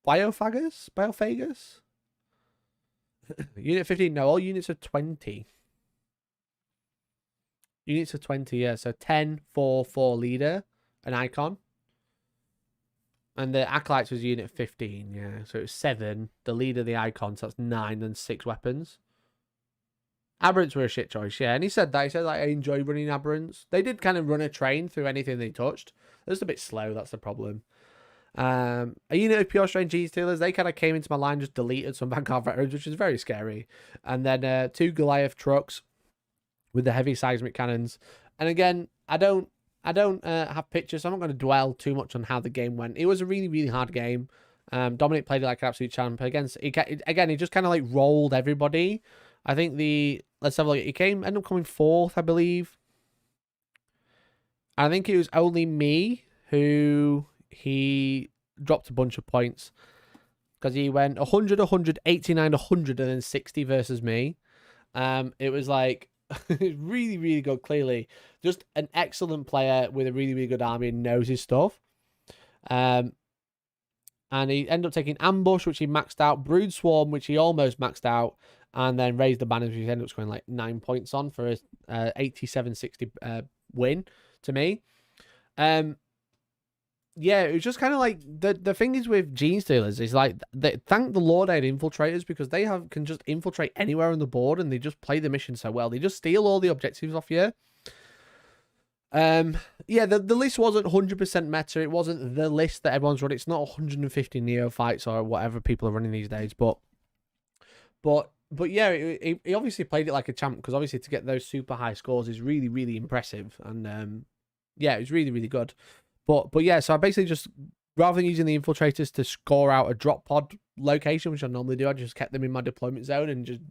Biophagus? Unit 15, no, all units are 20. Units of 20, yeah. So 10, 4, 4 leader, an icon. And the Acolytes was unit 15, yeah. So it was 7, the leader, the icon, so that's 9 and 6 weapons. Aberrants were a shit choice, yeah. And he said that. He said, like, I enjoy running Aberrants. They did kind of run a train through anything they touched. They're just a bit slow, that's the problem. A unit of Pure Strain Cheese Stealers, they kind of came into my line, just deleted some Vanguard Veterans, which is very scary. And then 2 Goliath trucks with the heavy seismic cannons. And again, I don't have pictures, so I'm not going to dwell too much on how the game went. It was a really, really hard game. Dominic played it like an absolute champ. Again, he just kind of like rolled everybody. I think let's have a look. He ended up coming 4th, I believe. I think it was only me who he dropped a bunch of points, because he went 100, 100, 89, 100, and then 60 versus me. It was like really, really good. Clearly, just an excellent player with a really, really good army and knows his stuff. And he ended up taking Ambush, which he maxed out, Brood Swarm, which he almost maxed out, and then Raise the Banners, which he ended up scoring like 9 points on for a 87-60 win to me. Yeah, it was just kind of like the thing is with Gene Stealers is like thank the Lord I had infiltrators, because they can just infiltrate anywhere on the board and they just play the mission so well. They just steal all the objectives off you. Yeah, the list wasn't 100% meta. It wasn't the list that everyone's running. It's not 150 neophytes or whatever people are running these days. But yeah, he obviously played it like a champ, because obviously to get those super high scores is really, really impressive. And yeah, it was really, really good. But yeah, so I basically just, rather than using the infiltrators to score out a drop pod location, which I normally do, I just kept them in my deployment zone, and just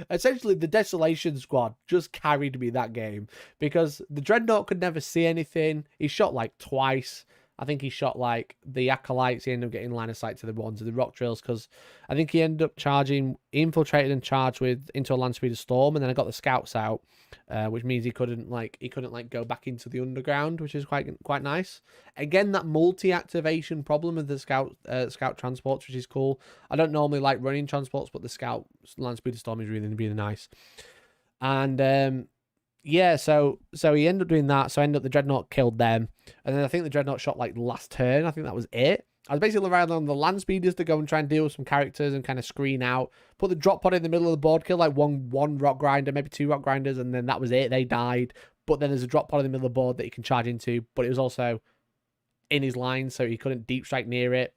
essentially the Desolation Squad just carried me that game, because the Dreadnought could never see anything. He shot like twice. I think he shot like the Acolytes. He ended up getting line of sight to the ones of the rock drills, because I think he ended up charging, infiltrated and charged into a land speeder storm, and then I got the scouts out, which means he couldn't go back into the underground, which is quite nice. Again, that multi-activation problem of the scout transports, which is cool. I don't normally like running transports, but the scout land speeder storm is really, really nice. And yeah, so he ended up doing that. So the Dreadnought killed them. And then I think the Dreadnought shot like the last turn. I think that was it. I was basically relying on the land speeders to go and try and deal with some characters and kind of screen out. Put the drop pod in the middle of the board, kill like one rock grinder, maybe 2 rock grinders, and then that was it. They died. But then there's a drop pod in the middle of the board that he can charge into, but it was also in his line, so he couldn't deep strike near it.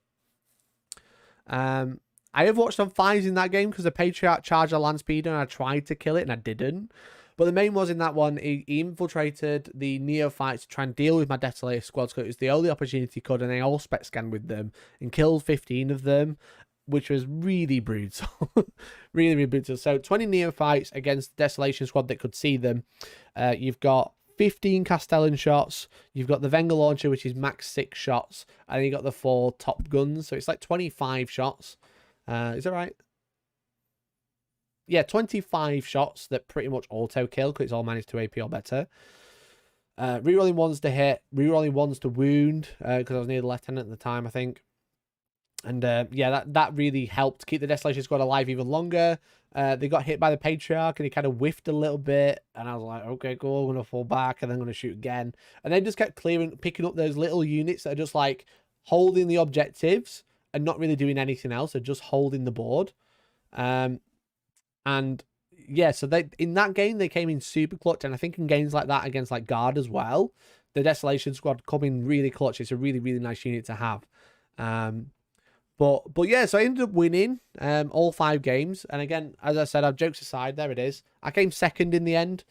I have watched on 5s in that game because the Patriarch charged a land speeder and I tried to kill it and I didn't. But the main was in that one, he infiltrated the Neophytes to try and deal with my Desolator squad, so it was the only opportunity he could, and they all spec scanned with them and killed 15 of them, which was really brutal. really, really brutal. So 20 Neophytes against the Desolation squad that could see them. You've got 15 Castellan shots. You've got the Venga launcher, which is max 6 shots. And then you got the 4 top guns. So it's like 25 shots. Is that right? Yeah, 25 shots that pretty much auto kill because it's all -2 AP or better. Rerolling 1s to hit, rerolling 1s to wound, because I was near the lieutenant at the time, I think. And yeah, that really helped keep the Desolation squad alive even longer. They got hit by the Patriarch and he kind of whiffed a little bit. And I was like, okay, cool, I'm going to fall back and then I'm going to shoot again. And they just kept picking up those little units that are just like holding the objectives and not really doing anything else. They're just holding the board. And yeah, so in that game, they came in super clutch. And I think in games like that against like Guard as well, the Desolation squad come in really clutch. It's a really, really nice unit to have. But yeah, so I ended up winning all 5 games. And again, as I said, jokes aside, there it is. I came second in the end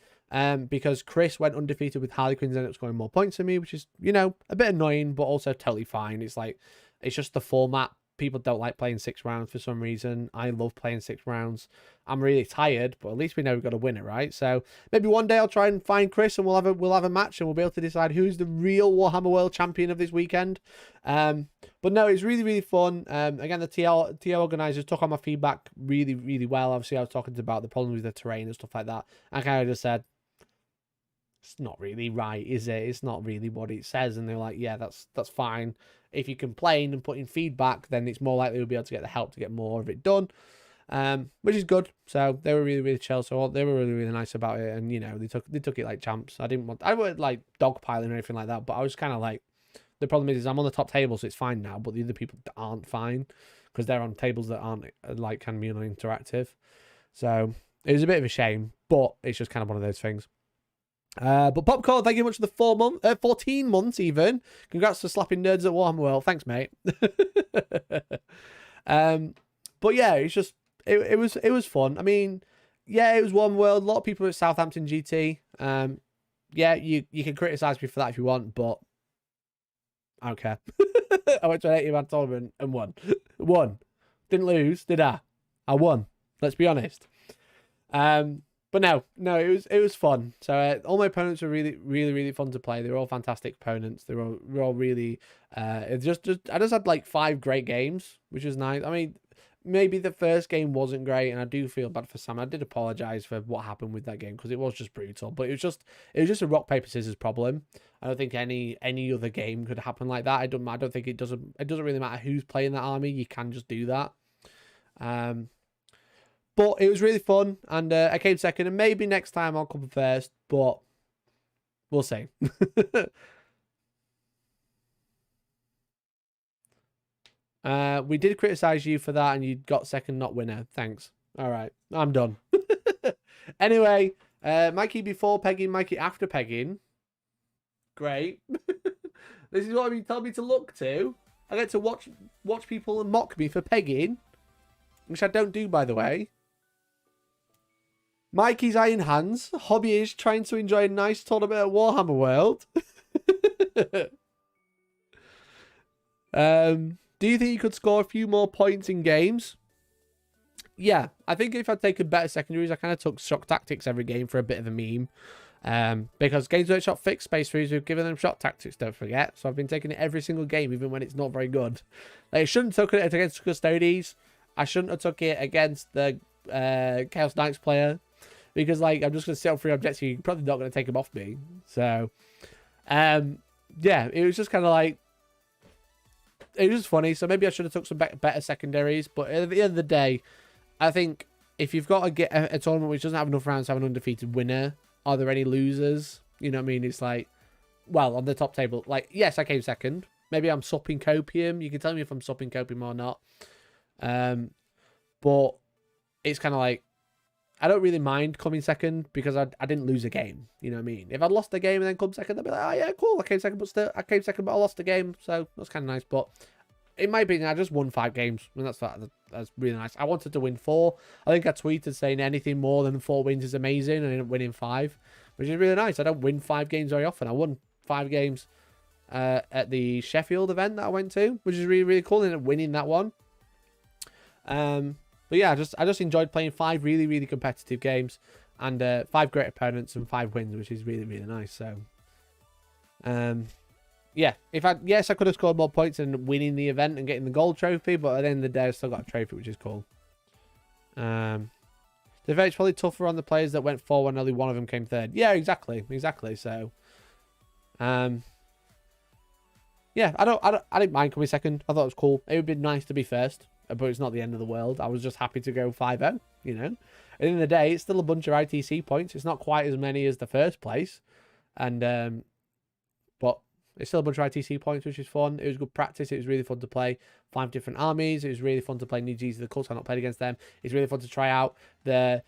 because Chris went undefeated with Harlequins and ended up scoring more points than me, which is, you know, a bit annoying, but also totally fine. It's like, it's just the format. People don't like playing 6 rounds for some reason. I love playing 6 rounds. I'm really tired, but at least we know we've got a winner, right? So maybe one day I'll try and find Chris and we'll have a match and we'll be able to decide who's the real Warhammer World champion of this weekend. But no, it's really, really fun. Again, the TL organizers took on my feedback really, really well. Obviously, I was talking about the problems with the terrain and stuff like that. I kind of just said, it's not really right, is it? It's not really what it says. And they're like, yeah, that's fine. If you complain and put in feedback, then it's more likely we'll be able to get the help to get more of it done, which is good. So they were really, really chill. So they were really, really nice about it, and you know, they took it like champs. I wasn't like dogpiling or anything like that, but I was kind of like, the problem is I'm on the top table, so it's fine now, but the other people aren't fine because they're on tables that aren't like can be interactive. So it was a bit of a shame, but it's just kind of one of those things. But Popcorn, thank you very much for the 14 months even. Congrats for slapping nerds at Warhammer World. Thanks, mate. But yeah, it's just it was fun. I mean, yeah, it was Warhammer World. A lot of people at Southampton GT. Yeah, you can criticize me for that if you want, but I don't care. I went to an 80-man tournament and won. Didn't lose, did I? I won. Let's be honest. But no, it was fun. So all my opponents were really, really, really fun to play. They were all fantastic opponents. They were all really. I just had like 5 great games, which was nice. I mean, maybe the first game wasn't great, and I do feel bad for Sam. I did apologize for what happened with that game because it was just brutal, but it was just a rock paper scissors problem. I don't think any other game could happen like that. I don't think it doesn't really matter who's playing that army. You can just do that. But it was really fun, and I came second, and maybe next time I'll come first, but we'll see. We did criticize you for that, and you got second, not winner. Thanks. All right, I'm done. Anyway, Mikey before pegging, Mikey after pegging. Great. This is what you tell me to look to. I get to watch people and mock me for pegging, which I don't do, by the way. Mikey's Iron Hands. Hobby is trying to enjoy a nice tournament at Warhammer World. Do you think you could score a few more points in games? Yeah, I think if I'd taken better secondaries, I kind of took shock tactics every game for a bit of a meme. Because Games Workshop fixed space threes, we've given them shock tactics, don't forget. So I've been taking it every single game, even when it's not very good. Like, I shouldn't have taken it against Custodes. I shouldn't have took it against the Chaos Knights player. Because, like, I'm just going to sit on 3 objectives. You're probably not going to take them off me. So, yeah, it was just kind of like, it was funny. So maybe I should have took some better secondaries. But at the end of the day, I think if you've got to get a tournament which doesn't have enough rounds to have an undefeated winner, are there any losers? You know what I mean? It's like, well, on the top table, like, yes, I came second. Maybe I'm supping copium. You can tell me if I'm supping copium or not. But it's kind of like, I don't really mind coming second because I didn't lose a game. You know what I mean? If I'd lost a game and then come second, I'd be like, oh yeah, cool, I came second, but I lost the game, so that's kind of nice. But in my opinion, I just won 5 games, and that's really nice. I wanted to win 4. I think I tweeted saying anything more than 4 wins is amazing, and I ended up winning 5, which is really nice. I don't win 5 games very often. I won 5 games at the Sheffield event that I went to, which is really, really cool, and ended up winning that one. But yeah, I just enjoyed playing 5 really, really competitive games, and 5 great opponents and 5 wins, which is really, really nice. So, yeah, yes, I could have scored more points and winning the event and getting the gold trophy, but at the end of the day, I still got a trophy, which is cool. The vote's probably tougher on the players that went 4 when only one of them came 3rd. Yeah, exactly. So, yeah, I didn't mind coming second. I thought it was cool. It would be nice to be first, but it's not the end of the world. I was just happy to go 5-0, you know. At the end of the day, it's still a bunch of ITC points. It's not quite as many as the first place, and but it's still a bunch of ITC points, which is fun. It was good practice. It was really fun to play 5 different armies. It was really fun to play New G's of the Cult. I've not played against them. It's really fun to try out the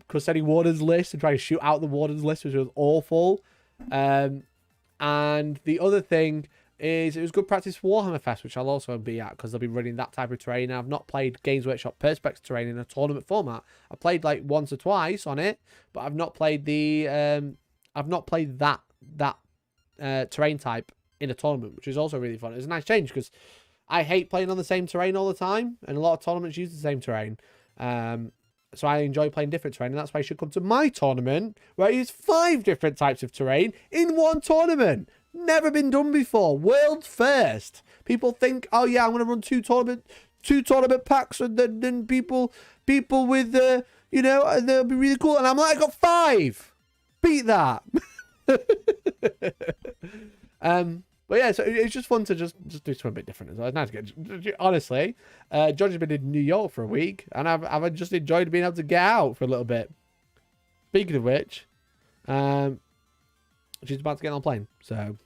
Custody Wardens list and try to shoot out the Wardens list, which was awful. And the other thing is it was good practice for Warhammer Fest, which I'll also be at because they'll be running that type of terrain. I've not played Games Workshop Perspex terrain in a tournament format. I played like once or twice on it, but I've not played that terrain type in a tournament, which is also really fun. It's a nice change because I hate playing on the same terrain all the time, and a lot of tournaments use the same terrain. So I enjoy playing different terrain, and that's why you should come to my tournament where I use 5 different types of terrain in one tournament. Never been done before. World first. People think, oh yeah, I'm gonna run two tournament packs, and then people with you know, they'll be really cool. And I'm like, I got 5. Beat that. But yeah, so it's just fun to just do something a bit different as well. It's nice to get, honestly, George has been in New York for a week, and I've just enjoyed being able to get out for a little bit. Speaking of which, she's about to get on a plane, so.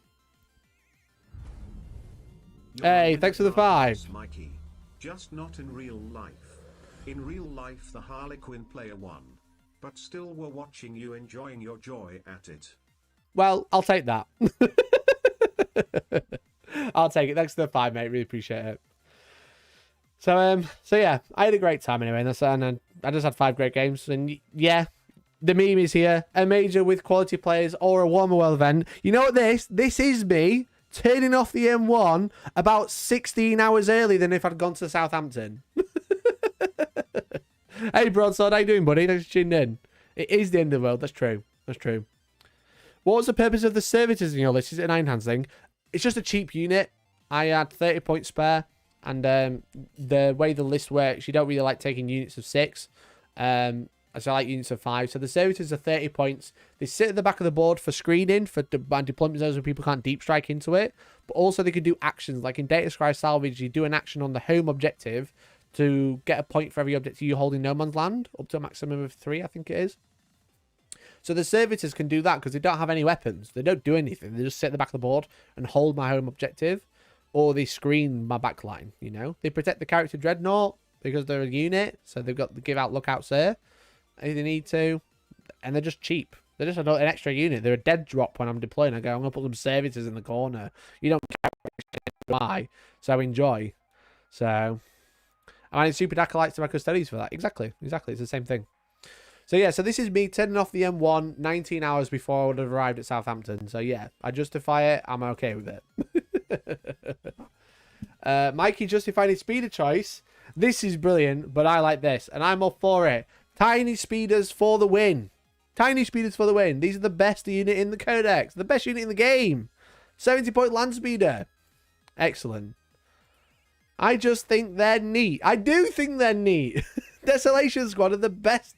Hey, thanks for the 5. Mikey, just not in real life. In real life, the Harlequin player won, but still we're watching you enjoying your joy at it. Well, I'll take that. I'll take it. Thanks for the 5, mate. Really appreciate it. So yeah, I had a great time anyway, and I just had 5 great games, and yeah, the meme is here. A major with quality players or a Warhammer World event. You know what this is me turning off the M1 about 16 hours early than if I'd gone to Southampton. Hey, Broadsword, how you doing, buddy? Thanks for tuning in. It is the end of the world. That's true. That's true. What was the purpose of the servitors in your list? Is it an Iron Hands thing? It's just a cheap unit. I had 30 points spare. And the way the list works, you don't really like taking units of 6. So I like units of 5. So the servitors are 30 points. They sit at the back of the board for screening, for deployment zones where people can't deep strike into it. But also they can do actions. Like in Data Scry Salvage, you do an action on the home objective to get a point for every objective you hold in no man's land, up to a maximum of 3, I think it is. So the servitors can do that because they don't have any weapons. They don't do anything. They just sit at the back of the board and hold my home objective. Or they screen my backline, you know. They protect the character Dreadnought because they're a unit. So they've got to give out lookouts there if they need to. And they're just cheap. They're just an extra unit. They're a dead drop when I'm deploying. I go, I'm going to put some servitors in the corner. You don't care why. So enjoy. So I'm adding Super Acolytes to my Custodians for that. Exactly. It's the same thing. So yeah, so this is me turning off the M1 19 hours before I would have arrived at Southampton. So yeah, I justify it. I'm okay with it. Mikey justified his speeder choice. This is brilliant, but I like this, and I'm all for it. Tiny speeders for the win. Tiny speeders for the win. These are the best unit in the Codex. The best unit in the game. 70-point land speeder. Excellent. I just think they're neat. I do think they're neat. Desolation Squad are the best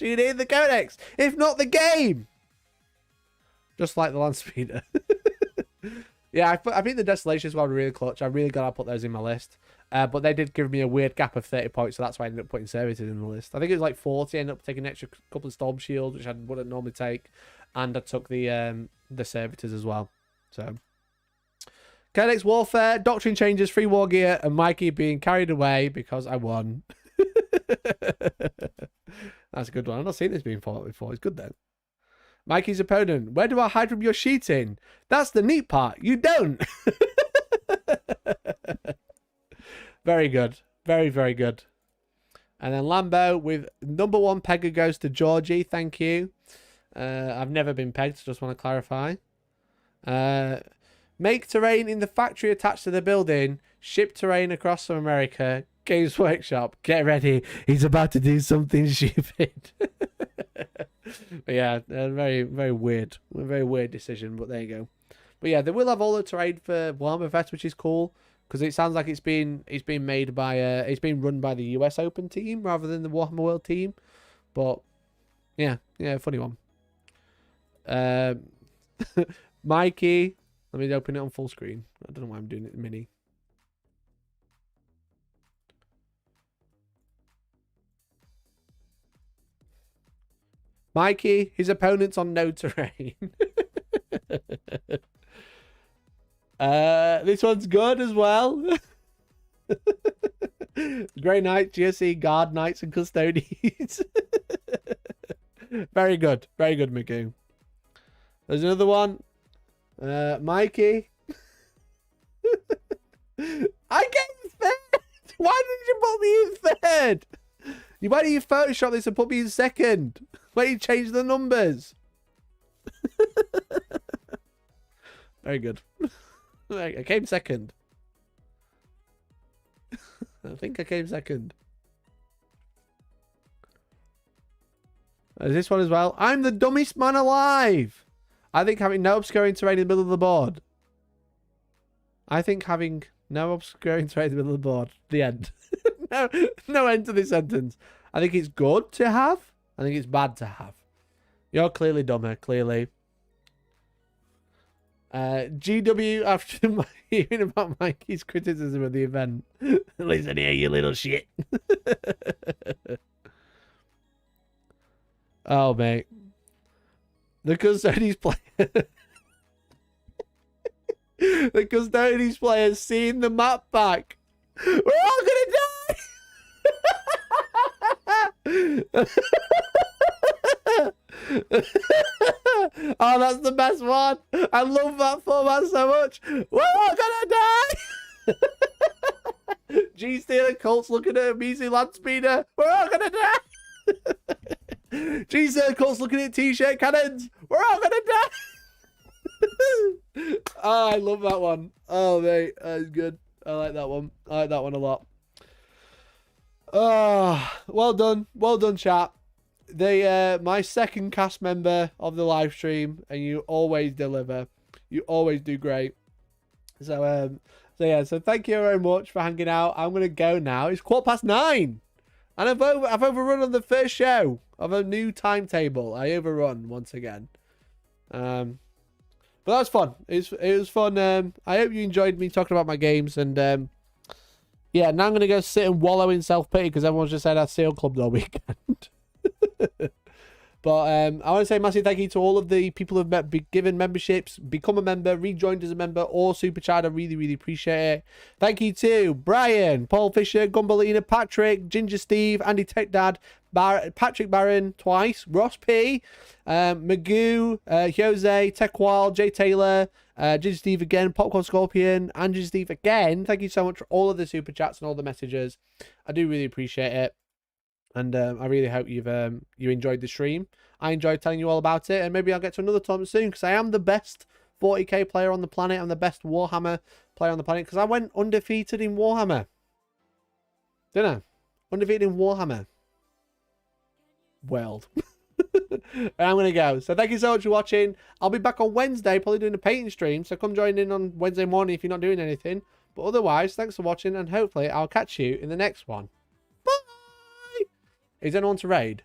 unit in the Codex, if not the game. Just like the land speeder. Yeah, I think the Desolation Squad were really clutch. I really got to put those in my list. But they did give me a weird gap of 30 points, so that's why I ended up putting servitors in the list. I think it was like 40. I ended up taking an extra couple of Storm Shields, which I wouldn't normally take. And I took the servitors as well. So, Codex Warfare, Doctrine Changes, Free War Gear, and Mikey being carried away because I won. That's a good one. I've not seen this being fought before. It's good then. Mikey's opponent. Where do I hide from your shooting? That's the neat part. You don't. Very good. Very, very good. And then Lambo with number 1 pegger goes to Georgie. Thank you. I've never been pegged. Just want to clarify. Make terrain in the factory attached to the building. Ship terrain across from America. Games Workshop. Get ready. He's about to do something stupid. But yeah, very, very weird. A very weird decision, but there you go. But yeah, they will have all the terrain for Warhammer Fest, which is cool. Because it sounds like it's been made by it's been run by the US Open team rather than the Warhammer World team. But yeah, funny one. Mikey, let me open it on full screen. I don't know why I'm doing it mini. Mikey, his opponent's on no terrain. This one's good as well. Grey Knight, GSE, Guard Knights, and Custodians. Very good, Magoo. There's another one. Mikey. I came third. Why did you put me in third? Why do you Photoshop this and put me in second? Why do you change the numbers? Very good. I came second. I think I came second. There's this one as well. I'm the dumbest man alive. I think having no obscuring terrain in the middle of the board. I think having no obscuring terrain in the middle of the board. The end. No end to this sentence. I think it's good to have. I think it's bad to have. You're clearly dumber, clearly. GW, after hearing about Mikey's criticism of the event. Listen here, you little shit. Oh, mate. The Custodians player. The Custodians player's seen the map back. We're all gonna die! Oh, that's the best one. I love that format so much. We're all gonna die. G Stealer Colts looking at a measly land speeder. We're all gonna die. G Stealer Colts looking at t-shirt cannons. We're all gonna die. Oh, I love that one. Oh, mate, that's good. I like that one. I like that one a lot. Oh, well done, chat. My second cast member of the live stream, and you always deliver. You always do great. So So yeah, so thank you very much for hanging out. I'm gonna go now. It's 9:15, and I've overrun on the first show of a new timetable. I overrun once again. But that was fun. It was fun. I hope you enjoyed me talking about my games, and yeah, now I'm gonna go sit and wallow in self-pity because everyone's just said I Seal Clubbed all weekend. But I want to say massive thank you to all of the people who have given memberships, become a member, rejoined as a member, or super chat. I really, really appreciate it. Thank you to Brian, Paul Fisher, Gumbalina, Patrick, Ginger Steve, Andy Tech Dad, Patrick Barron twice, Ross P, Magoo, Jose, Tech Wild, Jay Taylor, Ginger Steve again, Popcorn Scorpion, and Ginger Steve again. Thank you so much for all of the super chats and all the messages. I do really appreciate it. And I really hope you enjoyed the stream. I enjoyed telling you all about it, and maybe I'll get to another tournament soon because I am the best 40k player on the planet. I'm the best Warhammer player on the planet because I went undefeated in Warhammer. Didn't I? Undefeated in Warhammer World. And I'm going to go. So thank you so much for watching. I'll be back on Wednesday, probably doing a painting stream. So come join in on Wednesday morning if you're not doing anything. But otherwise, thanks for watching, and hopefully I'll catch you in the next one. Bye! Is anyone to raid?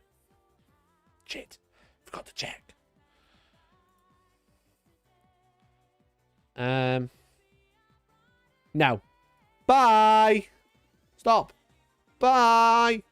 Shit. Forgot to check. No. Bye. Stop. Bye.